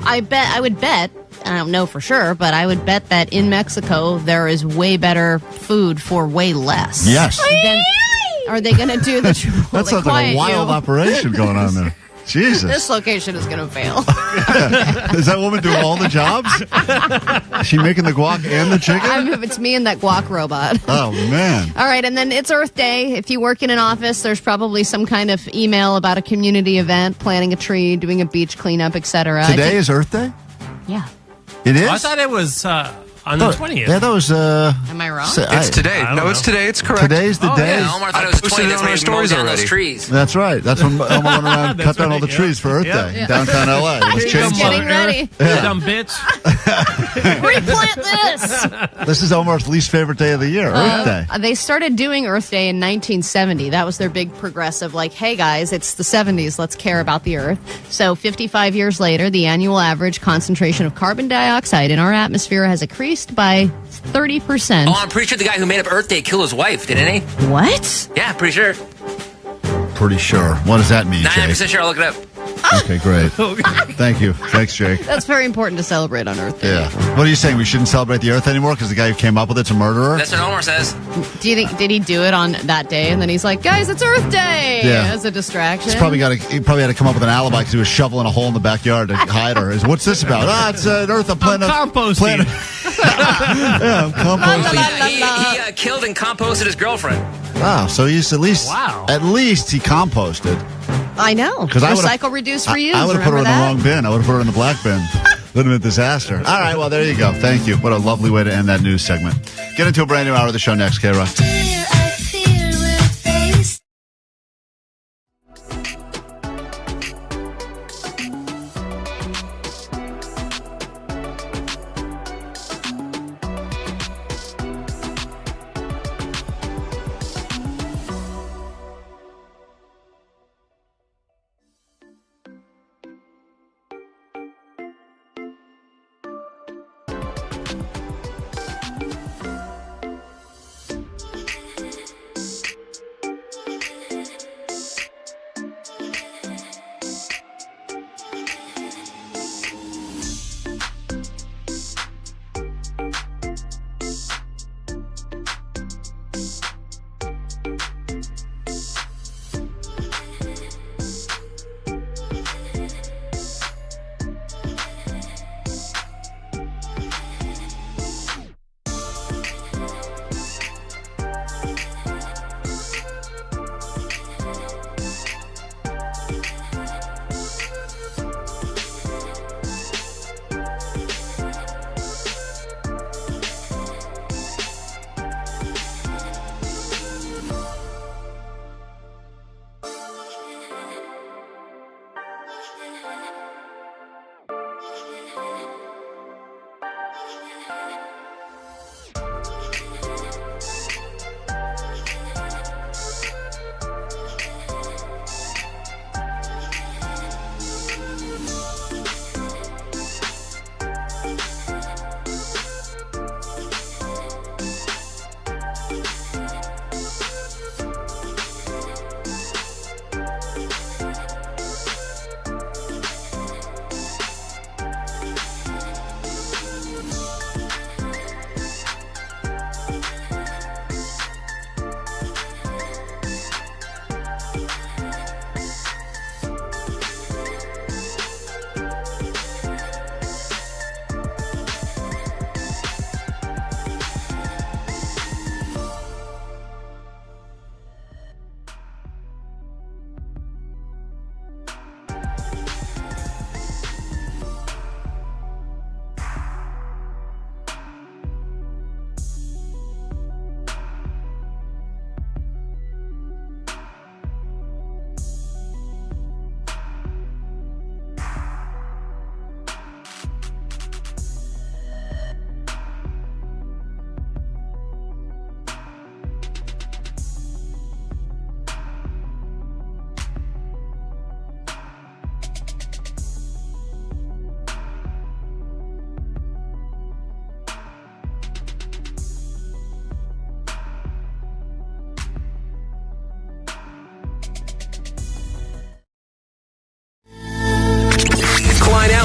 would bet, I don't know for sure, but I would bet that in Mexico there is way better food for way less.
Yes.
Then, are they going to do the Chipotle?
That sounds like a wild operation going on there. Jesus.
This location is going to fail.
Is that woman doing all the jobs? Is she making the guac and the chicken?
It's me and that guac robot.
Oh, man.
All right, and then it's Earth Day. If you work in an office, there's probably some kind of email about a community event, planting a tree, doing a beach cleanup, etc.
Today is Earth Day?
Yeah.
It is?
I thought it was on the 20th.
Yeah, that was...
Am I wrong?
It's today. No, it's today. It's correct.
Today's the day.
Yeah, Omar thought it was 20. That's when he mowed down those trees.
That's right. That's when Elmo went around cut down all the trees for Earth Day in downtown L.A. It was
Just getting ready.
Yeah.
Dumb bitch.
Replant this.
This is Omar's least favorite day of the year, Earth Day.
They started doing Earth Day in 1970. That was their big progressive, like, hey, guys, it's the 70s. Let's care about the Earth. So 55 years later, the annual average concentration of carbon dioxide in our atmosphere has increased by 30%.
Oh, I'm pretty sure the guy who made up Earth Day killed his wife, didn't he?
What?
Yeah, pretty sure.
Pretty sure. What does that mean, Jake?
99% sure. I'll look it up.
Okay, great. Thank you. Thanks, Jake.
That's very important to celebrate on Earth Day.
Yeah. What are you saying? We shouldn't celebrate the Earth anymore because the guy who came up with it's a murderer?
That's what Omar says.
Do you think, did he do it on that day? And then he's like, guys, it's Earth Day as a distraction.
He probably had to come up with an alibi because he was shoveling a hole in the backyard to hide her. What's this about? It's an Earth. I'm
composting.
Yeah, I'm composting.
He killed and composted his girlfriend.
Wow, so he's at least he composted.
I know. Recycle, reduce, reuse.
I would have put her in
Remember
the wrong bin. I would have put her in the black bin. Would have been a disaster. All right, well, there you go. Thank you. What a lovely way to end that news segment. Get into a brand new hour of the show next, KROQ.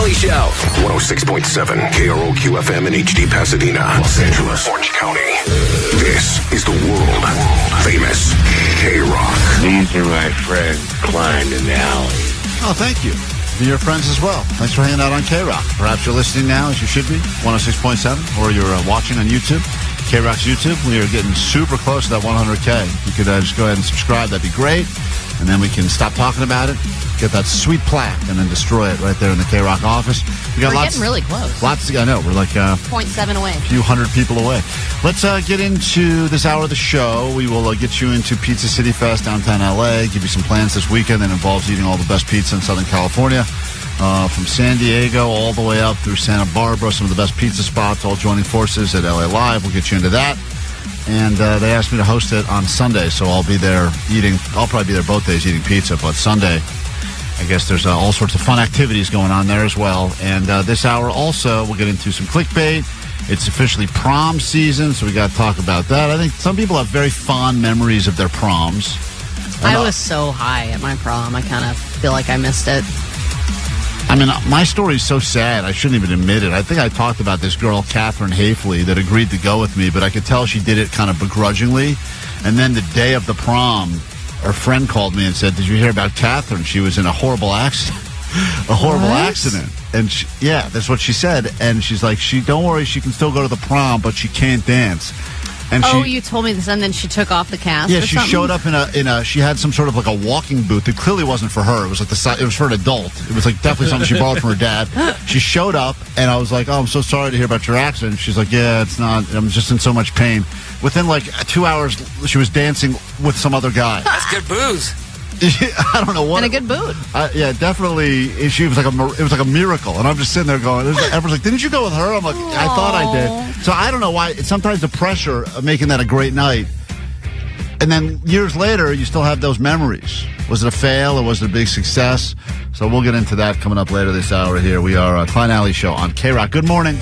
Show.
106.7 KROQ FM in HD Pasadena, Los Angeles, Orange County. This is the world famous KROQ.
These are my friends, Klein and Alley.
Oh, thank you. Be your friends as well. Thanks for hanging out on KROQ. Perhaps you're listening now, as you should be, 106.7, or you're watching on YouTube. KROQ's YouTube. We are getting super close to that 100K. You could just go ahead and subscribe. That'd be great. And then we can stop talking about it, get that sweet plaque, and then destroy it right there in the KROQ office.
We're getting really close.
I know. We're like
0.7 away.
A few hundred people away. Let's get into this hour of the show. We will get you into Pizza City Fest downtown L.A., give you some plans this weekend that involves eating all the best pizza in Southern California. From San Diego all the way up through Santa Barbara, some of the best pizza spots, all joining forces at LA Live. We'll get you into that. And they asked me to host it on Sunday, so I'll be there eating. I'll probably be there both days eating pizza, but Sunday, I guess there's all sorts of fun activities going on there as well. And this hour also, we'll get into some clickbait. It's officially prom season, so we got to talk about that. I think some people have very fond memories of their proms.
I was so high at my prom, I kind of feel like I missed it.
I mean, my story's so sad, I shouldn't even admit it. I think I talked about this girl, Catherine Hafley, that agreed to go with me, but I could tell she did it kind of begrudgingly. And then the day of the prom, her friend called me and said, "Did you hear about Catherine? She was in a horrible accident." Accident. And yeah, that's what she said. And she's like, don't worry, she can still go to the prom, but she can't dance. And
you told me this, and then she took off the cast.
Yeah,
or
she
something?
showed up in a. She had some sort of like a walking boot that clearly wasn't for her. It was like it was for an adult. It was like definitely something she borrowed from her dad. She showed up, and I was like, "Oh, I'm so sorry to hear about your accident." She's like, "Yeah, it's not. I'm just in so much pain." Within like 2 hours, she was dancing with some other guy.
That's good booze.
I don't know what.
And a good boot.
Yeah, definitely. She was like it was like a miracle, and I'm just sitting there going. Everyone's like, "Didn't you go with her?" I'm like, "I thought I did." So I don't know why. Sometimes the pressure of making that a great night, and then years later, you still have those memories. Was it a fail or was it a big success? So we'll get into that coming up later this hour. Here we are, Klein Alley Show on KROQ. Good morning.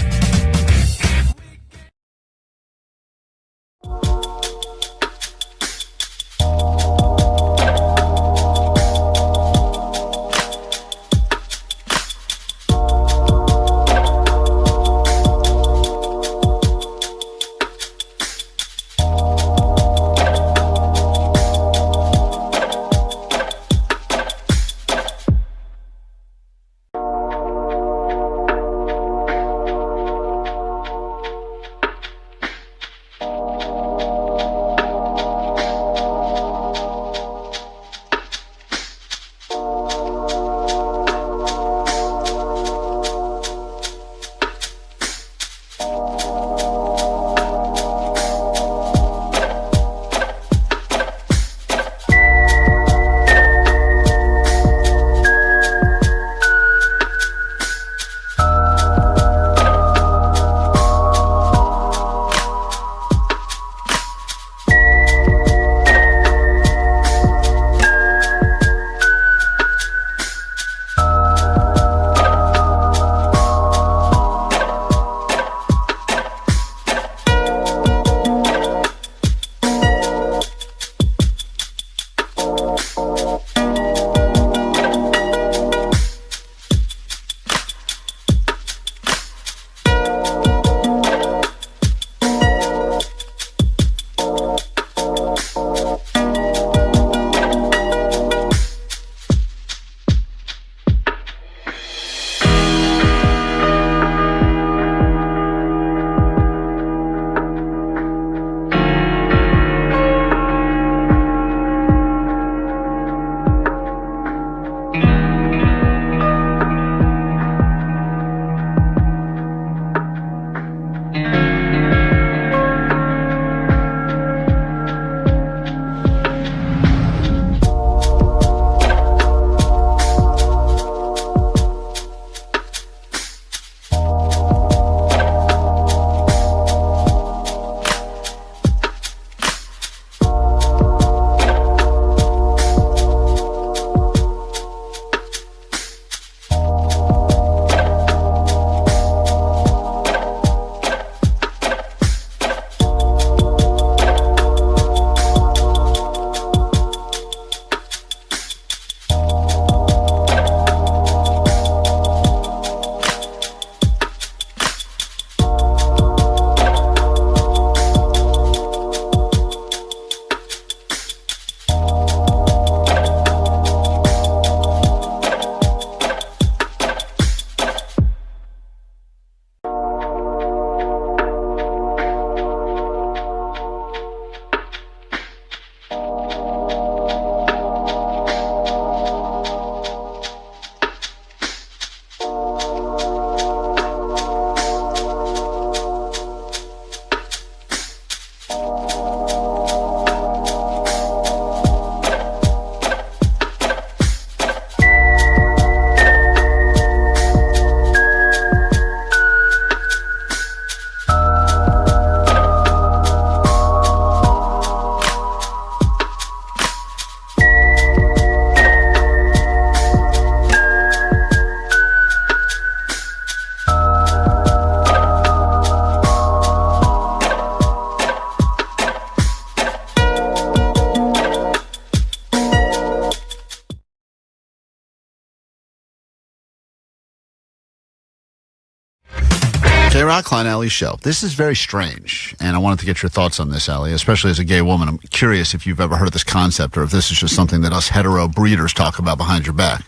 K-Rock, Klein, Alley Show. This is very strange, and I wanted to get your thoughts on this, Allie, especially as a gay woman. I'm curious if you've ever heard of this concept or if this is just something that us hetero breeders talk about behind your back.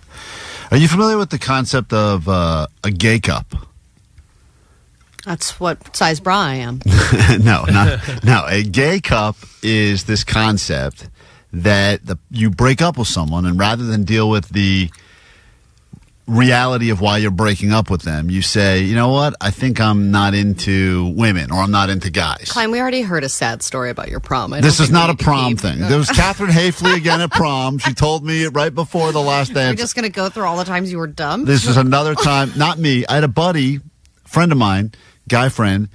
Are you familiar with the concept of a gay cup?
That's what size bra I am.
No. A gay cup is this concept that you break up with someone, and rather than deal with the reality of why you're breaking up with them, you say, you know what, I think I'm not into women, or I'm not into guys.
Klein, we already heard a sad story about your prom.
This is not a prom thing. There was Catherine Hafley again at prom. She told me it right before the last dance.
We're just going to go through all the times you were dumb?
This is another time, not me. I had a buddy, friend of mine, guy friend,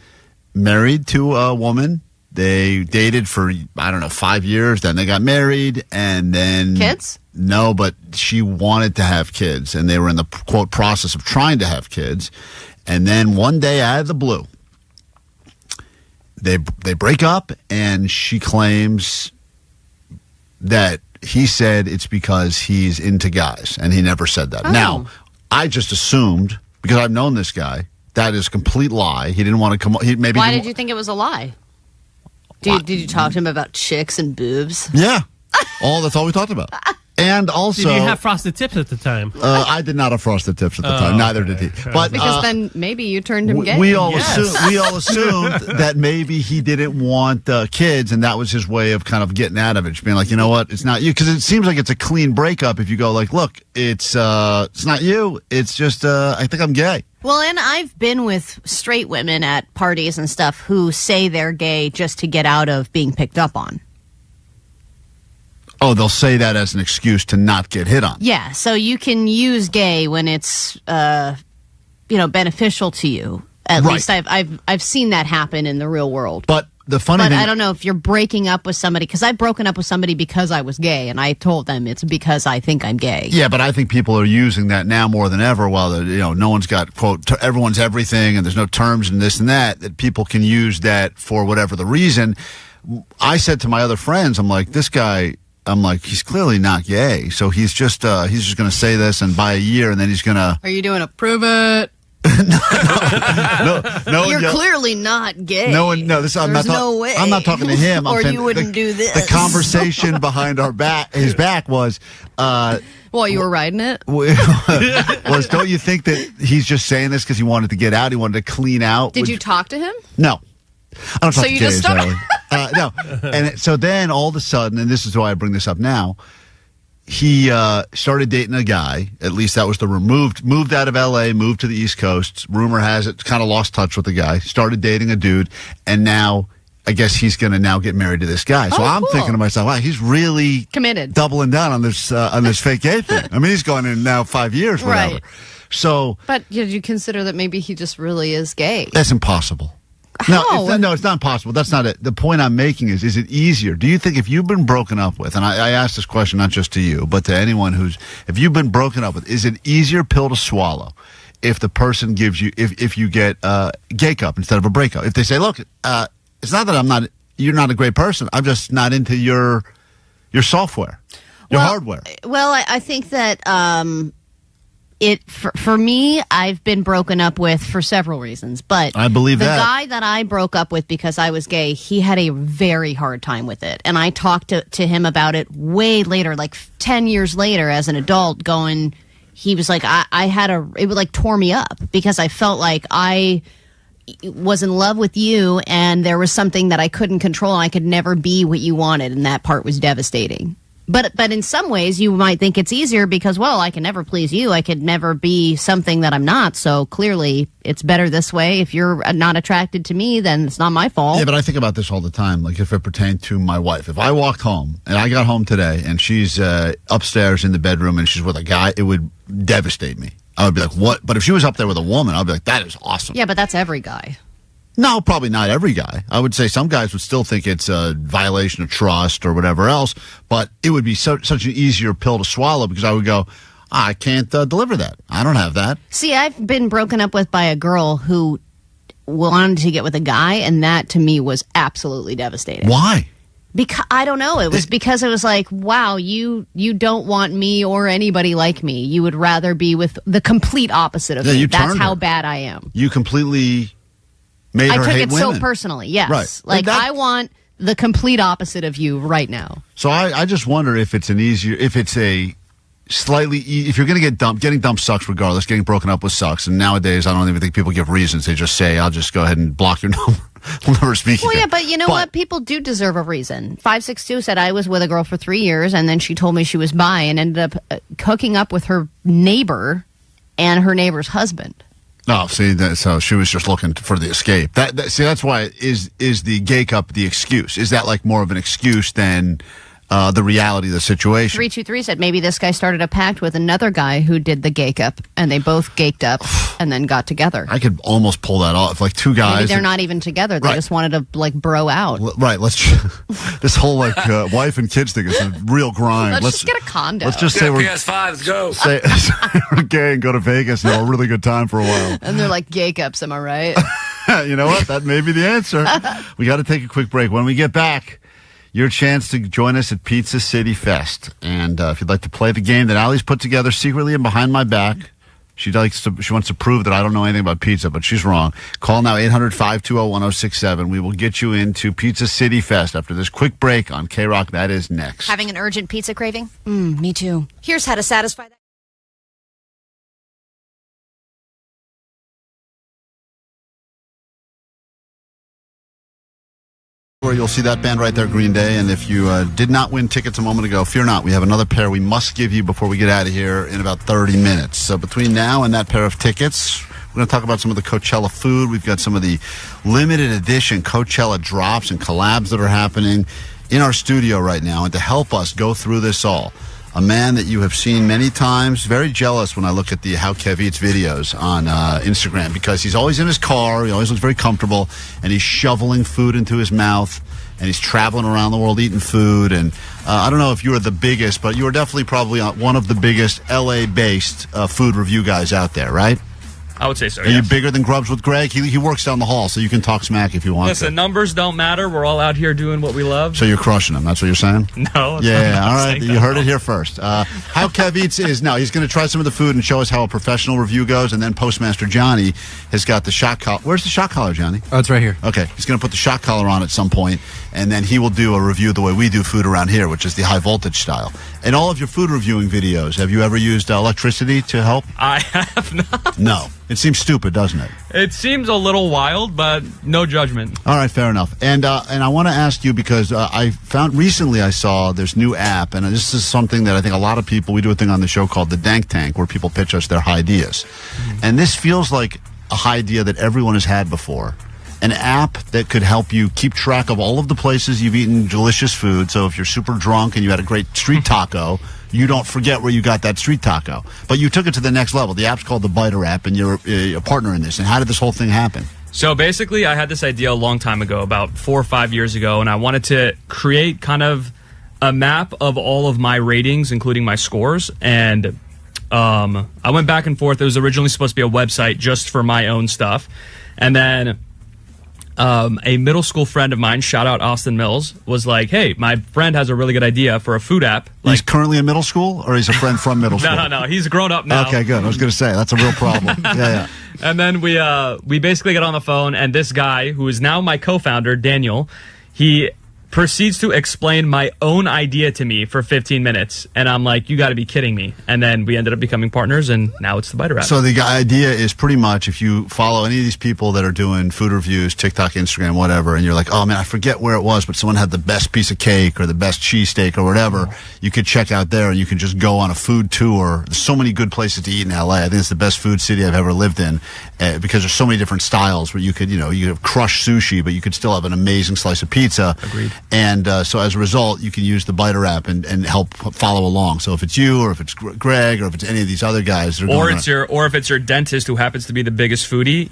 married to a woman. They dated for, 5 years. Then they got married, and then...
Kids?
No, but she wanted to have kids, and they were in the, quote, process of trying to have kids. And then one day, out of the blue, they break up, and she claims that he said it's because he's into guys, and he never said that.
Oh.
Now, I just assumed, because I've known this guy, that is a complete lie. He didn't want to come...
Why did you think it was a lie? Did you talk to him about chicks and boobs?
Yeah. That's all we talked about. And also...
Did you have frosted tips at the time?
I did not have frosted tips at the time. Neither did he. But
because then maybe you turned him gay.
We all assumed that maybe he didn't want kids, and that was his way of kind of getting out of it. Just being like, you know what, it's not you. Because it seems like it's a clean breakup if you go like, look, it's not you. It's just I think I'm gay.
Well, and I've been with straight women at parties and stuff who say they're gay just to get out of being picked up on.
Oh, they'll say that as an excuse to not get hit on.
Yeah, so you can use gay when it's, beneficial to you. At least I've seen that happen in the real world.
But the funny thing,
I don't know if you're breaking up with somebody, because I've broken up with somebody because I was gay, and I told them it's because I think I'm gay.
Yeah, but I think people are using that now more than ever. While no one's got, quote, everyone's everything, and there's no terms and this and that people can use that for whatever the reason. I said to my other friends, I'm like, this guy. I'm like, he's clearly not gay, so he's just going to say this and buy a year, and then he's going to...
Are you doing a prove it?
No,
you're clearly not gay.
No,
There's no way.
I'm not talking to him.
Or you wouldn't do this.
The conversation behind his back was...
While you were riding it?
Was, don't you think that he's just saying this because he wanted to get out, he wanted to clean out?
Did you talk to him?
No. I don't talk to
you
gays,
just started...
no. And so then all of a sudden, and this is why I bring this up now, he started dating a guy. At least that was the rumor. Moved out of L.A., moved to the East Coast. Rumor has it, kind of lost touch with the guy. Started dating a dude, and now I guess he's going to now get married to this guy. So I'm thinking to myself, wow, he's really
committed,
doubling down on this fake gay thing. I mean, he's gone in now 5 years, whatever.
Right.
So,
but did you consider that maybe he just really is gay?
That's impossible.
How?
No, it's not possible. That's not it. The point I'm making is it easier? Do you think if you've been broken up with, and I ask this question not just to you, but to anyone if you've been broken up with, is it easier pill to swallow if the person gives you, if you get a gay cup instead of a breakup? If they say, look, it's not that you're not a great person. I'm just not into your software, your hardware.
Well, I think that, for me, I've been broken up with for several reasons, but
I believe
the
that.
guy that I broke up with because I was gay, he had a very hard time with it, and I talked to him about it way later, like 10 years later, as an adult. He was like, it would like tore me up because I felt like I was in love with you, and there was something that I couldn't control, and I could never be what you wanted, and that part was devastating. But in some ways, you might think it's easier because, well, I can never please you. I could never be something that I'm not. So clearly, it's better this way. If you're not attracted to me, then it's not my fault.
Yeah, but I think about this all the time. Like if it pertained to my wife, if I walked home and I got home today and she's upstairs in the bedroom and she's with a guy, it would devastate me. I would be like, what? But if she was up there with a woman, I'd be like, that is awesome.
Yeah, but that's every guy.
No, probably not every guy. I would say some guys would still think it's a violation of trust or whatever else, but it would be such an easier pill to swallow because I would go, I can't deliver that. I don't have that.
See, I've been broken up with by a girl who wanted to get with a guy, and that to me was absolutely devastating.
Why?
Because I don't know. It was because it was like, wow, you don't want me or anybody like me. You would rather be with the complete opposite of me. That's how bad I am.
You completely made
I
her
took
hate
it
women.
so personally. Yes,
Right.
like
And that-
I want the complete opposite of you right now.
So I just wonder if it's if you're going to get dumped, getting dumped sucks regardless. Getting broken up with sucks. And nowadays, I don't even think people give reasons. They just say, I'll just go ahead and block your number. We'll never speak
Well,
again.
yeah, but you know what? People do deserve a reason. 562 said I was with a girl for 3 years, and then she told me she was bi and ended up hooking up with her neighbor and her neighbor's husband.
Oh, see, so she was just looking for the escape. See, that's why is the gay cup the excuse? Is that like more of an excuse than the reality of the situation?
323 said maybe this guy started a pact with another guy who did the gake up, and they both gaked up and then got together.
I could almost pull that off. Like two guys.
Maybe they're not even together. They
Right.
just wanted to like bro out.
Right. This whole like wife and kids thing is a real grind.
Let's just get a condo.
Let's just say we're
PS5, let's go.
say we're gay and go to Vegas and have a really good time for a while.
And they're like gake ups. Am I right?
You know what? That may be the answer. We got to take a quick break. When we get back, your chance to join us at Pizza City Fest. And if you'd like to play the game that Allie's put together secretly and behind my back, she wants to prove that I don't know anything about pizza, but she's wrong. Call now 800-520-1067. We will get you into Pizza City Fest after this quick break on KROQ. That is next.
Having an urgent pizza craving?
Me too.
Here's how to satisfy that.
Where you'll see that band right there, Green Day. And if you did not win tickets a moment ago, fear not. We have another pair we must give you before we get out of here in about 30 minutes. So between now and that pair of tickets, we're going to talk about some of the Coachella food. We've got some of the limited edition Coachella drops and collabs that are happening in our studio right now. And to help us go through this all, a man that you have seen many times, very jealous when I look at the How Kev Eats videos on Instagram, because he's always in his car, he always looks very comfortable, and he's shoveling food into his mouth, and he's traveling around the world eating food. And I don't know if you are the biggest, but you are definitely probably one of the biggest LA-based food review guys out there, right?
I would say so,
Are you bigger than Grubs with Greg? He works down the hall, so you can talk smack if you want
Listen,
to.
numbers don't matter. We're all out here doing what we love.
So you're crushing him. That's what you're saying?
No.
Yeah, all right. You heard it here first. How Kev Eats is now. He's going to try some of the food and show us how a professional review goes. And then Postmaster Johnny has got the shot collar. Where's the shot collar, Johnny?
Oh, it's right here.
Okay. He's going to put the shot collar on at some point, and then he will do a review the way we do food around here, which is the high voltage style. In all of your food reviewing videos, have you ever used electricity to help?
I have not.
No. It seems stupid, doesn't it?
It seems a little wild, but no judgment.
All right, fair enough. And I want to ask you, because I found recently I saw this new app, and this is something that I think a lot of people, we do a thing on the show called the Dank Tank, where people pitch us their ideas. And this feels like a idea that everyone has had before. An app that could help you keep track of all of the places you've eaten delicious food. So if you're super drunk and you had a great street taco, you don't forget where you got that street taco. But you took it to the next level. The app's called the Biter app, and you're a partner in this. And how did this whole thing happen?
So basically, I had this idea a long time ago, about 4 or 5 years ago, and I wanted to create kind of a map of all of my ratings, including my scores. And I went back and forth. It was originally supposed to be a website just for my own stuff. And then a middle school friend of mine, shout out Austin Mills, was like, hey, my friend has a really good idea for a food app.
He's currently in middle school, or he's a friend from middle school?
No. He's grown up now.
Okay, good. I was going to say, that's a real problem. Yeah.
And then we basically get on the phone, and this guy, who is now my co-founder, Daniel, he proceeds to explain my own idea to me for 15 minutes. And I'm like, you got to be kidding me. And then we ended up becoming partners, and now it's the Biter app.
So the idea is pretty much, if you follow any of these people that are doing food reviews, TikTok, Instagram, whatever, and you're like, oh man, I forget where it was, but someone had the best piece of cake or the best cheesesteak or whatever, you could check out there and you can just go on a food tour. There's so many good places to eat in LA. I think it's the best food city I've ever lived in, because there's so many different styles where you could, you have crushed sushi, but you could still have an amazing slice of pizza.
Agreed.
And so as a result, you can use the Biter app and help follow along. So if it's you, or if it's Greg, or if it's any of these other guys, that are
or if it's your dentist who happens to be the biggest foodie,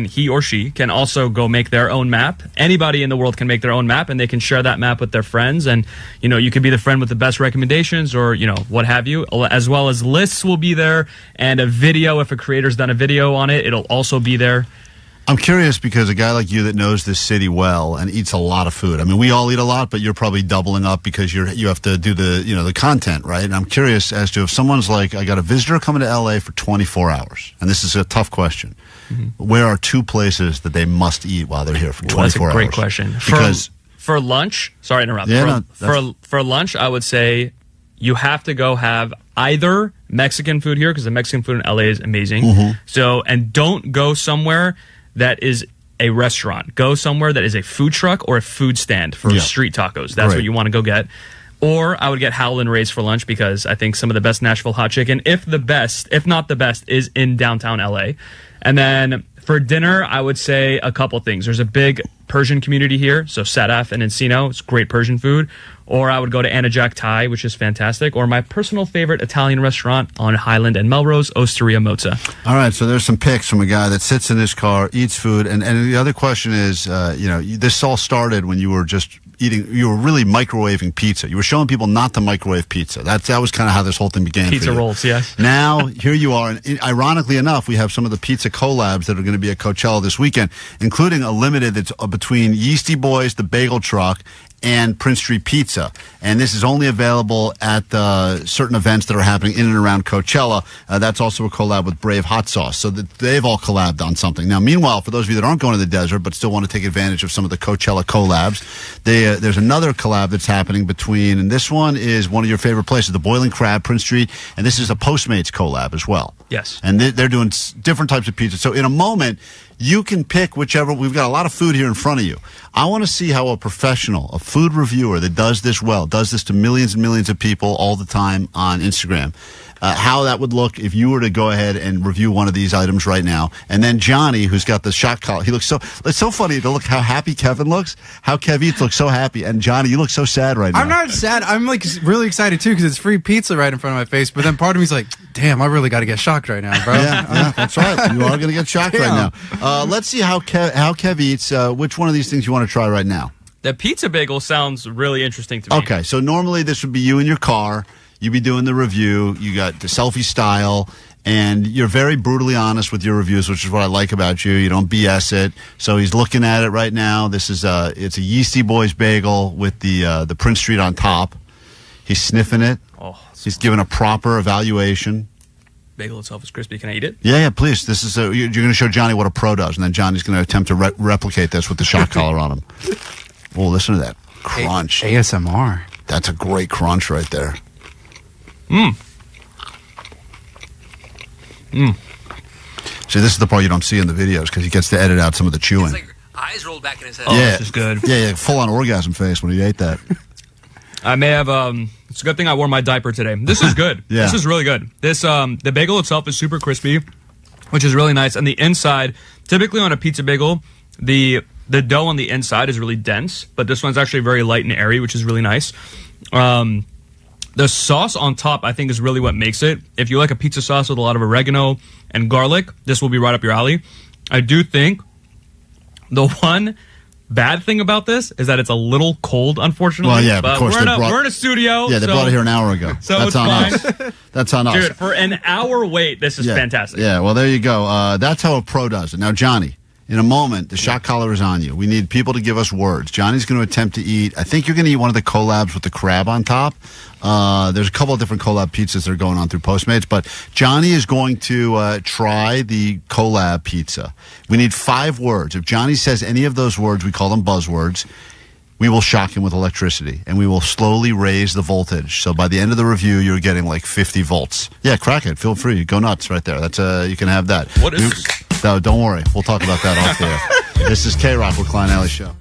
he or she can also go make their own map. Anybody in the world can make their own map, and they can share that map with their friends. And you could be the friend with the best recommendations, or what have you. As well as lists will be there, and a video. If a creator's done a video on it, it'll also be there.
I'm curious because a guy like you that knows this city well and eats a lot of food. I mean, we all eat a lot, but you're probably doubling up because you have to do the content, right? And I'm curious as to if someone's like, I got a visitor coming to LA for 24 hours, and this is a tough question. Mm-hmm. Where are 2 places that they must eat while they're here for 24 hours?
That's a great question.
Because
for lunch, sorry to interrupt.
Yeah,
for lunch, I would say you have to go have either Mexican food here because the Mexican food in LA is amazing.
Mm-hmm.
So, and don't go somewhere that is a restaurant. Go somewhere that is a food truck or a food stand for street tacos. That's what you want to go get. Or I would get Howlin' Ray's for lunch because I think some of the best Nashville hot chicken, if not the best, is in downtown LA. And then for dinner, I would say a couple things. There's a big Persian community here, so Sadaf and Encino. It's great Persian food. Or I would go to Anna Jack Thai, which is fantastic. Or my personal favorite Italian restaurant on Highland and Melrose, Osteria Mozza.
All right, so there's some pics from a guy that sits in his car, eats food, and the other question is, this all started when you were just you were really microwaving pizza. You were showing people not to microwave pizza. That was kind of how this whole thing began.
Pizza rolls, yes.
Now, here you are, and ironically enough, we have some of the pizza collabs that are going to be at Coachella this weekend, including a limited that's between Yeasty Boys, the Bagel Truck, and Prince Street Pizza. And this is only available at certain events that are happening in and around Coachella. That's also a collab with Brave Hot Sauce. So they've all collabed on something. Now, meanwhile, for those of you that aren't going to the desert but still want to take advantage of some of the Coachella collabs, there's another collab that's happening between, and this one is one of your favorite places, the Boiling Crab, Prince Street, and this is a Postmates collab as well.
Yes.
And they're doing different types of pizza. So in a moment, you can pick whichever. We've got a lot of food here in front of you. I want to see how a professional, a food reviewer that does this well, does this to millions and millions of people all the time on Instagram, how that would look if you were to go ahead and review one of these items right now. And then Johnny, who's got the shot collar, he looks it's so funny to look how happy Kevin looks, how Kev Eats looks so happy. And Johnny, you look so sad right now.
I'm not sad. I'm like really excited too because it's free pizza right in front of my face. But then part of me's like, damn, I really got to get shocked right now, bro.
Yeah, that's right. You are going to get shocked right now. Let's see how Kev Eats. Which one of these things you want to try right now?
The pizza bagel sounds really interesting to me.
Okay, so normally this would be you in your car. You'd be doing the review. You got the selfie style, and you're very brutally honest with your reviews, which is what I like about you. You don't BS it. So he's looking at it right now. This is it's a Yeasty Boys bagel with the Prince Street on top. He's sniffing it.
Oh,
he's giving a proper evaluation.
Bagel itself is crispy. Can I eat it?
Yeah, please. This is you're going to show Johnny what a pro does, and then Johnny's going to attempt to replicate this with the shot collar on him. Oh, listen to that crunch.
ASMR.
That's a great crunch right there. See, this is the part you don't see in the videos because he gets to edit out some of the chewing.
It's like eyes rolled back in his head.
Oh, this is good.
Yeah, full-on orgasm face when he ate that.
I may have, it's a good thing I wore my diaper today. This is good.
Yeah.
This is really good. This, the bagel itself is super crispy, which is really nice. And the inside, typically on a pizza bagel, the dough on the inside is really dense, but this one's actually very light and airy, which is really nice. The sauce on top, I think, is really what makes it. If you like a pizza sauce with a lot of oregano and garlic, this will be right up your alley. I do think the one bad thing about this is that it's a little cold, unfortunately.
Well, yeah,
but
of course.
we're in a studio.
Yeah, they brought it here an hour ago.
So
That's
it's
on
fine.
us. That's on us.
Dude, for an hour wait, this is fantastic.
Yeah, well, there you go. That's how a pro does it. Now, Johnny, in a moment, the shot collar is on you. We need people to give us words. Johnny's going to attempt to eat. I think you're going to eat one of the collabs with the crab on top. There's a couple of different collab pizzas that are going on through Postmates, but Johnny is going to try the collab pizza. We need 5 words. If Johnny says any of those words, we call them buzzwords. We will shock him with electricity, and we will slowly raise the voltage. So by the end of the review, you're getting like 50 volts. Yeah, crack it. Feel free. Go nuts right there. That's you can have that.
What is this?
No, don't worry. We'll talk about that off there. This is KROQ with Klein Alley Show.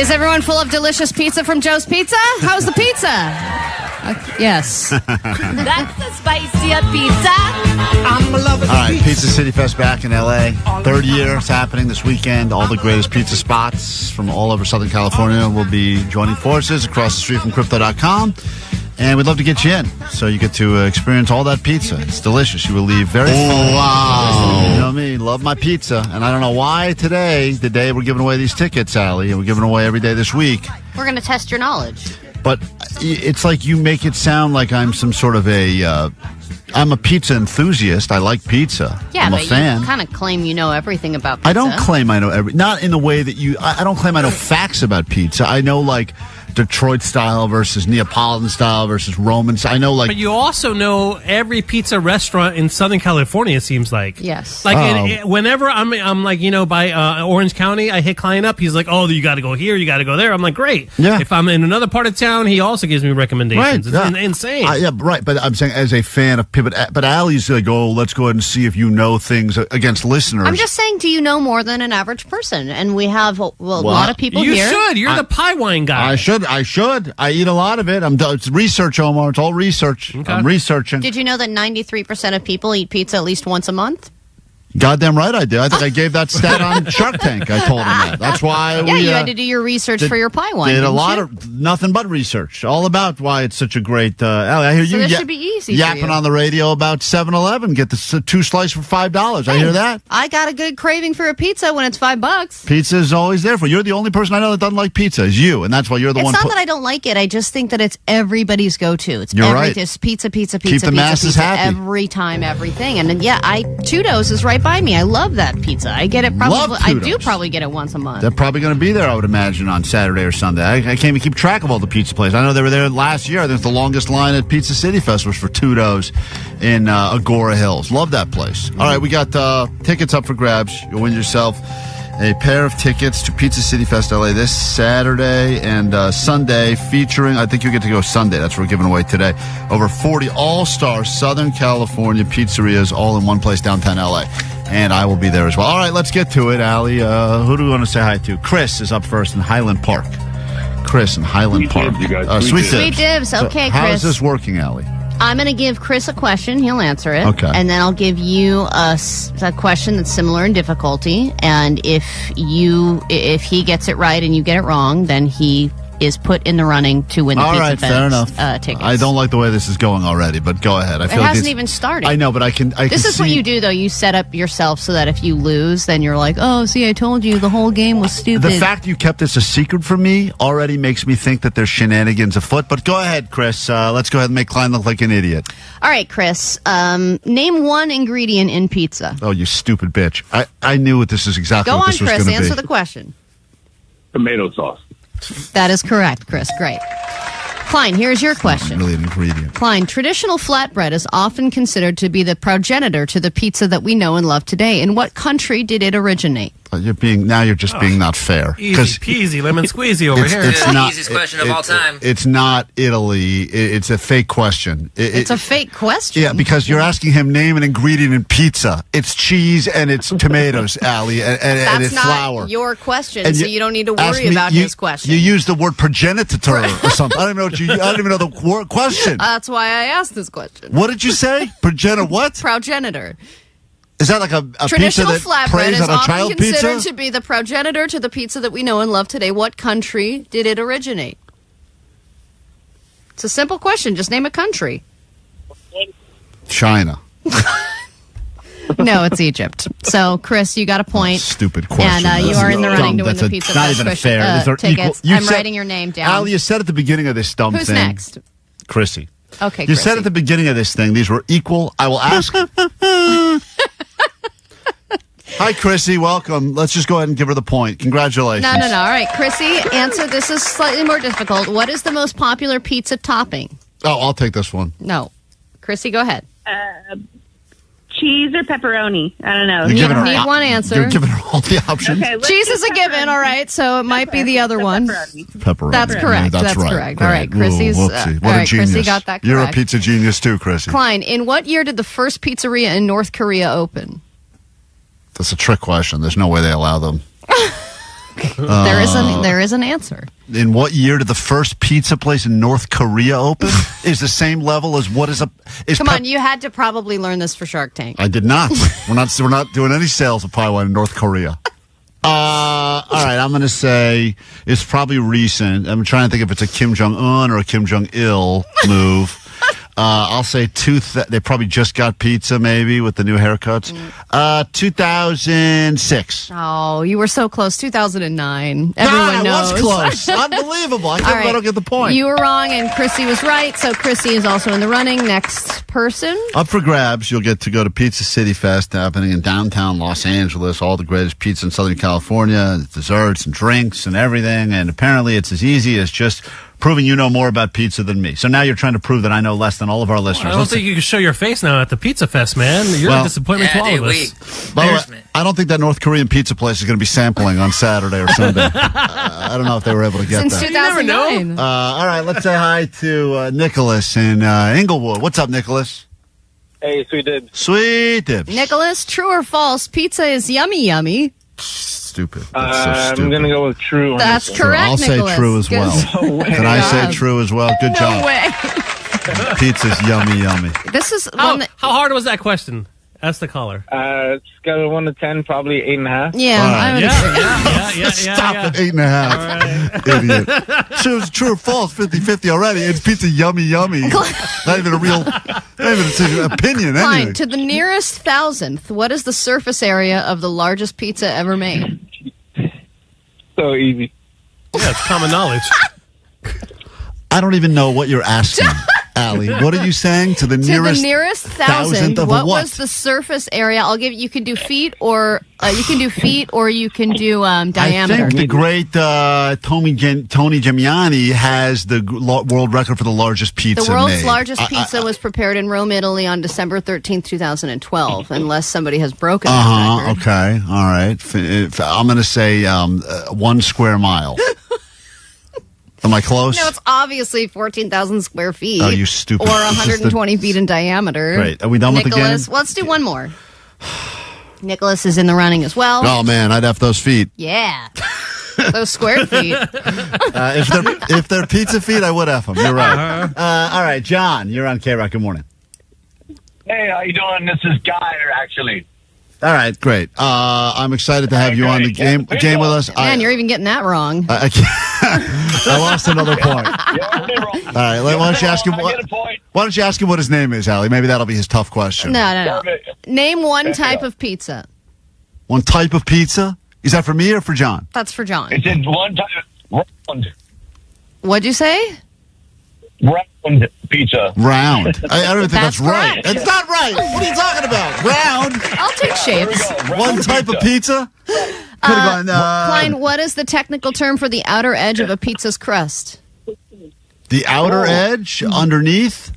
Is everyone full of delicious pizza from Joe's Pizza? How's the pizza? Yes.
That's the spicier pizza. I'm loving
All right, Pizza City Fest back in LA. Third year. It's happening this weekend. All the greatest pizza spots from all over Southern California will be joining forces across the street from Crypto.com. And we'd love to get you in so you get to experience all that pizza. It's delicious. You will leave very full. Wow. You know me, love my pizza. And I don't know why today, the day we're giving away these tickets, Allie, and we're giving away every day this week.
We're going to test your knowledge.
But it's like you make it sound like I'm some sort of I'm a pizza enthusiast. I like pizza.
Yeah,
I'm a
but
fan.
you kind of claim you know everything about pizza.
I don't claim I know not in the way that I don't claim I know facts about pizza. I know like Detroit style versus Neapolitan style versus Roman style. I know like.
But you also know every pizza restaurant in Southern California. It seems like.
Yes.
Like whenever I'm like by Orange County, I hit Klein up. He's like, "Oh, you got to go here. You got to go there." I'm like, "Great."
Yeah.
If I'm in another part of town, he also gives me recommendations.
Right,
It's insane.
Yeah, right. But I'm saying as a fan of pivot, but Allie's like, "Oh, let's go ahead and see if you know things against listeners."
I'm just saying, do you know more than an average person? And we have a lot of people
you
here.
You should. You're the pie wine guy.
I should. I eat a lot of it. It's research, Omar. It's all research. Okay. I'm researching.
Did you know that 93% of people eat pizza at least once a month?
Goddamn right I did. I think I gave that stat on Shark Tank. I told him that. That's why
you had to do your research for your pie wine.
Did a lot of nothing but research, all about why it's such a great. I hear
so
you
this should be easy.
Yapping on the radio about 7-Eleven. Get the 2 slices for $5. I hear that.
I got a good craving for a pizza when it's $5.
Pizza is always there for you. You're the only person I know that doesn't like pizza. Is you, and that's why you're the one.
It's not that I don't like it. I just think that it's everybody's go-to.
You're right.
It's pizza.
Keep the masses happy
every time, everything. And then, Tudo's is right by me. I love that pizza. I get it probably. I do probably get it once a month.
They're probably going to be there, I would imagine, on Saturday or Sunday. I can't even keep track of all the pizza places. I know they were there last year. I think the longest line at Pizza City Fest was for Tudo's in Agora Hills. Love that place. All right, we got tickets up for grabs. You'll win yourself a pair of tickets to Pizza City Fest LA this Saturday and Sunday, featuring, I think you get to go Sunday. That's what we're giving away today. Over 40 all-star Southern California pizzerias all in one place downtown LA. And I will be there as well. All right, let's get to it, Allie. Who do we want to say hi to? Chris is up first in Highland Park. Chris in Highland Park.
Dibs, you guys.
Sweet dibs. Okay,
Chris. How
Chris.
is this working, Allie?
I'm going to give Chris a question. He'll answer it.
Okay.
And then I'll give you a question that's similar in difficulty. And if he gets it right and you get it wrong, then he is put in the running to win the Pizza Fest
fair enough.
tickets.
I don't like the way this is going already, but go ahead. I feel
it hasn't even started.
I know, but I can
This is what you do, though. You set up yourself so that if you lose, then you're like, oh, see, I told you the whole game was stupid.
The fact you kept this a secret from me already makes me think that there's shenanigans afoot. But go ahead, Chris. Let's go ahead and make Klein look like an idiot.
All right, Chris. Name one ingredient in pizza.
Oh, you stupid bitch. I knew what this is exactly
Go
what
on,
this was going to
Chris.
be.
Answer the question.
Tomato sauce.
That is correct, Chris. Great. Klein, here's your question.
Really an ingredient.
Klein, traditional flatbread is often considered to be the progenitor to the pizza that we know and love today. In what country did it originate?
You're just being not fair.
Easy peasy, lemon squeezy over here.
It's not,
the easiest question of all time.
It's not Italy. It's a fake question.
It's a fake question.
Yeah, because you're asking him name an ingredient in pizza. It's cheese and it's tomatoes, Allie, and it's flour.
That's not your question,
And
so you don't need to worry about his question.
You used the word progenitor or something. I don't even know the word question.
That's why I asked this question.
What did you say? What?
Progenitor.
Is that like a
Traditional
pizza that
flatbread
preys
is
on a
often
child
considered
pizza?
to be the progenitor to the pizza that we know and love today. What country did it originate? It's a simple question. Just name a country.
China.
No, it's Egypt. So, Chris, you got a point.
Stupid question.
And you are in the running to win the
Pizza
Pizza
not
Fest
even fair.
tickets. I'm writing your name down.
Allie, you said at the beginning of this dumb
Who's
thing.
next?
Chrissy.
Okay,
You said at the beginning of this thing these were equal. I will ask. Hi, Chrissy. Welcome. Let's just go ahead and give her the point. Congratulations.
No. All right, Chrissy, answer. This is slightly more difficult. What is the most popular pizza topping?
Oh, I'll take this one.
No. Chrissy, go ahead.
Cheese or pepperoni? I don't know.
You're giving her
Need one answer.
You're giving her all the options.
Okay,
Cheese is a given, all right, so it might be the other one.
Pepperoni.
That's correct. That's
right.
correct. All right, Chrissy's.
Ooh, whoopsie. What
all
a
right,
genius.
Chrissy got that correct.
You're a pizza genius too, Chrissy.
Klein, in what year did the first pizzeria in North Korea open?
That's a trick question. There's no way they allow them.
There is an answer.
In what year did the first pizza place in North Korea open? Is the same level as what is a?
Come on, you had to probably learn this for Shark Tank.
I did not. We're not doing any sales of Paiwan in North Korea. All right, I'm going to say it's probably recent. I'm trying to think if it's a Kim Jong-un or a Kim Jong-il move. I'll say they probably just got pizza, maybe, with the new haircuts. 2006.
Oh, you were so close. 2009. Everyone knows.
I was close. Unbelievable. I don't get the point.
You were wrong, and Chrissy was right, so Chrissy is also in the running. Next person.
Up for grabs, you'll get to go to Pizza City Fest happening in downtown Los Angeles. All the greatest pizza in Southern California, desserts and drinks and everything. And apparently it's as easy as just proving you know more about pizza than me. So now you're trying to prove that I know less than all of our listeners.
I don't think you can show your face now at the Pizza Fest, man. You're a disappointment to all of us.
By the way, I don't think that North Korean pizza place is going to be sampling on Saturday or Sunday. I don't know if they were able to get
Since
that.
2009.
All right, let's say hi to Nicholas in Inglewood. What's up, Nicholas?
Hey, Sweet Dibs.
Sweet Dibs.
Nicholas, true or false? Pizza is yummy.
Stupid.
I'm going to go with true.
That's correct,
I'll
Nicholas.
say true as well. Can I say true as well? Good job.
No way.
Pizza's yummy.
This is
how hard was that question? Ask the caller.
Scale of 1 to 10, probably 8.5.
Yeah,
yeah.
Stop at 8.5. Idiot. So it's true or false, 50-50 already. It's pizza yummy. Not even a real, not even an opinion.
Fine.
Anything.
To the nearest thousandth, what is the surface area of the largest pizza ever made?
So easy.
Yeah, it's common knowledge.
I don't even know what you're asking, Allie. What are you saying? To the nearest
thousandth
of
what
what?
was the surface area? I'll give you can do feet or you can do diameter.
I think the great Tony Gemiani has the world record for the largest pizza
The world's
made.
largest pizza was prepared in Rome, Italy on December 13th, 2012, unless somebody has broken that record.
Okay. All right. I'm going to say 1 square mile. Am I close?
No, it's obviously 14,000 square feet.
Oh, you stupid.
Or 120 feet in diameter.
Great. Are we done with the game?
Nicholas, let's do one more. Nicholas is in the running as well.
Oh, man, I'd have those feet.
Yeah. Those square feet.
If they're pizza feet, I would have them. You're right. All right, John, you're on KROQ. Good morning.
Hey, how you doing? This is Guy, actually.
All right, great. I'm excited to have you on the game with us.
Man, you're even getting that wrong.
I lost another point. All right, why don't you ask him? Why don't you ask him what his name is, Allie? Maybe that'll be his tough question.
No. Name one type of pizza.
One type of pizza? Is that for me or for John?
That's for John.
It's in one type round.
What'd you say?
Round pizza.
Round. I don't even think that's right.
correct.
It's not right. What are you talking about? Round.
I'll take shapes.
One type of pizza? Could have gone.
Klein, what is the technical term for the outer edge of a pizza's crust?
The outer edge? Underneath?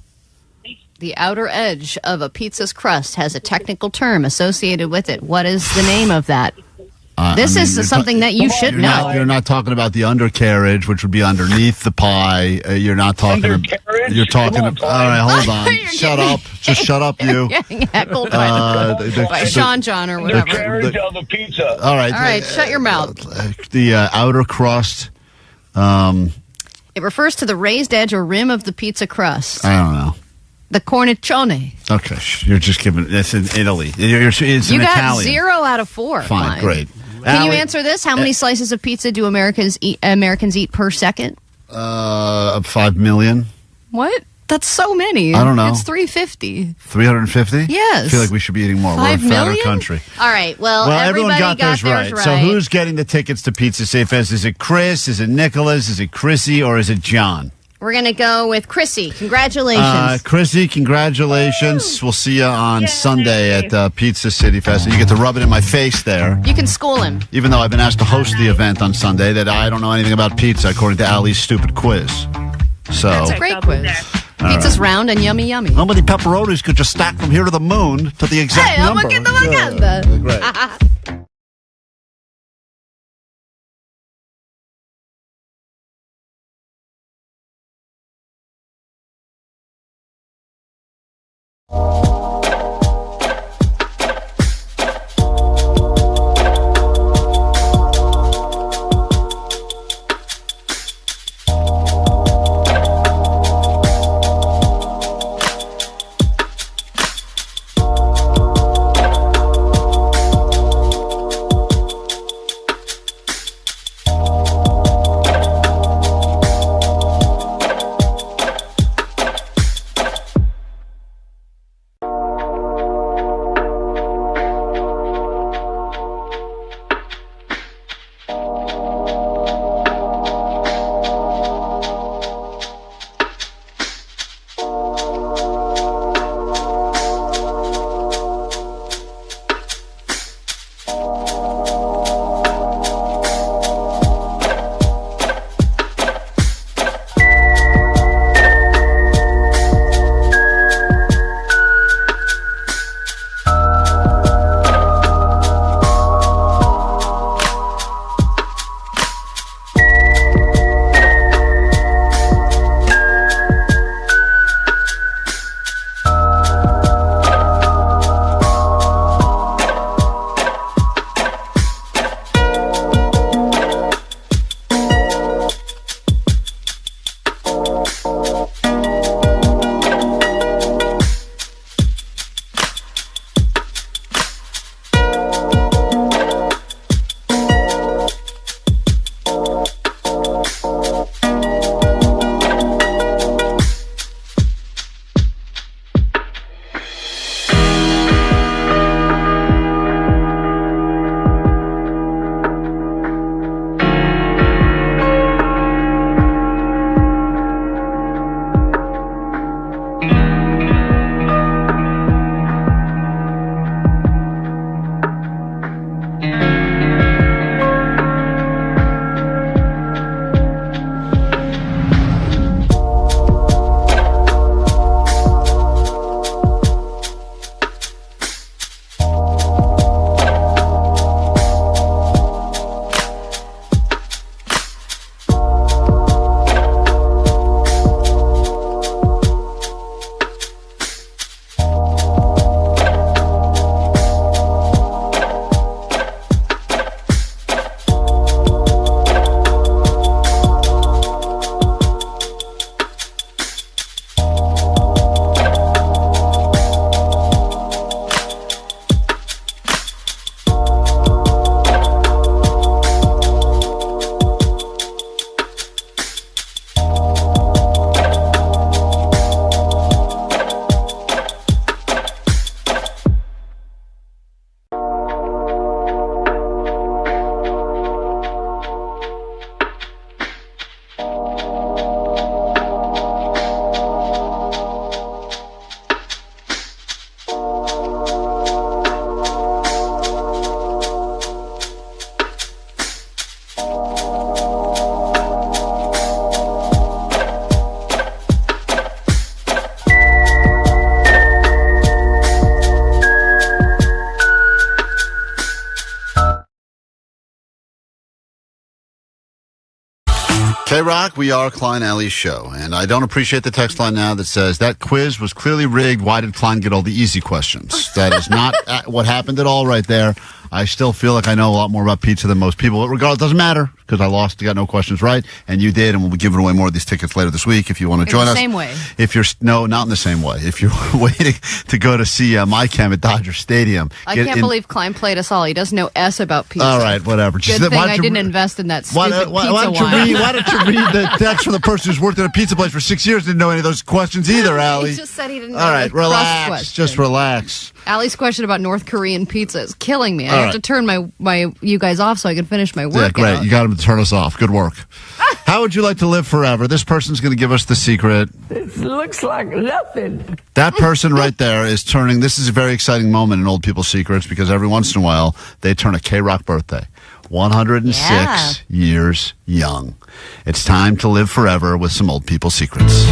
The outer edge of a pizza's crust has a technical term associated with it. What is the name of that? This is something that you should know.
You're not talking about the undercarriage, which would be underneath the pie. You're not talking. You're talking. All right, hold on. Shut up. Just shut up, you.
Getting heckled by Sean John or whatever.
Carriage of the pizza.
All right.
All right, shut your mouth.
The outer crust.
It refers to the raised edge or rim of the pizza crust.
I don't know.
The cornicione.
Okay, you're just giving. It's in Italy. It's
You
in
got
Italian.
0 out of 4.
Fine, great.
Can you answer this? How many slices of pizza do Americans eat per second?
5 million.
What? That's so many.
I don't know.
It's 350.
350?
Yes.
I feel like we should be eating more.
5
We're a fatter
million?
country.
All right. Well,
everyone
everybody
got theirs right. So who's getting the tickets to Pizza Safe Fest? Is it Chris? Is it Nicholas? Is it Chrissy? Or is it John?
We're going to go with Chrissy. Congratulations.
Chrissy, congratulations. We'll see you on Sunday at Pizza City Fest. And you get to rub it in my face there.
You can school him.
Even though I've been asked to host the event on Sunday, that I don't know anything about pizza, according to Allie's stupid quiz. So
That's a great quiz. Pizza's round and yummy.
How many pepperonis could you stack from here to the moon to the exact number? Great. KROQ, we are Klein Alley's show, and I don't appreciate the text line now that says that quiz was clearly rigged. Why did Klein get all the easy questions? That is not what happened at all right there. I still feel like I know a lot more about pizza than most people. But regardless, it doesn't matter because I lost, got no questions right, and you did, and we'll be giving away more of these tickets later this week if you want to join us.
In the same way.
If you're no, not in the same way. If you're waiting to go to see my chem at Dodger Stadium,
I can't believe Klein played us all. He doesn't know S about pizza.
All right, whatever.
Good thing I didn't invest in that stupid pizza wine.
Why don't you read the text from the person who's worked at a pizza place for 6 years and didn't know any of those questions either, Allie?
He just said he didn't know
all right,
the crust
relax.
question.
Just relax.
Allie's question about North Korean pizza is killing me. I
All
have
right.
to turn my you guys off so I can finish my work.
Yeah, great. You got him to turn us off. Good work. How would you like to live forever? This person's going to give us the secret.
It looks like nothing.
That person right there is turning. This is a very exciting moment in Old People's Secrets because every once in a while they turn a KROQ birthday. 106 years young. It's time to live forever with some Old People's Secrets.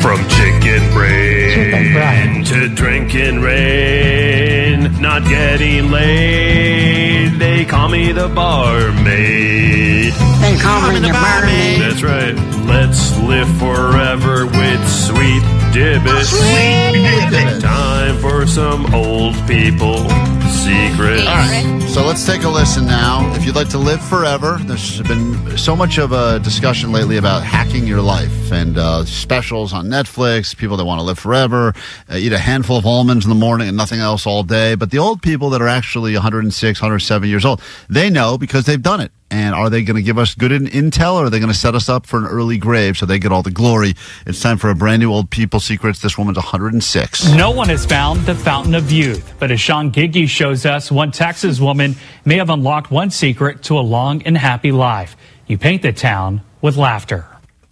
From chicken brain to drinking rain, not getting laid. They call me the barmaid.
They call me the barmaid.
That's right. Let's live forever with Sweet Dibbit. Sweet Dibbit. Time for some Old People Secrets.
All right, so let's take a listen now. If you'd like to live forever, there's been so much of a discussion lately about hacking your life and specials on Netflix, people that want to live forever, eat a handful of almonds in the morning and nothing else all day. But the old people that are actually 106, 107 years old, they know because they've done it. And are they going to give us good intel, or are they going to set us up for an early grave so they get all the glory? It's time for a brand new Old People Secrets. This woman's 106.
No one has found the fountain of youth, but as Sean Giggy shows us, one Texas woman may have unlocked one secret to a long and happy life. You paint the town with laughter.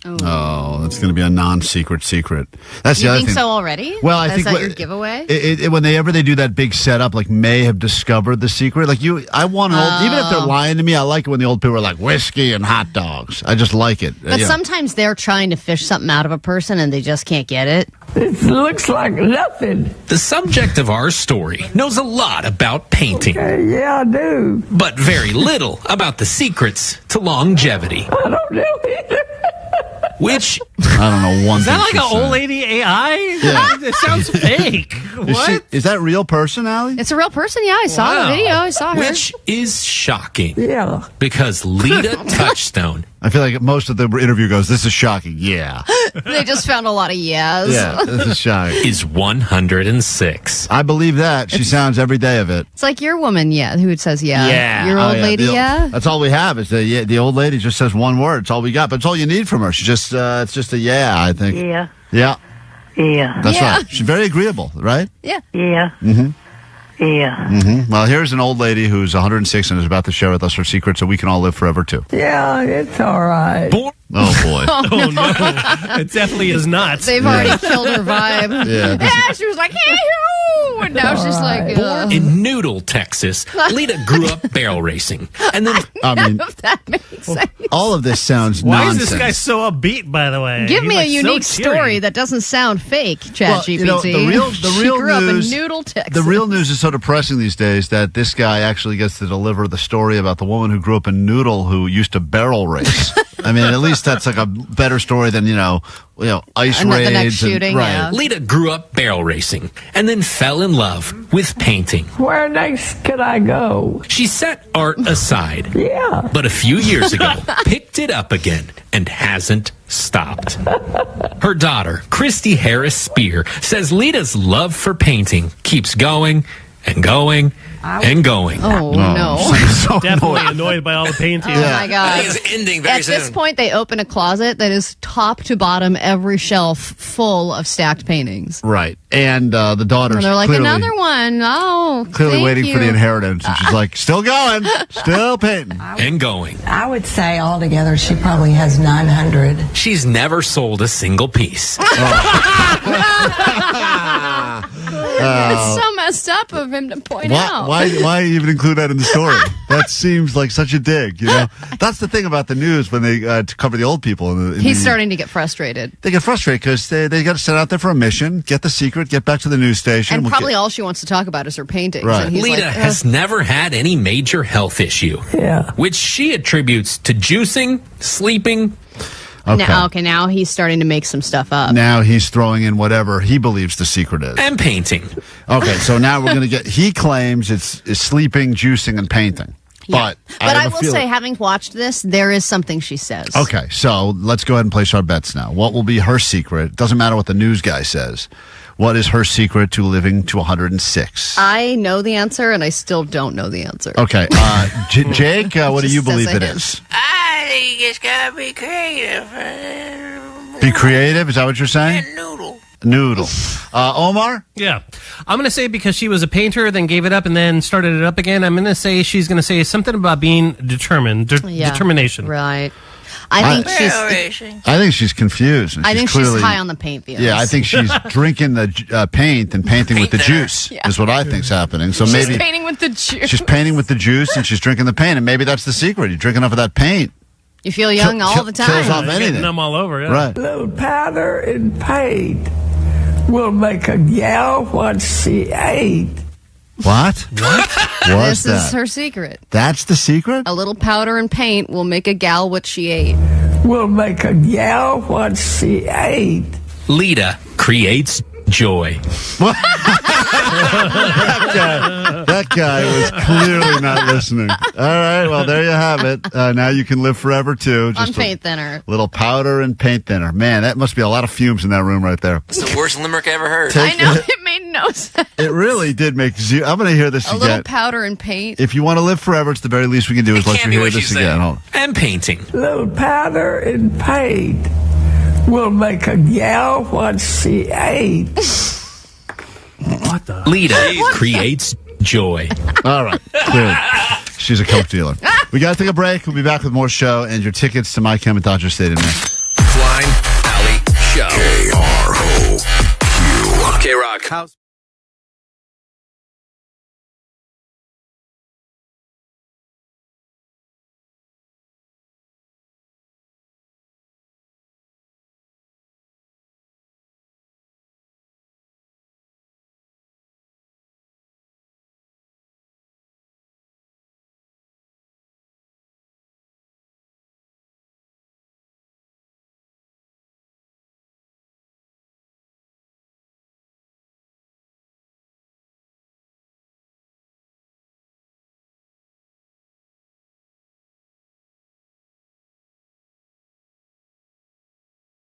Oh, that's going to be a non-secret secret. That's the
You
other
think
thing.
so already?
Well, I
Is
think
that your giveaway?
Whenever they do that big setup, like May have discovered the secret. Like I want an old, even if they're lying to me, I like it when the old people are like whiskey and hot dogs. I just like it.
But sometimes they're trying to fish something out of a person and they just can't get it.
It looks like nothing.
The subject of our story knows a lot about painting.
Yeah, I do.
But very little about the secrets to longevity.
I don't know either.
Which
I don't know one.
Is that
thing
like
she
an
said.
old lady AI?
Yeah.
It sounds fake. What?
Is that real person, Allie?
It's a real person, yeah. I saw the video. I saw her.
Which is shocking.
Yeah.
Because Lita Touchstone.
I feel like most of the interview goes, "This is shocking." Yeah.
They just found a lot of yes.
Yeah, this is shocking.
Is 106.
I believe that. She sounds every day of it.
It's like your woman, who says yeah. Your
Oh,
old lady,
That's all we have. Is the old lady just says one word. It's all we got. But it's all you need from her. She just it's just a I think.
Yeah.
Yeah.
Yeah.
That's right. She's very agreeable, right?
Yeah.
Yeah.
Mm-hmm.
Yeah.
Mm-hmm. Well, here's an old lady who's 106 and is about to share with us her secret so we can all live forever, too.
Yeah, it's all right.
Oh, boy.
Oh, no. It definitely is not.
They've already killed her vibe.
Yeah,
She was like, hey-hoo! And now she's like,
Born in Noodle, Texas, Lita grew up barrel racing. And then,
I mean,
if that makes sense.
all of this sounds
Why
nonsense.
is this guy so upbeat, by the way?
Give
He's,
me
like,
a unique
so cheery.
story that doesn't sound fake, ChatGPT.
Well, the real
She grew up in
news,
Noodle, Texas.
The real news is so depressing these days that this guy actually gets to deliver the story about the woman who grew up in Noodle who used to barrel race. I mean, at least that's like a better story than ice
And the
raids.
next shooting,
right.
yeah.
Lita grew up barrel racing and then fell in love with painting.
Where next could I go?
She set art aside.
Yeah.
But a few years ago, picked it up again and hasn't stopped. Her daughter, Christy Harris Spear, says Lita's love for painting keeps going and going and going.
Oh, no.
So
Definitely annoyed by all the painting.
Oh, my God.
I think it's ending very
At this
soon.
point, they open a closet that is top to bottom, every shelf full of stacked paintings.
Right. And the daughter's
And they're like,
clearly,
another one. Oh,
clearly
thank
waiting for the
you.
inheritance. And she's like, still going, still painting.
And going.
I would say altogether she probably has 900.
She's never sold a single piece.
It's so messed up of him to point out.
Why even include that in the story? That seems like such a dig, That's the thing about the news when they to cover the old people.
He's starting to get frustrated.
They get frustrated because they got to set out there for a mission, get the secret, get back to the news station.
And probably all she wants to talk about is her paintings.
Right.
And he's
Lita
like,
has never had any major health issue,
Yeah.
which she attributes to juicing, sleeping,
Okay.
Now he's starting to make some stuff up.
Now he's throwing in whatever he believes the secret is.
And painting.
Okay, so now we're going to he claims it's sleeping, juicing, and painting.
Yeah.
But
I will say, having watched this, there is something she says.
Okay, so let's go ahead and place our bets now. What will be her secret? Doesn't matter what the news guy says. What is her secret to living to 106?
I know the answer, and I still don't know the answer.
Okay, Jake, what do you believe it is?
I think it's gotta be creative.
Be creative? Is that what you're saying? Noodle. Omar?
Yeah. I'm going to say because she was a painter, then gave it up, and then started it up again, I'm going to say she's going to say something about being determined. Determination.
Right. I think
she's confused.
I think she's high on the paint, Felix.
Yeah, I think she's drinking the paint and painting with the juice is what I think's happening. So maybe
she's painting with the juice.
She's painting with the juice and she's drinking the paint, and maybe that's the secret. You drink enough of that paint.
You feel young all the time.
Kills off anything.
Getting them all over, yeah.
Right.
Little powder and paint will make a gal what she ate.
What? What's
This
that?
is her secret.
That's the secret?
A little powder and paint will make a gal what she ate.
Will make a gal what she ate.
Lita creates joy.
That guy was clearly not listening. All right, well, there you have it. Now you can live forever, too.
On paint thinner.
Little powder and paint thinner. Man, that must be a lot of fumes in that room right there.
It's the worst limerick I ever heard.
I know, it made no sense.
It really did make zero. I'm going to hear this
A
again.
little powder and paint.
If you want to live forever, it's the very least we can do is let you hear this again. Hold on.
And painting.
Little powder and paint will make a gal what she ate.
What the?
Lita creates joy.
All right, clearly. She's a Coke dealer. We got to take a break. We'll be back with more show and your tickets to My Chem at Dodger Stadium next.
Klein Alley Show.
KROQ.
K-Rock. House.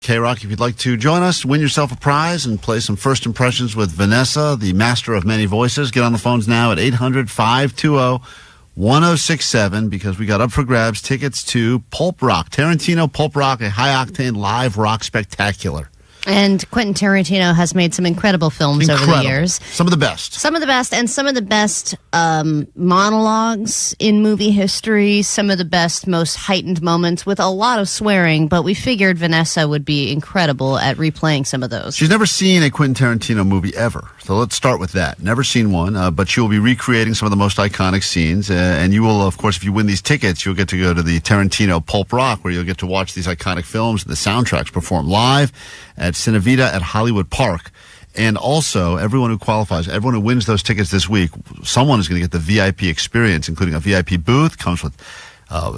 KROQ, if you'd like to join us, win yourself a prize and play some first impressions with Vanessa, the master of many voices. Get on the phones now at 800-520-1067 because we got up for grabs tickets to Pulp Rock, Tarantino Pulp Rock, a high-octane live rock spectacular.
And Quentin Tarantino has made some incredible films over the years.
Some of the best.
Some of the best, and some of the best monologues in movie history, some of the best, most heightened moments with a lot of swearing, but we figured Vanessa would be incredible at replaying some of those.
She's never seen a Quentin Tarantino movie ever, so let's start with that. Never seen one, but she will be recreating some of the most iconic scenes, and you will, of course, if you win these tickets, you'll get to go to the Tarantino Pulp Rock, where you'll get to watch these iconic films and the soundtracks performed live at Cinevita at Hollywood Park. And also, everyone who qualifies, everyone who wins those tickets this week, someone is going to get the VIP experience, including a VIP booth, comes with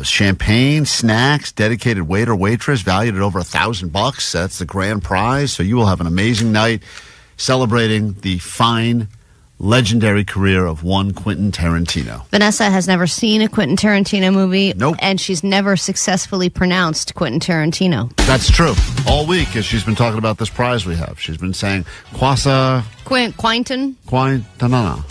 champagne, snacks, dedicated waiter, waitress, valued at over $1,000. That's the grand prize. So you will have an amazing night celebrating the fine, legendary career of one Quentin Tarantino.
Vanessa has never seen a Quentin Tarantino movie.
Nope.
And she's never successfully pronounced Quentin Tarantino.
That's true. All week, as she's been talking about this prize we have, she's been saying, Quinton? Quintanana.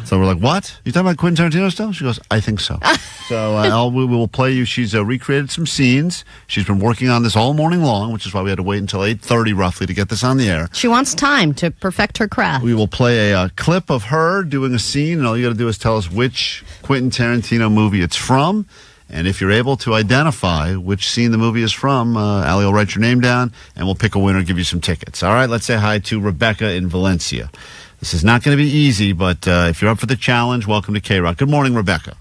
So we're like, what? You talking about Quentin Tarantino still? She goes, I think so. So we will play you. She's recreated some scenes. She's been working on this all morning long, which is why we had to wait until 8:30 roughly to get this on the air.
She wants time to perfect her craft.
We will play a clip of her doing a scene, and all you got to do is tell us which Quentin Tarantino movie it's from. And if you're able to identify which scene the movie is from, Allie will write your name down, and we'll pick a winner and give you some tickets. All right, let's say hi to Rebecca in Valencia. This is not going to be easy, but if you're up for the challenge, welcome to KROQ. Good morning, Rebecca.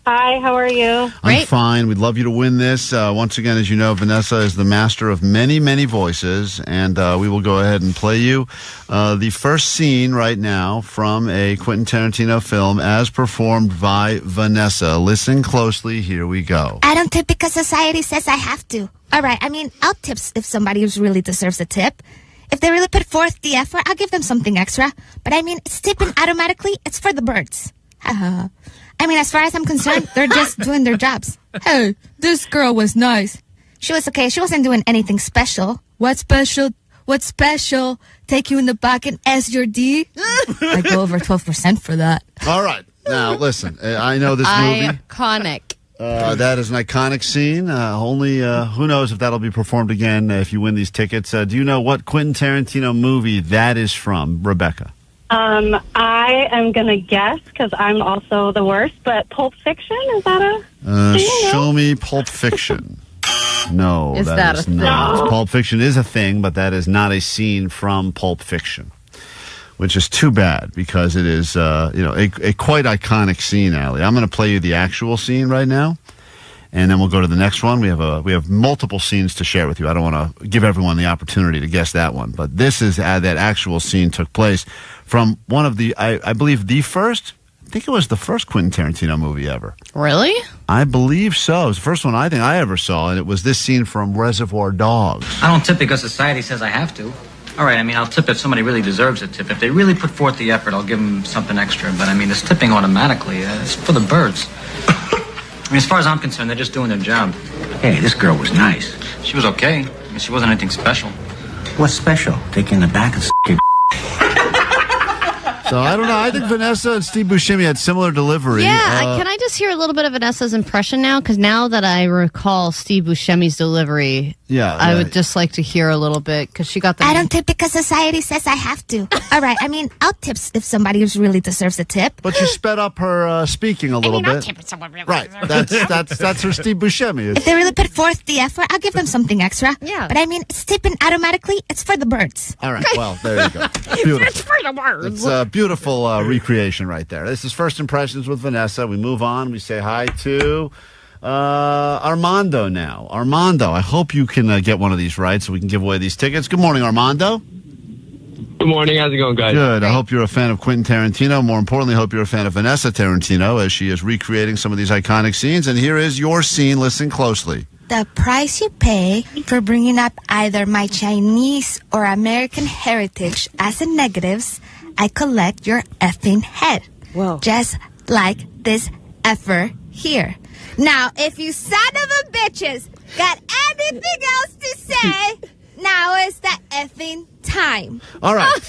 Hi, how are you?
I'm fine. We'd love you to win this. Once again, as you know, Vanessa is the master of many, many voices, and we will go ahead and play you the first scene right now from a Quentin Tarantino film as performed by Vanessa. Listen closely. Here we go.
I don't tip because society says I have to. All right, I mean, I'll tip if somebody who really deserves a tip. If they really put forth the effort, I'll give them something extra. But I mean, it's tipping automatically. It's for the birds. I mean, as far as I'm concerned, they're just doing their jobs. Hey, this girl was nice. She was okay. She wasn't doing anything special. What special? What's special? Take you in the back and S your D? I go over 12% for that.
All right. Now, listen, I know this movie.
Iconic.
That is an iconic scene. Only who knows if that'll be performed again if you win these tickets. Do you know what Quentin Tarantino movie that is from, Rebecca?
I am going to guess because I'm also the worst, but Pulp Fiction, is that a
Show me Pulp Fiction. No,
Is that a thing?
not. Pulp Fiction is a thing, but that is not a scene from Pulp Fiction, which is too bad because it is a quite iconic scene, Allie. I'm going to play you the actual scene right now, and then we'll go to the next one. We have multiple scenes to share with you. I don't want to give everyone the opportunity to guess that one, but this is that actual scene took place from one of the, I believe, the first. I think it was the first Quentin Tarantino movie ever.
Really?
I believe so. It was the first one I think I ever saw, and it was this scene from Reservoir Dogs.
I don't tip because society says I have to. All right, I mean, I'll tip if somebody really deserves a tip. If they really put forth the effort, I'll give them something extra. But, I mean, it's tipping automatically. It's for the birds. I mean, as far as I'm concerned, they're just doing their job. Hey, this girl was nice. She was okay. I mean, she wasn't anything special. What's special? Take you in the back and your
So I don't know. I think Vanessa and Steve Buscemi had similar delivery.
Yeah, can I just hear a little bit of Vanessa's impression now? Because now that I recall Steve Buscemi's delivery, I would just like to hear a little bit because she got the.
I don't tip because society says I have to. All right, I mean, I'll tip if somebody who really deserves a tip.
But you sped up her speaking a little
I'll
bit.
tip if someone really
Right. That's her Steve Buscemi.
If they really put forth the effort, I'll give them something extra. Yeah. But I mean, it's tipping automatically. It's for the birds.
All right. Well, there you go. Beautiful.
It's for the birds.
It's a beautiful recreation right there. This is First Impressions with Vanessa. We move on. We say hi to Armando now. Armando, I hope you can get one of these right so we can give away these tickets. Good morning, Armando.
Good morning. How's it going, guys?
Good. I hope you're a fan of Quentin Tarantino. More importantly, I hope you're a fan of Vanessa Tarantino as she is recreating some of these iconic scenes. And here is your scene. Listen closely.
The price you pay for bringing up either my Chinese or American heritage as a negatives, I collect your effing head. Whoa. Just like this effer here. Now, if you son of a bitches got anything else to say, now is the effing time.
All right.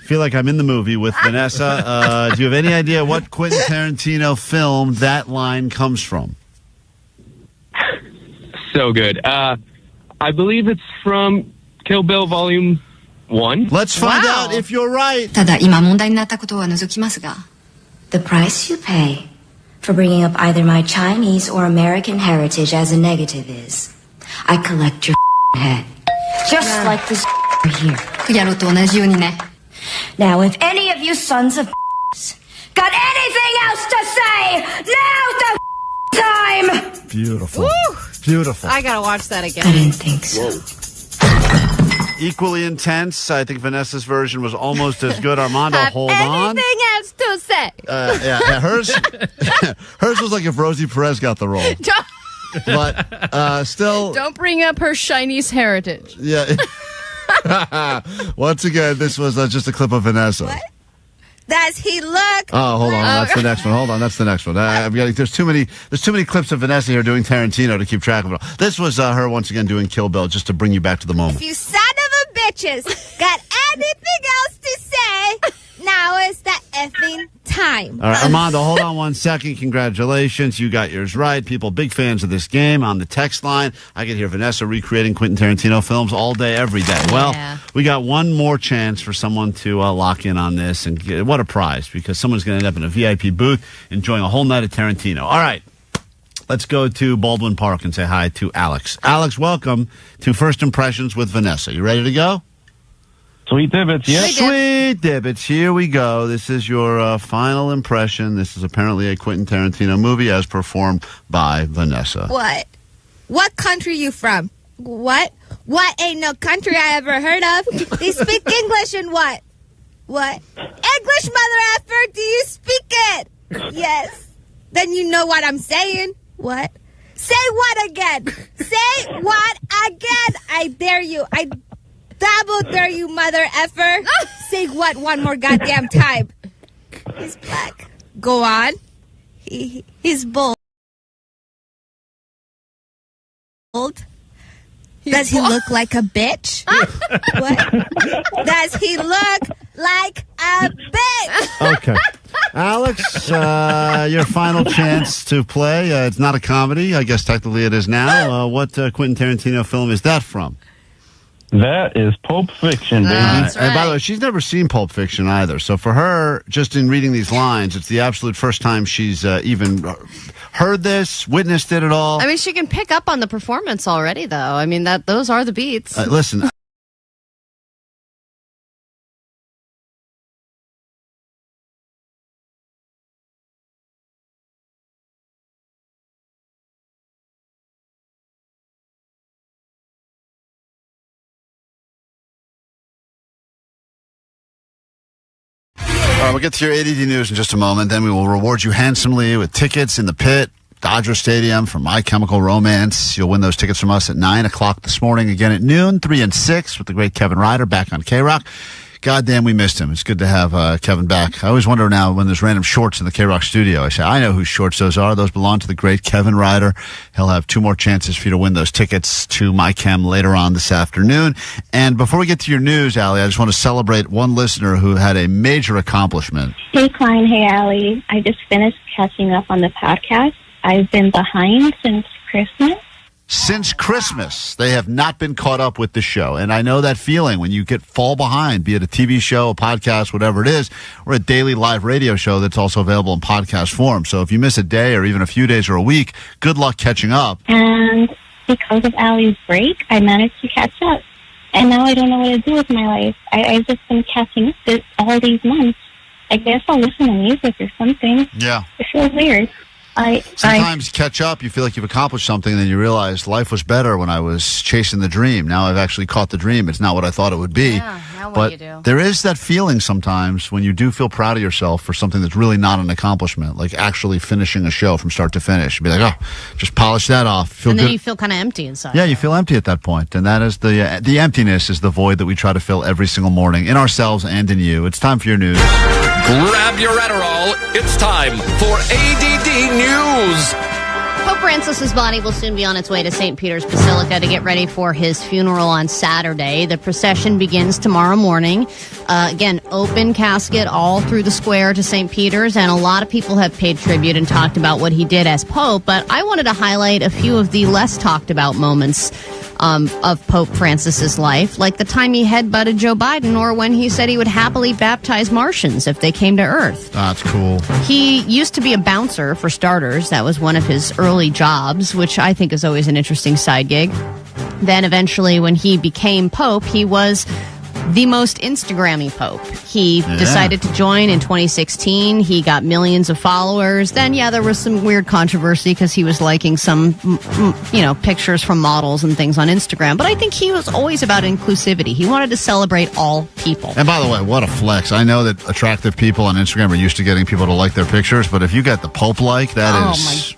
Feel like I'm in the movie with Vanessa. Do you have any idea what Quentin Tarantino film that line comes from?
So good. I believe it's from Kill Bill Volume 1.
Let's find out if you're right.
ただ今問題になったことは除きますが The price you pay for bringing up either my Chinese or American heritage as a negative is I collect your head. Just like this here. やろうと同じようにね Now if any of you sons of got anything else to say, now's the time!
Beautiful. Beautiful.
I gotta watch that again.
I didn't think so.
Equally intense. I think Vanessa's version was almost as good. Armando, hold on.
Anything else to say?
Yeah, hers was like if Rosie Perez got the role. But still.
Don't bring up her Chinese heritage.
Yeah. Once again, this was just a clip of Vanessa.
What? Does he look?
Oh, hold on. That's the next one. Hold on. That's the next one. There's too many clips of Vanessa here doing Tarantino to keep track of it all. This was her once again doing Kill Bill just to bring you back to the moment.
If you son of a bitches got anything else to say, now is the effing time.
All right, Armando, hold on 1 second. Congratulations. You got yours right. People, big fans of this game on the text line. I can hear Vanessa recreating Quentin Tarantino films all day, every day. Well, we got one more chance for someone to lock in on this. And what a prize, because someone's going to end up in a VIP booth enjoying a whole night of Tarantino. All right. Let's go to Baldwin Park and say hi to Alex. Alex, welcome to First Impressions with Vanessa. You ready to go?
Sweet Divots, yeah.
Sweet Divots, here we go. This is your final impression. This is apparently a Quentin Tarantino movie as performed by Vanessa.
What? What country you from? What? What ain't no country I ever heard of? They speak English and what? What? English, mother effer, do you speak it? Yes. Then you know what I'm saying. What? Say what again? Say what again? I dare you. I double dare you, mother effer. Say what one more goddamn time. He's black. Go on. He's bold. Does he look like a bitch? What? Does he look like a bitch?
Okay. Alex, your final chance to play. It's not a comedy. I guess technically it is now. What Quentin Tarantino film is that from?
That is Pulp Fiction, baby.
That's right. And by the way, she's never seen Pulp Fiction either. So for her, just in reading these lines, it's the absolute first time she's even heard this, witnessed it at all.
I mean, she can pick up on the performance already, though. I mean, those are the beats.
Listen. All right, we'll get to your ADD news in just a moment. Then we will reward you handsomely with tickets in the pit, Dodger Stadium for My Chemical Romance. You'll win those tickets from us at 9 o'clock this morning, again at noon, 3 and 6 with the great Kevin Ryder back on KROQ. Goddamn, we missed him. It's good to have Kevin back. I always wonder now when there's random shorts in the KROQ studio. I say, I know whose shorts those are. Those belong to the great Kevin Ryder. He'll have 2 more chances for you to win those tickets to My Chem later on this afternoon. And before we get to your news, Allie, I just want to celebrate one listener who had a major accomplishment.
Hey, Klein. Hey, Allie. I just finished catching up on the podcast. I've been behind since Christmas.
Since Christmas, they have not been caught up with the show. And I know that feeling when you fall behind, be it a TV show, a podcast, whatever it is, or a daily live radio show that's also available in podcast form. So if you miss a day or even a few days or a week, good luck catching up.
And because of Allie's break, I managed to catch up. And now I don't know what to do with my life. I've just been catching up all these months. I guess I'll listen to music or something.
Yeah.
It feels weird.
Sometimes you catch up, you feel like you've accomplished something, and then you realize life was better when I was chasing the dream. Now I've actually caught the dream. It's not what I thought it would be.
Yeah, now what
but
do you do?
There is that feeling sometimes when you do feel proud of yourself for something that's really not an accomplishment, like actually finishing a show from start to finish. You'd be like, oh, just polish that off. Feel
and then
good.
you feel kind of empty inside.
Yeah, you feel empty at that point. And that is the emptiness is the void that we try to fill every single morning in ourselves and in you. It's time for your news.
Grab your Adderall. It's time for ADD News.
Pope Francis's body will soon be on its way to St. Peter's Basilica to get ready for his funeral on Saturday. The procession begins tomorrow morning. Again, open casket all through the square to St. Peter's, and a lot of people have paid tribute and talked about what he did as Pope, but I wanted to highlight a few of the less talked about moments of Pope Francis's life, like the time he headbutted Joe Biden or when he said he would happily baptize Martians if they came to Earth.
That's cool.
He used to be a bouncer, for starters. That was one of his early jobs, which I think is always an interesting side gig. Then eventually, when he became Pope, he was the most Instagrammy Pope. He decided to join in 2016. He got millions of followers. Then, there was some weird controversy because he was liking some, pictures from models and things on Instagram. But I think he was always about inclusivity. He wanted to celebrate all people.
And by the way, what a flex. I know that attractive people on Instagram are used to getting people to like their pictures, but if you got the Pope like, that is...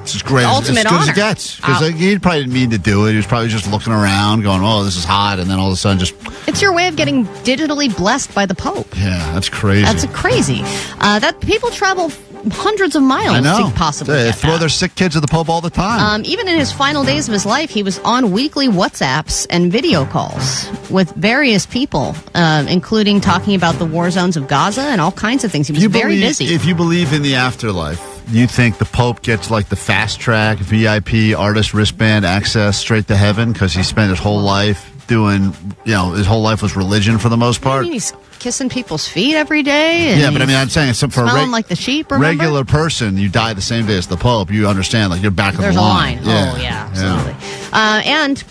It's just great. It's as good as it gets. Because he probably didn't mean to do it. He was probably just looking around going, oh, this is hot. And then all of a sudden just...
It's your way of getting digitally blessed by the Pope.
Yeah, that's crazy.
That's crazy. That people travel hundreds of miles to possibly
They
get
throw
that.
their sick kids at the Pope all the time.
Even in his final days of his life, he was on weekly WhatsApps and video calls with various people, including talking about the war zones of Gaza and all kinds of things. He was very busy.
If you believe in the afterlife, you think the Pope gets like the fast track VIP artist wristband access straight to heaven because he spent his whole life doing, his whole life was religion for the most part?
I mean, he's kissing people's feet every day. And
but I mean, I'm saying it's for
smelling like the sheep. Remember?
Regular person, you die the same day as the Pope. You understand, like you're back in the line.
There's a line. Oh yeah, absolutely. And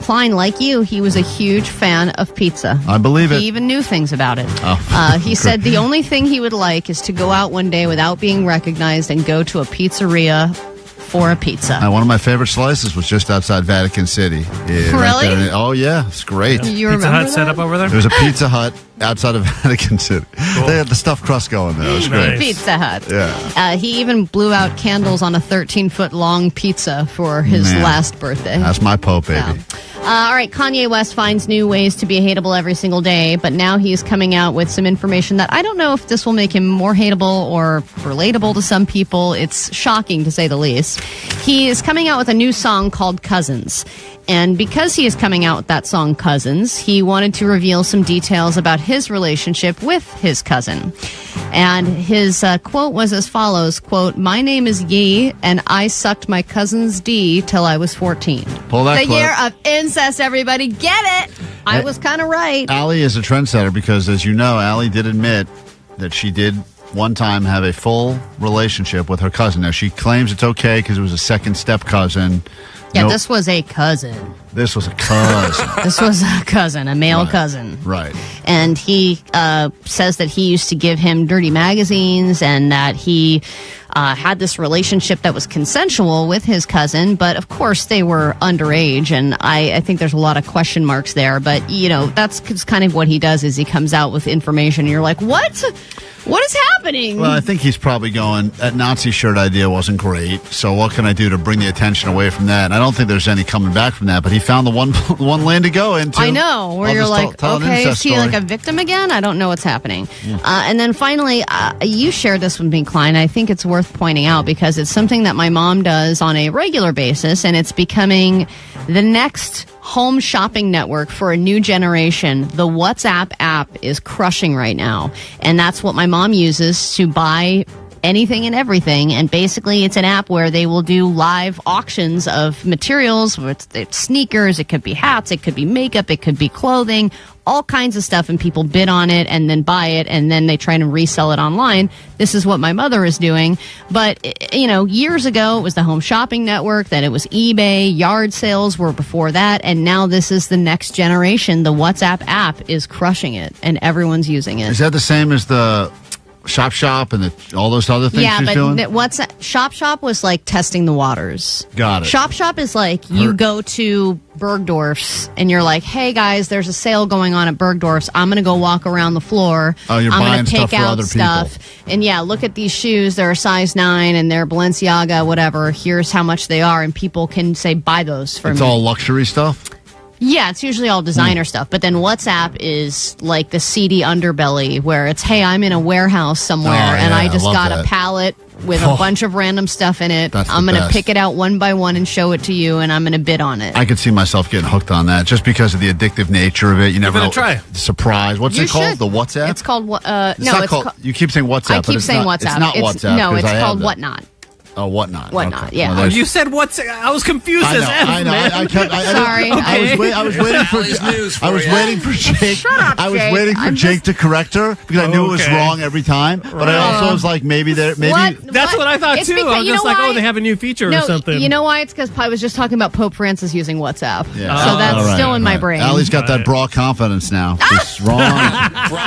Klein, like you, he was a huge fan of pizza.
I believe it.
He even knew things about it.
Oh.
He said the only thing he would like is to go out one day without being recognized and go to a pizzeria for a pizza.
One of my favorite slices was just outside Vatican City. Yeah,
Really?
Right there. Oh, yeah. It's great.
You
Pizza
remember
Hut set up over there?
There's a Pizza Hut outside of Vatican City.
Cool.
They had the stuffed crust going there. It was great.
Pizza Hut.
Yeah.
He even blew out candles on a 13-foot long pizza for his
Man.
last birthday.
That's my Pope, baby.
All right, Kanye West finds new ways to be hateable every single day, but now he's coming out with some information that I don't know if this will make him more hateable or relatable to some people. It's shocking, to say the least. He is coming out with a new song called Cousins. And because he is coming out with that song, Cousins, he wanted to reveal some details about his relationship with his cousin. And his quote was as follows, quote, "My name is Yi, and I sucked my cousin's D till I was 14.
Pull that
The
clip.
year of incest, everybody. Get it? I was kind of right.
Allie is a trendsetter because, as you know, Allie did admit that she did one time have a full relationship with her cousin. Now, she claims it's okay because it was a second step cousin.
Yeah,
Nope.
this was a cousin.
This was a cousin.
This was a cousin, a male cousin.
Right.
And he says that he used to give him dirty magazines and that he had this relationship that was consensual with his cousin. But, of course, they were underage. And I think there's a lot of question marks there. But, you know, that's kind of what he does is he comes out with information. And you're like, what? What is happening?
Well, I think he's probably going, that Nazi shirt idea wasn't great, so what can I do to bring the attention away from that? And I don't think there's any coming back from that, but he found the one lane to go into.
I know, where
I'll
you're
just
like,
tell an
okay, is
incest
he
story.
like a victim again? I don't know what's happening.
Yeah.
And then finally, you shared this with me, Klein. I think it's worth pointing out because it's something that my mom does on a regular basis, and it's becoming the next home shopping network for a new generation. The WhatsApp app is crushing right now, and that's what my mom uses to buy anything and everything. And basically, it's an app where they will do live auctions of materials. It's sneakers, it could be hats, it could be makeup, it could be clothing, all kinds of stuff, and people bid on it and then buy it, and then they try to resell it online. This is what my mother is doing. But, you know, years ago, it was the Home Shopping Network, then it was eBay, yard sales were before that, and now this is the next generation. The WhatsApp app is crushing it, and everyone's using it.
Is that the same as the Shop and all those other things
yeah,
she's
but
doing?
Shop was like testing the waters.
Got it.
Shop is like you go to Bergdorf's and you're like, hey guys, there's a sale going on at Bergdorf's. I'm going to go walk around the floor.
Oh, you're
I'm
buying
gonna
stuff
pick
for
out
other
stuff.
people.
And yeah, look at these shoes. They're a size 9 and they're Balenciaga, whatever. Here's how much they are. And people can say, buy those for
It's
me.
all luxury stuff?
Yeah, it's usually all designer stuff. But then WhatsApp is like the seedy underbelly where it's, hey, I'm in a warehouse somewhere and I just got a pallet with a bunch of random stuff in it.
That's the
I'm going to
best.
pick it out one by one and show it to you, and I'm going to bid on it.
I could see myself getting hooked on that just because of the addictive nature of it. You never
Give it
know.
a try.
Surprise. What's
You
it called?
should.
The WhatsApp?
It's called
It's
no.
not
It's
called. You keep saying WhatsApp.
I
but
keep
it's
saying
not,
WhatsApp.
It's not WhatsApp.
No,
'cause
it's
I have
called
that.
Whatnot.
Oh, Whatnot.
Whatnot,
Okay.
yeah.
Well,
Oh,
there's-
you said what's? I was confused
I
as
know,
F,
I know.
man.
Sorry.
I was waiting for.
Allie's news for
I was
you.
waiting for Jake.
Shut up,
I was
Jake.
waiting for
I'm
Jake to correct her because I knew it was
Okay.
wrong every time. But I also was like, maybe.
What?
That's what I thought
It's
too.
because-
I was
you
just
know
like,
why?
oh, they have a new feature or something.
You know why? It's because I was just talking about Pope Francis using WhatsApp.
Yeah.
So that's
All right,
still in my
right.
brain.
Allie's got that bra confidence now. She's wrong.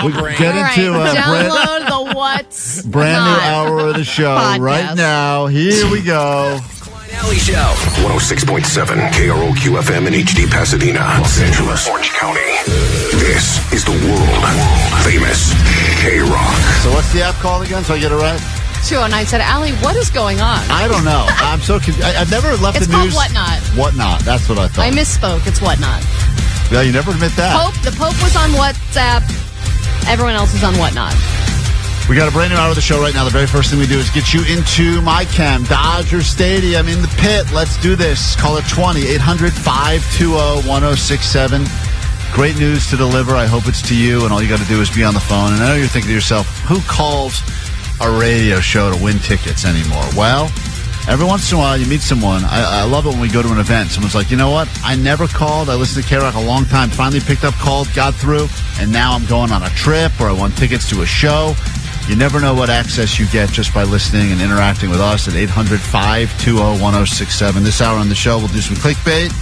We
brain.
get
All right,
into
download the What's
brand new
Not
hour of the show
podcast.
right now. Here we go.
Alley Show.
106.7 KROQ FM in HD Pasadena, Los Angeles, Orange County. This is the world famous KROQ.
So what's the app called again? So I get it right?
209 said, Allie, what is going on?
I don't know. I'm so confused. I've never left
It's
the
called
news.
Whatnot.
Whatnot. That's what I thought.
I misspoke. It's Whatnot.
Yeah, you never admit that.
The Pope was on WhatsApp. Everyone else is on Whatnot.
We got a brand new hour of the show right now. The very first thing we do is get you into MyChem, Dodger Stadium in the pit. Let's do this. Call it 800-520-1067. Great news to deliver. I hope it's to you, and all you got to do is be on the phone. And I know you're thinking to yourself, who calls a radio show to win tickets anymore? Well, every once in a while you meet someone. I love it when we go to an event. Someone's like, you know what? I never called. I listened to KROQ a long time. Finally picked up, called, got through, and now I'm going on a trip or I want tickets to a show. You never know what access you get just by listening and interacting with us at 800-520-1067. This hour on the show, we'll do some clickbait,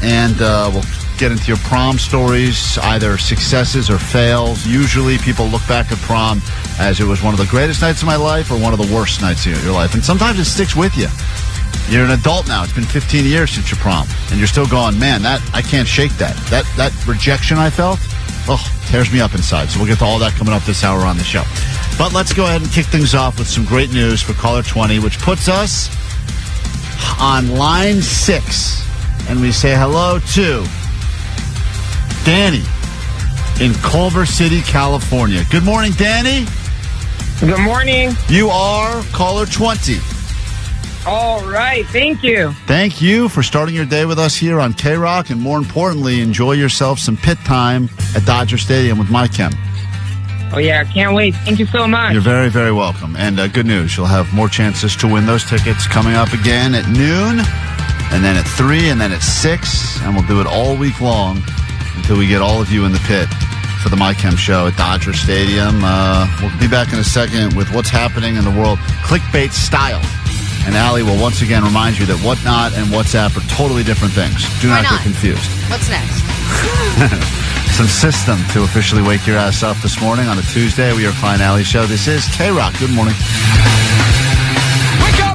and we'll get into your prom stories, either successes or fails. Usually people look back at prom as it was one of the greatest nights of my life or one of the worst nights of your life. And sometimes it sticks with you. You're an adult now. It's been 15 years since your prom. And you're still going, man, that I can't shake that. That rejection I felt, tears me up inside. So we'll get to all that coming up this hour on the show. But let's go ahead and kick things off with some great news for caller 20, which puts us on line 6. And we say hello to Danny in Culver City, California. Good morning, Danny.
Good morning.
You are caller 20.
All right. Thank you.
Thank you for starting your day with us here on KROQ, and more importantly, enjoy yourself some pit time at Dodger Stadium with my Chem.
Oh, yeah. I can't wait. Thank you so much.
You're very, very welcome. And good news, you'll have more chances to win those tickets coming up again at noon, and then at 3, and then at 6, and we'll do it all week long until we get all of you in the pit for the My Chem show at Dodger Stadium. We'll be back in a second with what's happening in the world, clickbait style. And Allie will once again remind you that Whatnot and WhatsApp are totally different things. Do not get confused.
What's next?
Some system to officially wake your ass up this morning on a Tuesday. We are Klein Alley Show. This is KROQ. Good morning.
Wake up!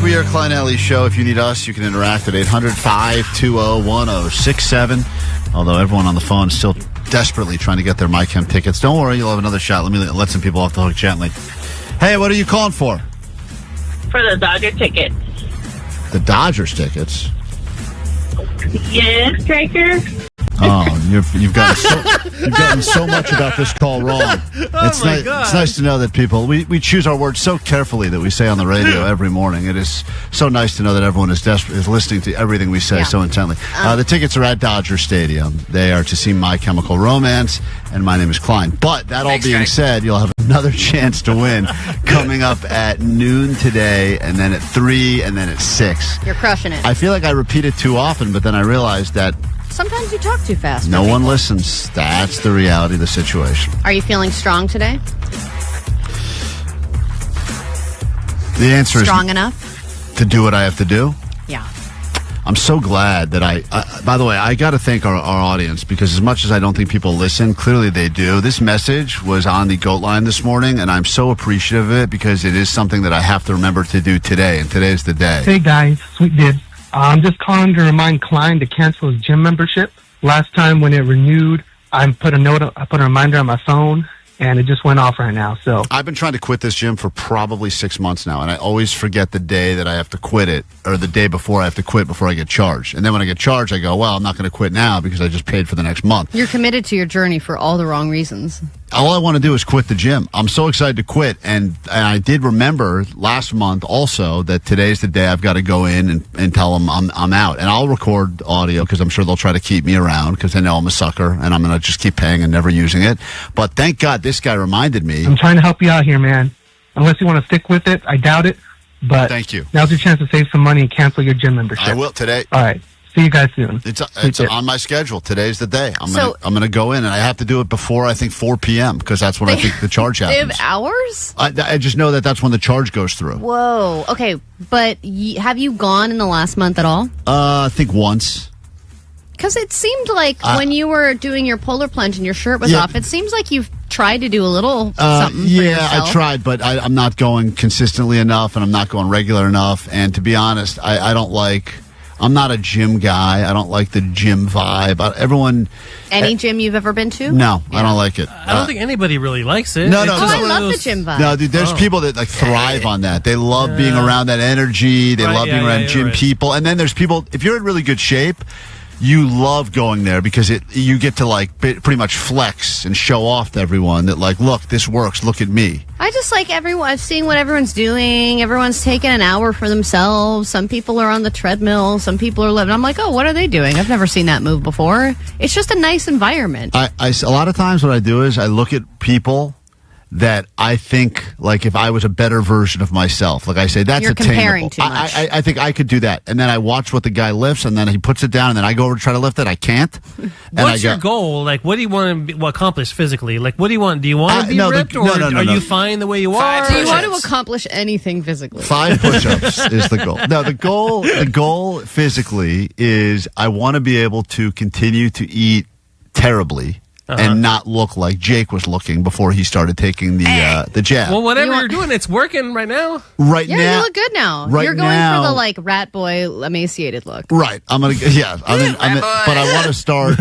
We are Klein Alley Show. If you need us, you can interact at 800-520-1067. Although everyone on the phone is still desperately trying to get their My Chem tickets. Don't worry, you'll have another shot. Let me let some people off the hook gently. Hey, what are you calling for?
For the Dodger tickets.
The Dodgers tickets?
Yes, Striker.
Oh, you've gotten so much about this call wrong. It's nice to know that people we choose our words so carefully that we say on the radio every morning. It is so nice to know that everyone is listening to everything we say so intently. The tickets are at Dodger Stadium. They are to see My Chemical Romance, and my name is Klein. But that all being said, you'll have another chance to win coming up at noon today, and then at 3, and then at 6.
You're crushing it.
I feel like I repeat it too often, but then I realized that
sometimes you talk too fast.
No one listens. That's the reality of the situation.
Are you feeling strong today?
The answer
strong
is
enough
to do what I have to do.
Yeah.
I'm so glad that by the way, I got to thank our audience, because as much as I don't think people listen, clearly they do. This message was on the GOAT line this morning, and I'm so appreciative of it, because it is something that I have to remember to do today, and today's the day.
Hey guys, Sweet Dib. I'm just calling to remind Klein to cancel his gym membership. Last time when it renewed, I put a reminder on my phone, and it just went off right now. So
I've been trying to quit this gym for probably 6 months now, and I always forget the day that I have to quit it, or the day before I have to quit before I get charged. And then when I get charged, I go, well, I'm not going to quit now because I just paid for the next month.
You're committed to your journey for all the wrong reasons.
All I want to do is quit the gym. I'm so excited to quit. And I did remember last month also that today's the day I've got to go in and tell them I'm out. And I'll record audio, because I'm sure they'll try to keep me around, because they know I'm a sucker and I'm going to just keep paying and never using it. But thank God this guy reminded me.
I'm trying to help you out here, man. Unless you want to stick with it, I doubt it. But
thank you.
Now's your chance to save some money and cancel your gym membership.
I will today.
All right. See you guys soon.
It's on my schedule. Today's the day. I'm gonna go in, and I have to do it before, I think, 4 p.m. because that's when I think the charge
They
happens.
have hours?
I just know that that's when the charge goes through.
Whoa. Okay, but have you gone in the last month at all?
I think once.
Because it seemed like when you were doing your polar plunge and your shirt was off, it seems like you've tried to do a little something for yourself.
I tried, but I'm not going consistently enough, and I'm not going regular enough. And to be honest, I don't like... I'm not a gym guy. I don't like the gym vibe.
Any gym you've ever been to?
No, I don't like it.
I don't think anybody really likes it.
No,
It's
no.
just
I
one of
love
those-
the gym vibe.
No, dude, there's people that thrive on that. They love being around that energy. They love being around gym people. And then there's people, if you're in really good shape, you love going there because you get to pretty much flex and show off to everyone that look, this works. Look at me.
I just like everyone, seeing what everyone's doing. Everyone's taking an hour for themselves. Some people are on the treadmill. Some people are living. I'm like, oh, what are they doing? I've never seen that move before. It's just a nice environment.
A lot of times what I do is I look at people that I think, if I was a better version of myself, I say, that's
You're
attainable.
comparing too much.
I think I could do that. And then I watch what the guy lifts, and then he puts it down, and then I go over to try to lift it. I can't.
What's your goal? What do you want to accomplish physically? What do you want? Do you want to be ripped, or are you fine the way you are?
Do you want to accomplish anything physically?
5 push-ups is the goal. No, the goal physically is I want to be able to continue to eat terribly. And not look like Jake was looking before he started taking the jab.
Well, whatever you're doing, it's working right now.
Right
yeah,
now,
you look good now.
Right
you're going
now,
for the rat boy emaciated look.
Right. I'm gonna. Yeah. But I want to start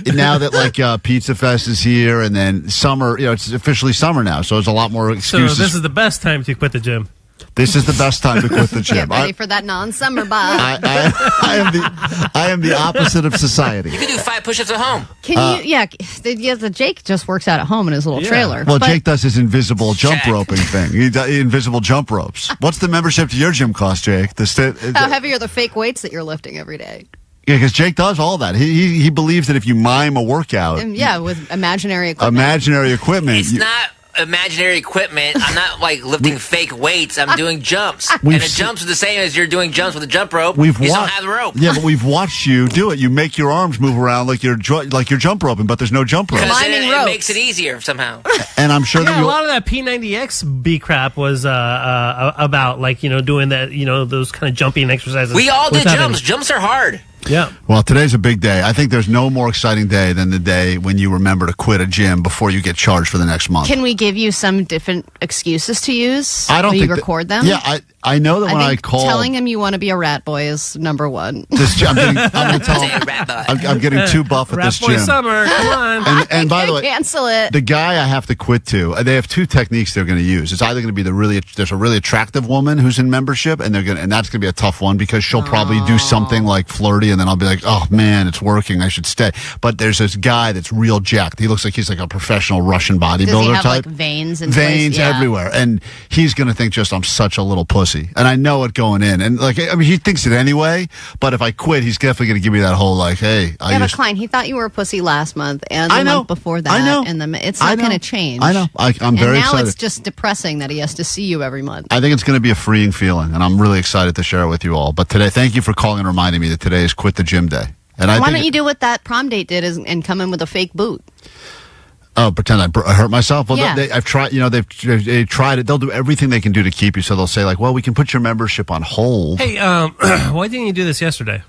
now that Pizza Fest is here, and then summer. It's officially summer now, so there's a lot more excuses.
So this is the best time to quit the gym.
This is the best time to quit the gym.
Get ready for that non-summer bod.
I am the opposite of society.
You can do 5 push-ups at home.
Can you? Yeah, the Jake just works out at home in his little trailer.
Well, Jake does his invisible jump roping thing. He does invisible jump ropes. What's the membership to your gym cost, Jake?
How heavy are the fake weights that you're lifting every day?
Yeah, because Jake does all that. He believes that if you mime a workout,
with imaginary equipment.
It's not imaginary equipment. I'm not lifting fake weights. I'm doing jumps. And the jumps are the same as you're doing jumps with a jump rope. You just don't have the rope.
Yeah, but we've watched you do it. You make your arms move around like you're jump roping, but there's no jump rope.
Because it makes it easier somehow.
And I'm sure that
a lot of that P90X B crap was about doing that, those kind of jumping exercises.
We all did jumps. Jumps are hard.
Yeah.
Well, today's a big day. I think there's no more exciting day than the day when you remember to quit a gym before you get charged for the next month.
Can we give you some different excuses to use?
I don't
think
you
record them.
Yeah, I know that when I call
telling him you want to be a rat boy is number one.
I'm getting too buff at
rat
this
boy
gym.
Summer, come on.
And by the way,
cancel it.
The guy I have to quit to. They have 2 techniques they're going to use. It's either going to be there's a really attractive woman who's in membership, and that's going to be a tough one because she'll probably do something flirty, and then I'll be like, oh man, it's working. I should stay. But there's this guy that's real jacked. He looks like he's a professional Russian bodybuilder
Does he have
type.
Veins and
everywhere, and he's going to think I'm such a little pussy, and I know it going in, and he thinks it anyway. But if I quit, he's definitely going to give me that whole hey.
But Klein, he thought you were a pussy last month and the month before that.
I know.
And it's not going to change.
I know. I'm very excited.
Now it's just depressing that he has to see you every month.
I think it's going to be a freeing feeling, and I'm really excited to share it with you all. But today, thank you for calling and reminding me that today is Quit the Gym Day. And
why don't you do what that prom date did and come in with a fake boot?
Oh, pretend I hurt myself? Well,
Yeah.
I've tried, they've tried it. They'll do everything they can do to keep you. So they'll say, like, well, we can put your membership on hold.
Hey, why didn't you do this yesterday?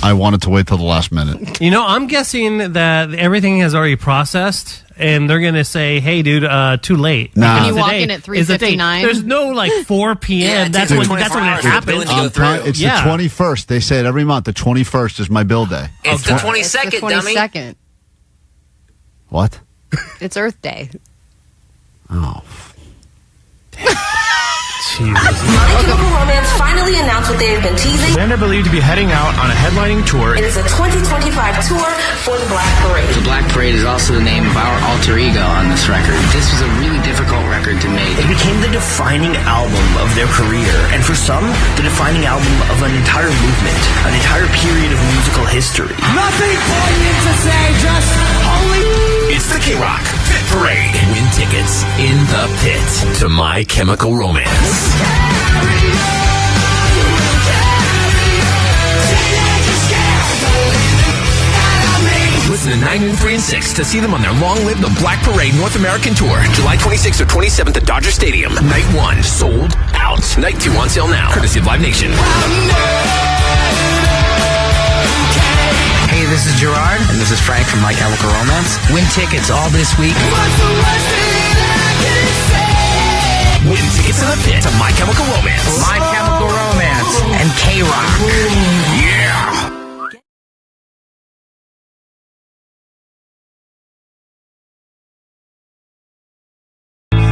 I wanted to wait till the last minute.
I'm guessing that everything has already processed, and they're going to say, hey, dude, too late.
Nah.
Can you walk in at 3:59?
There's no, 4 p.m. that's when it happens.
It's the 21st. They say it every month. The 21st is my bill day.
It's the 22nd, dummy.
22nd.
What?
It's Earth Day.
Oh.
My Chemical Romance finally announced what they have been teasing.
Band are believed to be heading out on a headlining tour.
It is a 2025 tour for the Black Parade.
The Black Parade is also the name of our alter ego on this record. This was a really difficult record to make.
It became the defining album of their career, and for some, the defining album of an entire movement, an entire period of musical history.
Nothing poignant to say, just holy.
It's the KROQ Pit Parade. Win tickets in the pit to My Chemical Romance. Listen to 9, 3, and 6 to see them on their long-lived The Black Parade North American Tour, July 26th or 27th at Dodger Stadium. Night 1, sold out. Night 2 on sale now, courtesy of Live Nation.
Hey, this is Gerard, and this is Frank from My Chemical Romance. Win tickets all this week.
Win tickets in the pit to My Chemical Romance.
My Chemical Romance and KROQ.
Yeah!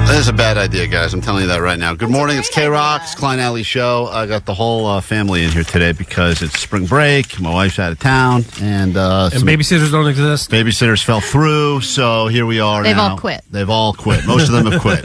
That is a bad idea, guys. I'm telling you that right now. Good morning. It's KROQ. It's Klein Alley Show. I got the whole family in here today because it's spring break. My wife's out of town. And
babysitters don't exist.
Babysitters fell through. So here we are
They've
now.
all quit.
They've all quit. Most of them have quit.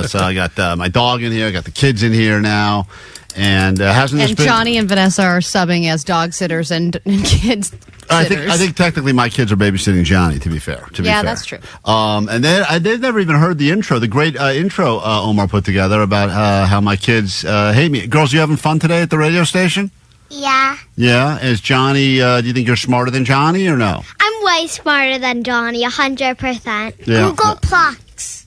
So I got my dog in here. I got the kids in here now. And hasn't this been...
Johnny and Vanessa are subbing as dog sitters and kids.
I think technically my kids are babysitting Johnny. To be fair,
that's true.
And they've never even heard the intro, the great intro Omar put together about how my kids hate me. Girls, you having fun today at the radio station?
Yeah.
Yeah. Is Johnny? Do you think you're smarter than Johnny or no?
I'm way smarter than Johnny, 100%.
Yeah.
Google Plus.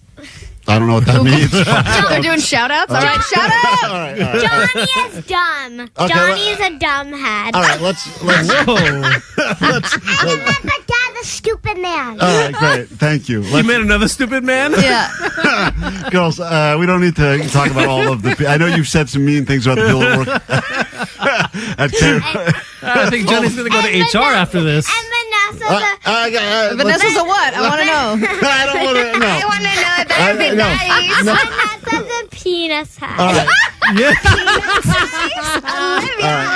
I don't know what that means.
They're doing shout-outs? All right, shout out!
All right.
Johnny is dumb.
Okay,
Johnny is a dumb head.
All right, let's
Remember Dad, the stupid man.
All right, great. Thank you.
You made another stupid man?
Yeah.
Girls, we don't need to talk about all of the... I know you've said some mean things about the people that work at
I think Johnny's going to go to HR after this.
And Vanessa's
Vanessa's a what? I want to know.
I don't want to know.
I want to know. It better be nice.
No.
Vanessa's a penis head.
All right.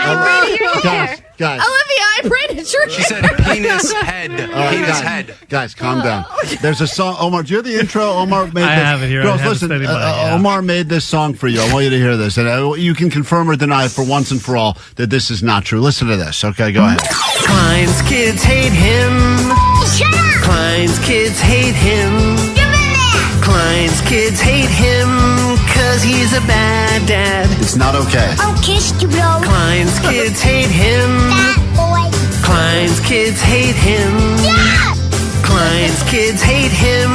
Olivia,
Guys.
Olivia, I prayed at church.
She said penis head.
All right,
Penis
guys,
head.
Guys, calm down. There's a song. Omar, do you have the intro? Omar made
I
this.
have it here.
Girls,
I have
listen.
it standing by, yeah.
Omar made this song for you. I want you to hear this. And you can confirm or deny for once and for all that this is not true. Listen to this. Okay, go ahead.
Klein's kids hate him.
Shut up.
Klein's kids hate him.
Give me that.
Klein's kids hate him because he's a bad dad.
It's not okay.
I'll kiss you, bro.
Klein's kids hate him.
That boy.
Klein's kids hate him.
Yeah.
Klein's kids hate him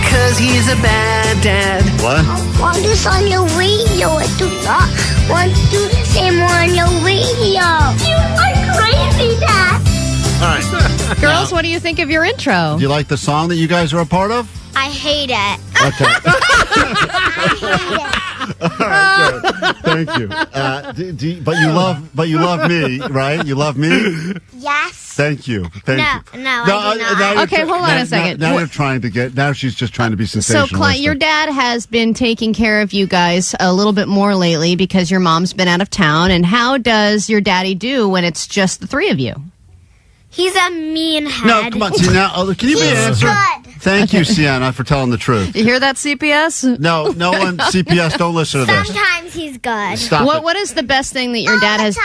because he's a bad dad.
What?
I want this on your radio. I do not want to do the same on your radio. You are crazy, Dad.
All right.
Girls, what do you think of your intro?
Do you like the song that you guys are a part of?
I hate it.
Okay.
I hate it.
All right, good. Thank you. But you love me, right? You love me?
Yes.
Thank you. Thank you.
No, I do not.
Okay, hold on a second.
Now you're trying to get. Now she's just trying to be
So,
sensational.
Klein, your dad has been taking care of you guys a little bit more lately because your mom's been out of town. And how does your daddy do when it's just the three of you?
He's a mean head.
No, come on. See now, can you be an answer?
Good.
Thank you, Sienna, for telling the truth.
You hear that, CPS?
No one. CPS, don't listen to this.
Sometimes he's good.
Stop it.
What is the best thing that your dad has?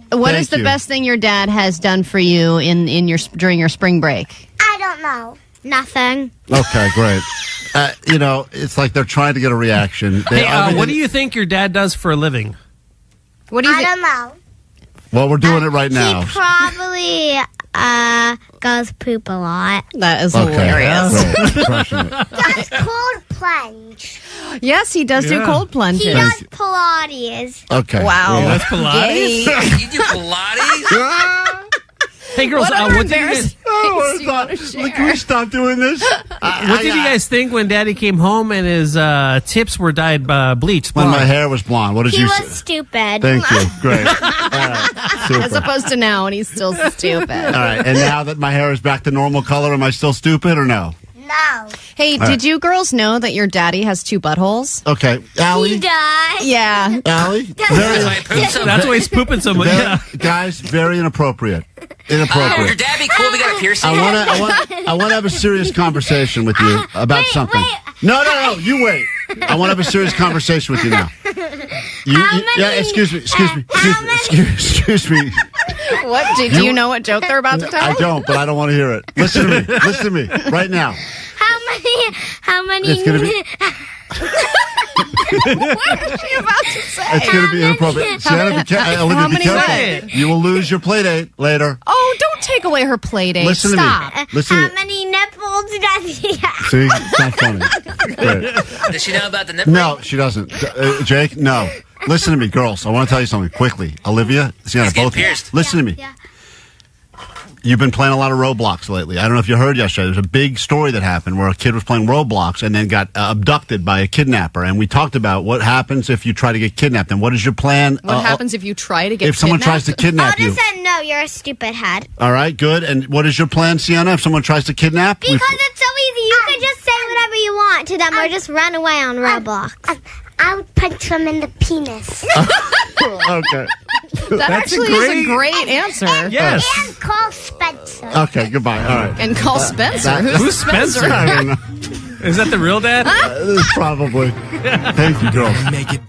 What
Thank
is the
you.
best thing your dad has done for you in your during your spring break?
I don't know. Nothing.
Okay, great. It's like they're trying to get a reaction.
Hey, what do you think your dad does for a living?
What do you
I don't know.
Well, we're doing it right now.
He probably Girls poop a lot.
That is
Okay.
hilarious.
Great. Crushing it.
Does cold plunge.
Yes, he does do cold plunges.
He does Pilates.
Okay.
Wow.
That's Pilates?
Gay.
You do Pilates?
Hey, girls,
What other
what did you guys...
embarrassing things do you want to share?
Can we stop doing this?
What did you guys think when Daddy came home and his tips were dyed bleached?
When
blonde?
my hair was blonde, what did
He
you
was
say?
stupid.
Thank you. Great. All right. Super.
As opposed to now, and he's still stupid.
All right. And now that my hair is back to normal color, am I still stupid or no?
No.
Hey,
All
did
right.
you girls know that your daddy has 2 buttholes?
Okay. Allie?
He does.
Yeah.
Allie?
That's why he poops so
That's
much.
why he's pooping so much. Yeah.
Guys, very inappropriate.
Would
Inappropriate.
your dad be cool if he got a piercing?
I want to have a serious conversation with you about something. No, you wait. I want to have a serious conversation with you now. Yeah, excuse me.
What? Do you know what joke they're about to tell?
I don't, but I don't want to hear it. Listen to me, right now.
How many?
It's gonna be.
What is she about to say?
It's going to be inappropriate. Sienna, Olivia, be
many
careful.
what?
You will lose your play date later.
Oh, don't take away her play date.
Listen
Stop.
to me. Listen.
How many nipples does he have?
See, it's not funny. Great.
Does she know about the nipple?
No, she doesn't. Jake, no. Listen to me, girls. I want to tell you something quickly. Olivia, Sienna,
He's getting
both of you.
pierced.
Listen to me.
Yeah.
You've been playing a lot of Roblox lately. I don't know if you heard yesterday. There's a big story that happened where a kid was playing Roblox and then got abducted by a kidnapper. And we talked about what happens if you try to get kidnapped. And what is your plan?
What happens if you try to get
if someone tries to
I'll
kidnap you?
just say no. You're a stupid head.
All right, good. And what is your plan, Sienna, if someone tries to kidnap?
Because it's so easy. You can just say whatever you want to them or just run away on Roblox. I would punch them in the penis.
Okay.
That actually is a great answer.
Yes.
And call Spencer.
Okay, goodbye. All right.
And call Spencer.
that-
Who's Spencer?
I don't know.
Is that the real dad?
Probably. Thank you, girls.
Make it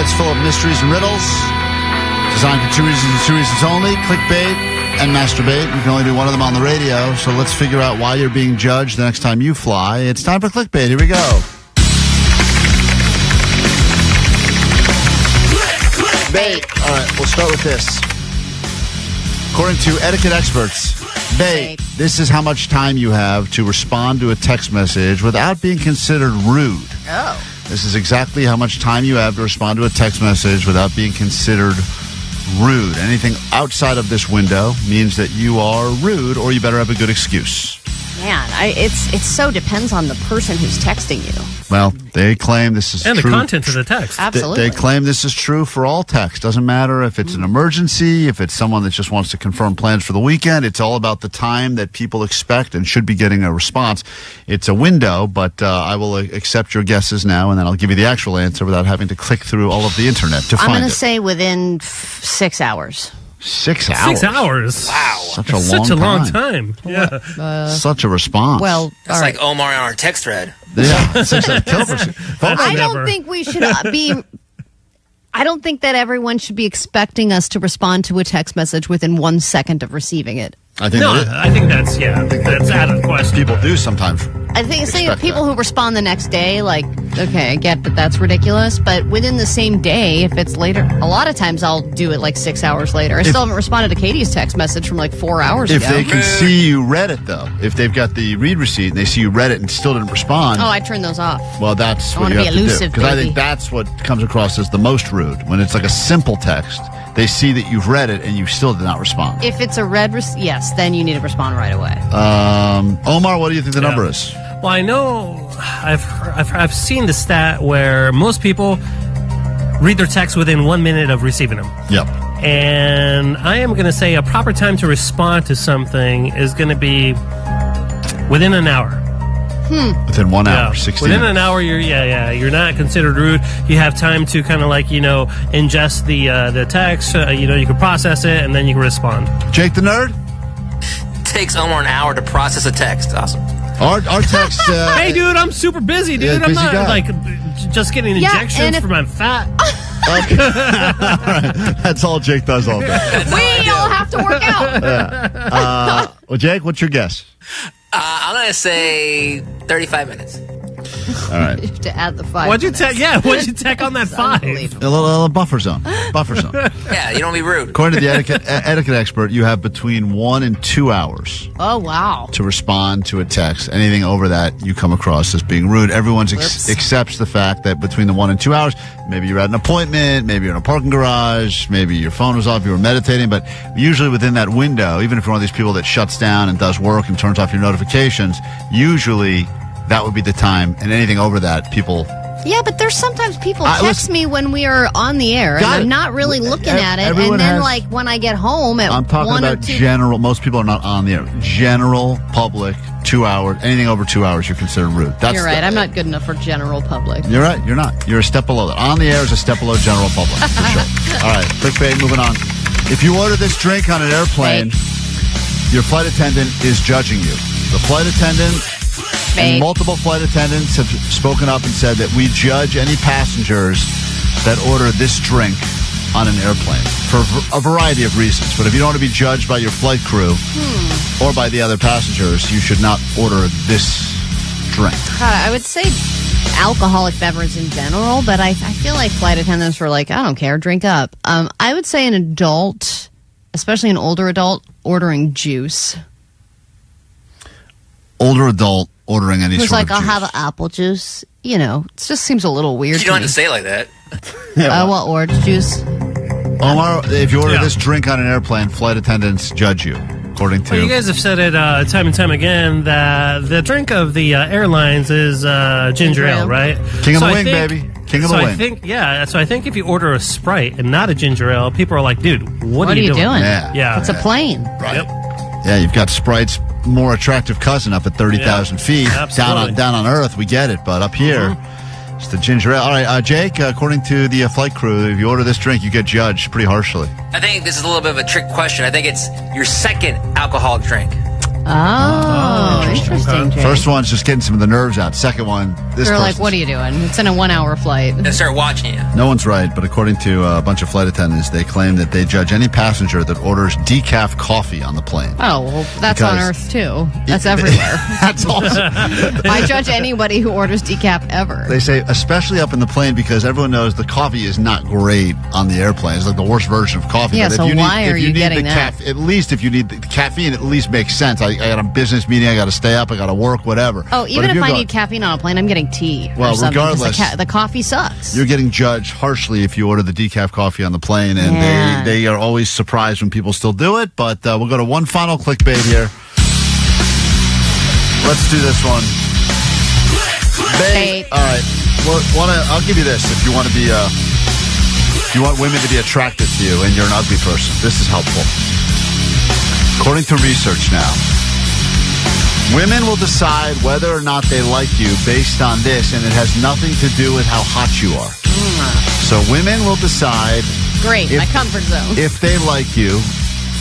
websites full of mysteries and riddles. Designed for 2 reasons and 2 reasons only. Clickbait and masturbate. You can only do one of them on the radio. So let's figure out why you're being judged the next time you fly. It's time for Clickbait. Here we go. Clickbait. All right, we'll start with this. According to etiquette experts, Bait, this is how much time you have to respond to a text message without being considered rude.
Oh.
This is exactly how much time you have to respond to a text message without being considered rude. Anything outside of this window means that you are rude, or you better have a good excuse.
Man, it so depends on the person who's texting you.
Well, they claim this is
and
true.
the content of the text.
Absolutely.
They claim this is true for all text. Doesn't matter if it's an emergency, if it's someone that just wants to confirm plans for the weekend. It's all about the time that people expect and should be getting a response. It's a window, but I will accept your guesses now, and then I'll give you the actual answer without having to click through all of the internet to find it.
I'm going to say within 6 hours.
6 hours?
6 hours.
Wow.
Such a
long time. Yeah.
Such a response.
Well,
that's like Omar on our text thread.
Yeah.
I don't think we should be... I don't think that everyone should be expecting us to respond to a text message within 1 second of receiving it.
I think
that's out of question.
People do sometimes.
I think people who respond the next day, like, okay, I get that that's ridiculous, but within the same day, if it's later, a lot of times I'll do it like 6 hours later. I still haven't responded to Katie's text message from like 4 hours ago.
If they can see you read it, though, if they've got the read receipt and they see you read it and still didn't respond.
Oh, I turn those off.
Well, that's
I
what
want
you
to
have
be
to
elusive,
do. Because I
baby.
think that's what comes across as the most rude. When it's like a simple text, they see that you've read it and you still did not respond.
If it's a red, yes, then you need to respond right away.
Omar, what do you think the number is?
Well, I know I've seen the stat where most people read their text within 1 minute of receiving them.
Yep.
And I am going to say a proper time to respond to something is going to be within an hour.
Within 1 hour, 60
Within
minutes.
an hour, you're not considered rude. You have time to kind of like, ingest the text. You can process it, and then you can respond.
Jake the Nerd?
Takes Omar an hour to process a text. Awesome.
Our text...
hey, dude, I'm super busy, dude.
Yeah,
I'm
busy
not,
guy.
just getting injections for my fat.
Okay. All right. That's all Jake does all day.
We all have to work out.
Yeah. Well, Jake, what's your guess?
I'm going to say 35 minutes.
All right.
You have to add the 5
What'd you
minutes.
what'd you tack on that 5?
A little buffer zone.
Yeah, you don't be rude.
According to the etiquette expert, you have between 1 and 2 hours
Oh, wow.
to respond to a text. Anything over that, you come across as being rude. Everyone accepts the fact that between the 1 and 2 hours, maybe you're at an appointment, maybe you're in a parking garage, maybe your phone was off, you were meditating, but usually within that window, even if you're one of these people that shuts down and does work and turns off your notifications, usually that would be the time. And anything over that, people...
Yeah, but there's sometimes people text me when we are on the air, and I'm not really looking at it.
Everyone
And then,
has-
like, when I get home at
I'm talking
1 or
about
2...
general. Most people are not on the air. General public, 2 hours. Anything over 2 hours, you're considered rude.
You're right. I'm not good enough for general public.
You're right. You're not. You're a step below that. On the air is a step below general public, for sure. All right. Clickbait, moving on. If you order this drink on an airplane, your flight attendant is judging you. The flight attendant... And multiple flight attendants have spoken up and said that we judge any passengers that order this drink on an airplane for a variety of reasons. But if you don't want to be judged by your flight crew or by the other passengers, you should not order this drink.
I would say alcoholic beverage in general, but I feel like flight attendants were like, I don't care, drink up. I would say an adult, especially an older adult, ordering juice.
Older adult ordering any
Who's
sort
like,
of
I'll
juice.
have an apple juice. You know, it just seems a little weird.
You don't have to say it like that.
Well, orange juice.
Omar, if you order this drink on an airplane, flight attendants judge you, according to...
Well, you guys have said it time and time again that the drink of the airlines is ginger ale, right?
King of the wing, baby. King of the wing.
So I think if you order a Sprite and not a ginger ale, people are like, dude, what are you doing?
Yeah.
It's a plane.
Right. Yeah, you've got Sprite's more attractive cousin up at 30,000 feet.
absolutely.
Down on Earth, we get it. But up here, it's the ginger ale. All right, Jake, according to the flight crew, if you order this drink, you get judged pretty harshly.
I think this is a little bit of a trick question. I think it's your second alcoholic drink.
Oh, interesting. Jay.
First one's just getting some of the nerves out. Second one, this
They're like,
person's-
what are you doing? It's in a 1 hour flight.
They start watching you.
No one's right, but according to a bunch of flight attendants, they claim that they judge any passenger that orders decaf coffee on the plane.
Oh, well, that's on
Because-
Earth, too. That's everywhere.
That's awesome.
I judge anybody who orders decaf ever.
They say, especially up in the plane, because everyone knows the coffee is not great on the airplane. It's like the worst version of coffee.
Yeah,
But if
so
you need,
why
if
are
you
you
need
getting
the
that?
at least if you need the caffeine, at least makes sense. I got a business meeting, I got to stay up, I got to work, whatever.
Oh,
But
even if
you're
I
going-
need caffeine on a plane, I'm getting tea.
Well,
or something, 'cause
regardless-
the coffee sucks.
You're getting judged harshly if you order the decaf coffee on the plane, and
Man.
they are always surprised when people still do it. But we'll go to one final clickbait here. Let's do this one.
Bait.
All right. I'll give you this if you want to be. If you want women to be attracted to you and you're an ugly person, this is helpful. According to research now, women will decide whether or not they like you based on this, and it has nothing to do with how hot you are. So women will decide.
Great, my comfort zone.
If they like you,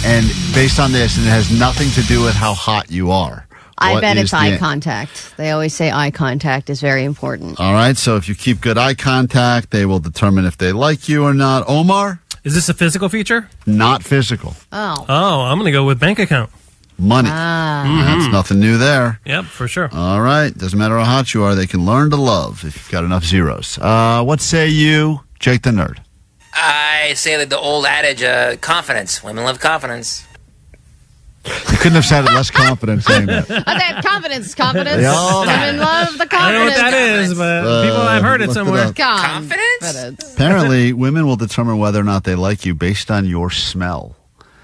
and based on this, and it has nothing to do with how hot you are.
I
What
bet
is
it's eye contact. They always say eye contact is very important.
All right, so if you keep good eye contact, they will determine if they like you or not. Omar?
Is this a physical feature?
Not physical.
Oh.
Oh, I'm going to go with bank account.
Money.
Ah.
That's nothing new there.
Yep, for sure.
All right, doesn't matter how hot you are, they can learn to love if you've got enough zeros. What say you, Jake the Nerd?
I say like the old adage, confidence. Women love confidence.
You couldn't have sounded less confident saying that.
I said confidence.
They all
Women love the confidence.
I don't know what that is, but people, I've heard it
look it
somewhere.
up.
Confidence?
Apparently, women will determine whether or not they like you based on your smell.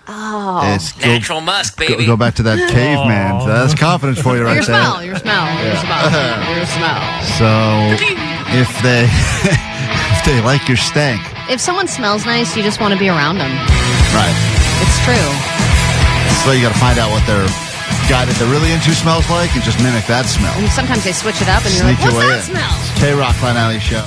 Oh.
Natural musk, baby.
Go back to that caveman. That's confidence for you right
Your
there.
smell, your smell, your smell, your smell.
So, if they like your stank,
If someone smells nice, you just want to be around them.
right?
It's true.
So you got to find out what their guy that they're really into smells like, and just mimic that smell.
And sometimes they switch it up, and you're
Sneak
like,
your
what's
way
that
in.
smell?
K-Rock Klein Alley Show.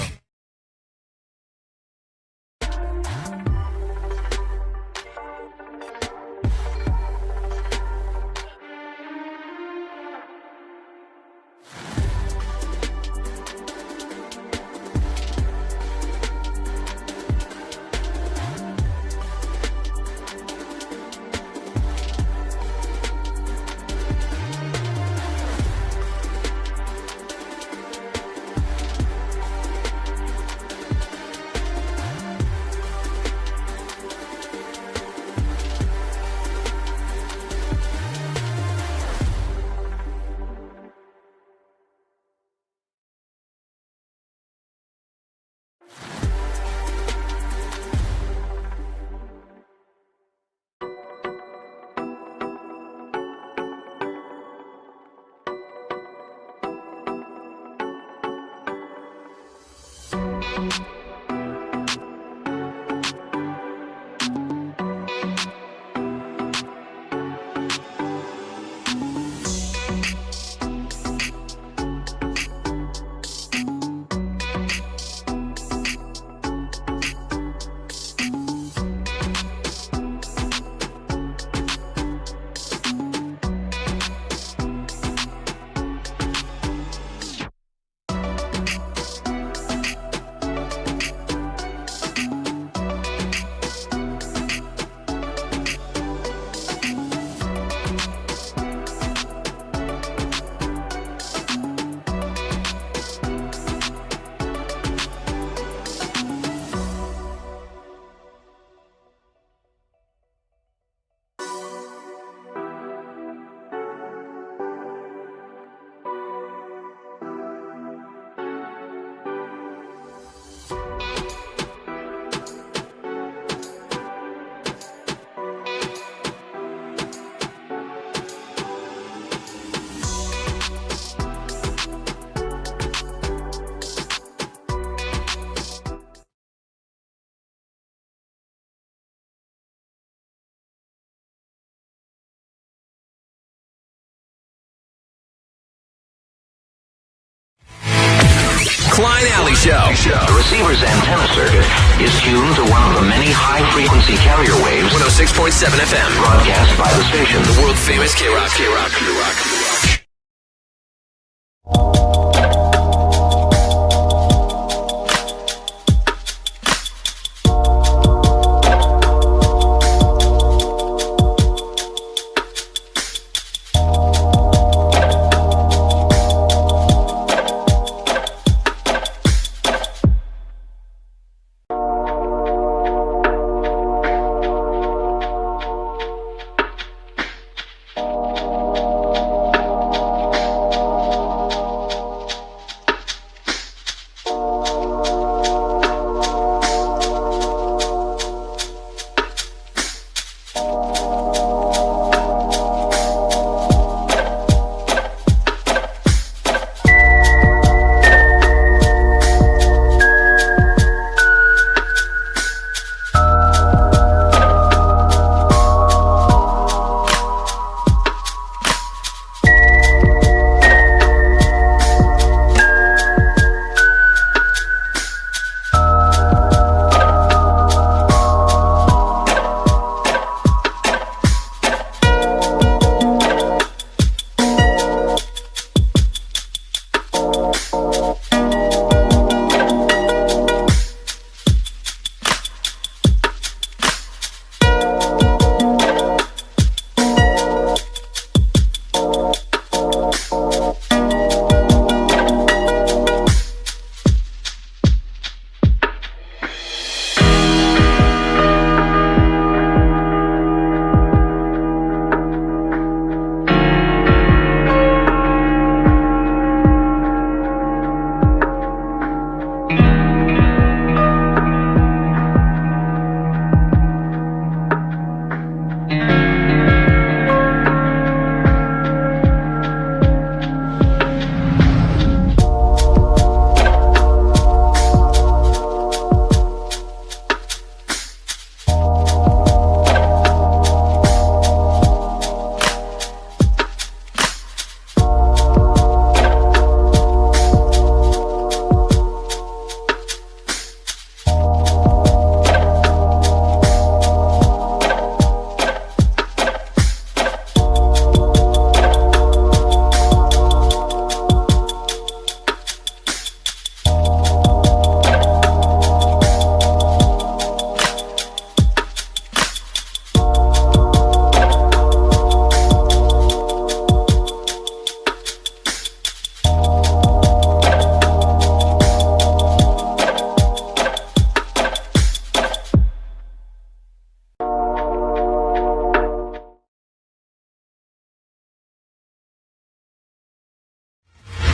Klein Alley Show.
The receiver's antenna circuit is tuned to one of the many high-frequency carrier waves.
106.7 FM.
Broadcast by the station.
The world famous KROQ.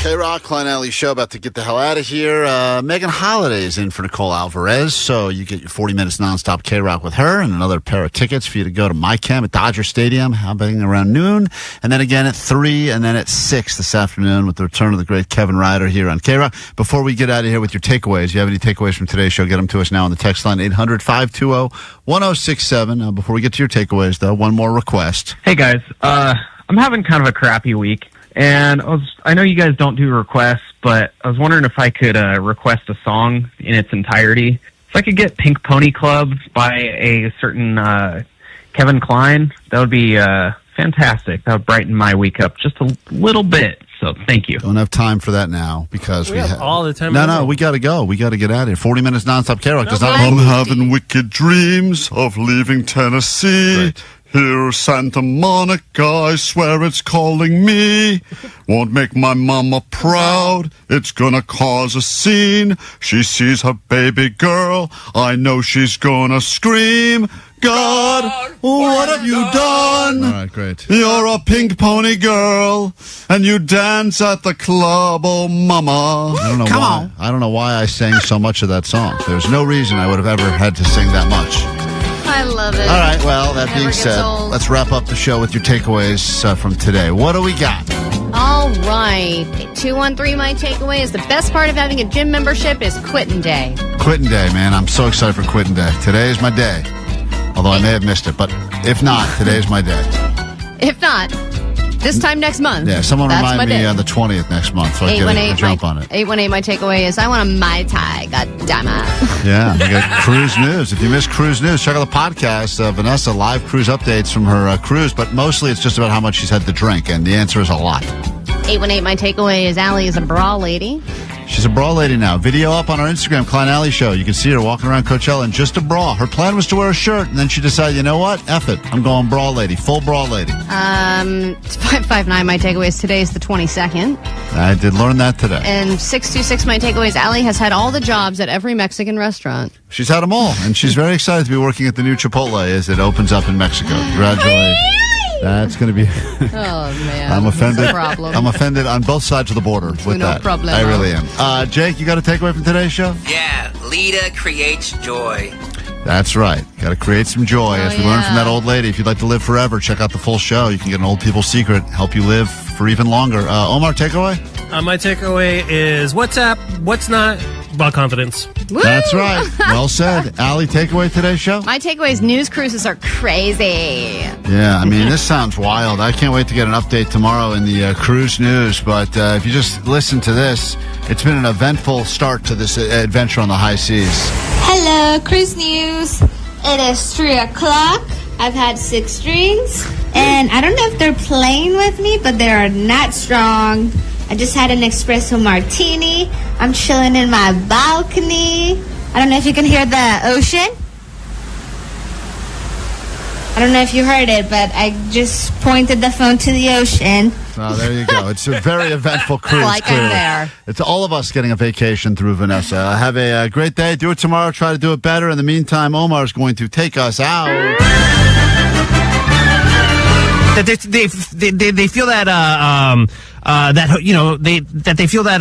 KROQ, Klein Alley Show, about to get the hell out of here. Megan Holiday is in for Nicole Alvarez, so you get your 40 minutes nonstop KROQ with her and another pair of tickets for you to go to My Chem at Dodger Stadium, happening around noon, and then again at 3, and then at 6 this afternoon with the return of the great Kevin Ryder here on KROQ. Before we get out of here with your takeaways, you have any takeaways from today's show, get them to us now on the text line, 800-520-1067. Before we get to your takeaways, though, one more request.
Hey, guys. I'm having kind of a crappy week. And I know you guys don't do requests, but I was wondering if I could request a song in its entirety. If I could get Pink Pony Club by a certain Kevin Klein, that would be fantastic. That would brighten my week up just a little bit. So thank you.
Don't have time for that now because we have
all the time.
No, we got to go. We got to get out of here. 40 minutes nonstop KROQ. I'm having wicked dreams of leaving Tennessee. Right. Here's Santa Monica, I swear it's calling me. Won't make my mama proud, it's gonna cause a scene. She sees her baby girl, I know she's gonna scream. God, what have you done? All right, great. You're a pink pony girl, and you dance at the club, oh mama. I don't know why. I don't know why I sang so much of that song. There's no reason I would have ever had to sing that much.
I love it.
All right, well, that being said, let's wrap up the show with your takeaways from today. What do we got?
All right. 213, my takeaway is the best part of having a gym membership is quitting day.
Quitting day, man. I'm so excited for quitting day. Today is my day. Although I may have missed it, but if not, today is my day.
If not,
This time next month.
Yeah, someone
That's
remind
my
me
day.
on the 20th next month so I can get a jump on it.
818, my takeaway is I want a Mai Tai. God damn it.
Yeah, we got cruise news. If you missed cruise news, check out the podcast. Vanessa, live cruise updates from her cruise, but mostly it's just about how much she's had to drink, and the answer is a lot.
818, my takeaway is Allie is a bra lady.
She's a bra lady now. Video up on our Instagram, Klein Alley Show. You can see her walking around Coachella in just a bra. Her plan was to wear a shirt, and then she decided, you know what? F it. I'm going bra lady. Full bra lady.
559, my takeaway is today is the 22nd.
I did learn that today.
And 626, my takeaway is Allie has had all the jobs at every Mexican restaurant.
She's had them all, and she's very excited to be working at the new Chipotle as it opens up in Mexico. Congratulations. That's going to be...
Oh, man.
I'm offended.
That's a problem.
I'm offended on both sides of the border with
no
that.
problem.
I really am. Jake, you got a takeaway from today's show?
Yeah, Lita creates joy.
That's right. Got to create some joy. As we learned from that old lady, if you'd like to live forever, check out the full show. You can get an old people's secret, help you live for even longer. Omar, takeaway?
My takeaway is what's up, what's not, about confidence.
Woo!
That's right. Well said. Allie, takeaway today's show?
My takeaway is news cruises are crazy.
Yeah, I mean, this sounds wild. I can't wait to get an update tomorrow in the cruise news. But if you just listen to this, it's been an eventful start to this adventure on the high seas.
Hello, cruise news. It is 3 o'clock. I've had 6 drinks, and I don't know if they're playing with me, but they are not strong. I just had an espresso martini. I'm chilling in my balcony. I don't know if you can hear the ocean. I don't know if you heard it, but I just pointed the phone to the ocean.
Oh, there you go. It's a very eventful cruise.
Like I'm there.
It's all of us getting a vacation through Vanessa. Have a great day. Do it tomorrow. Try to do it better. In the meantime, Omar's going to take us out.
That they feel that that you know they feel that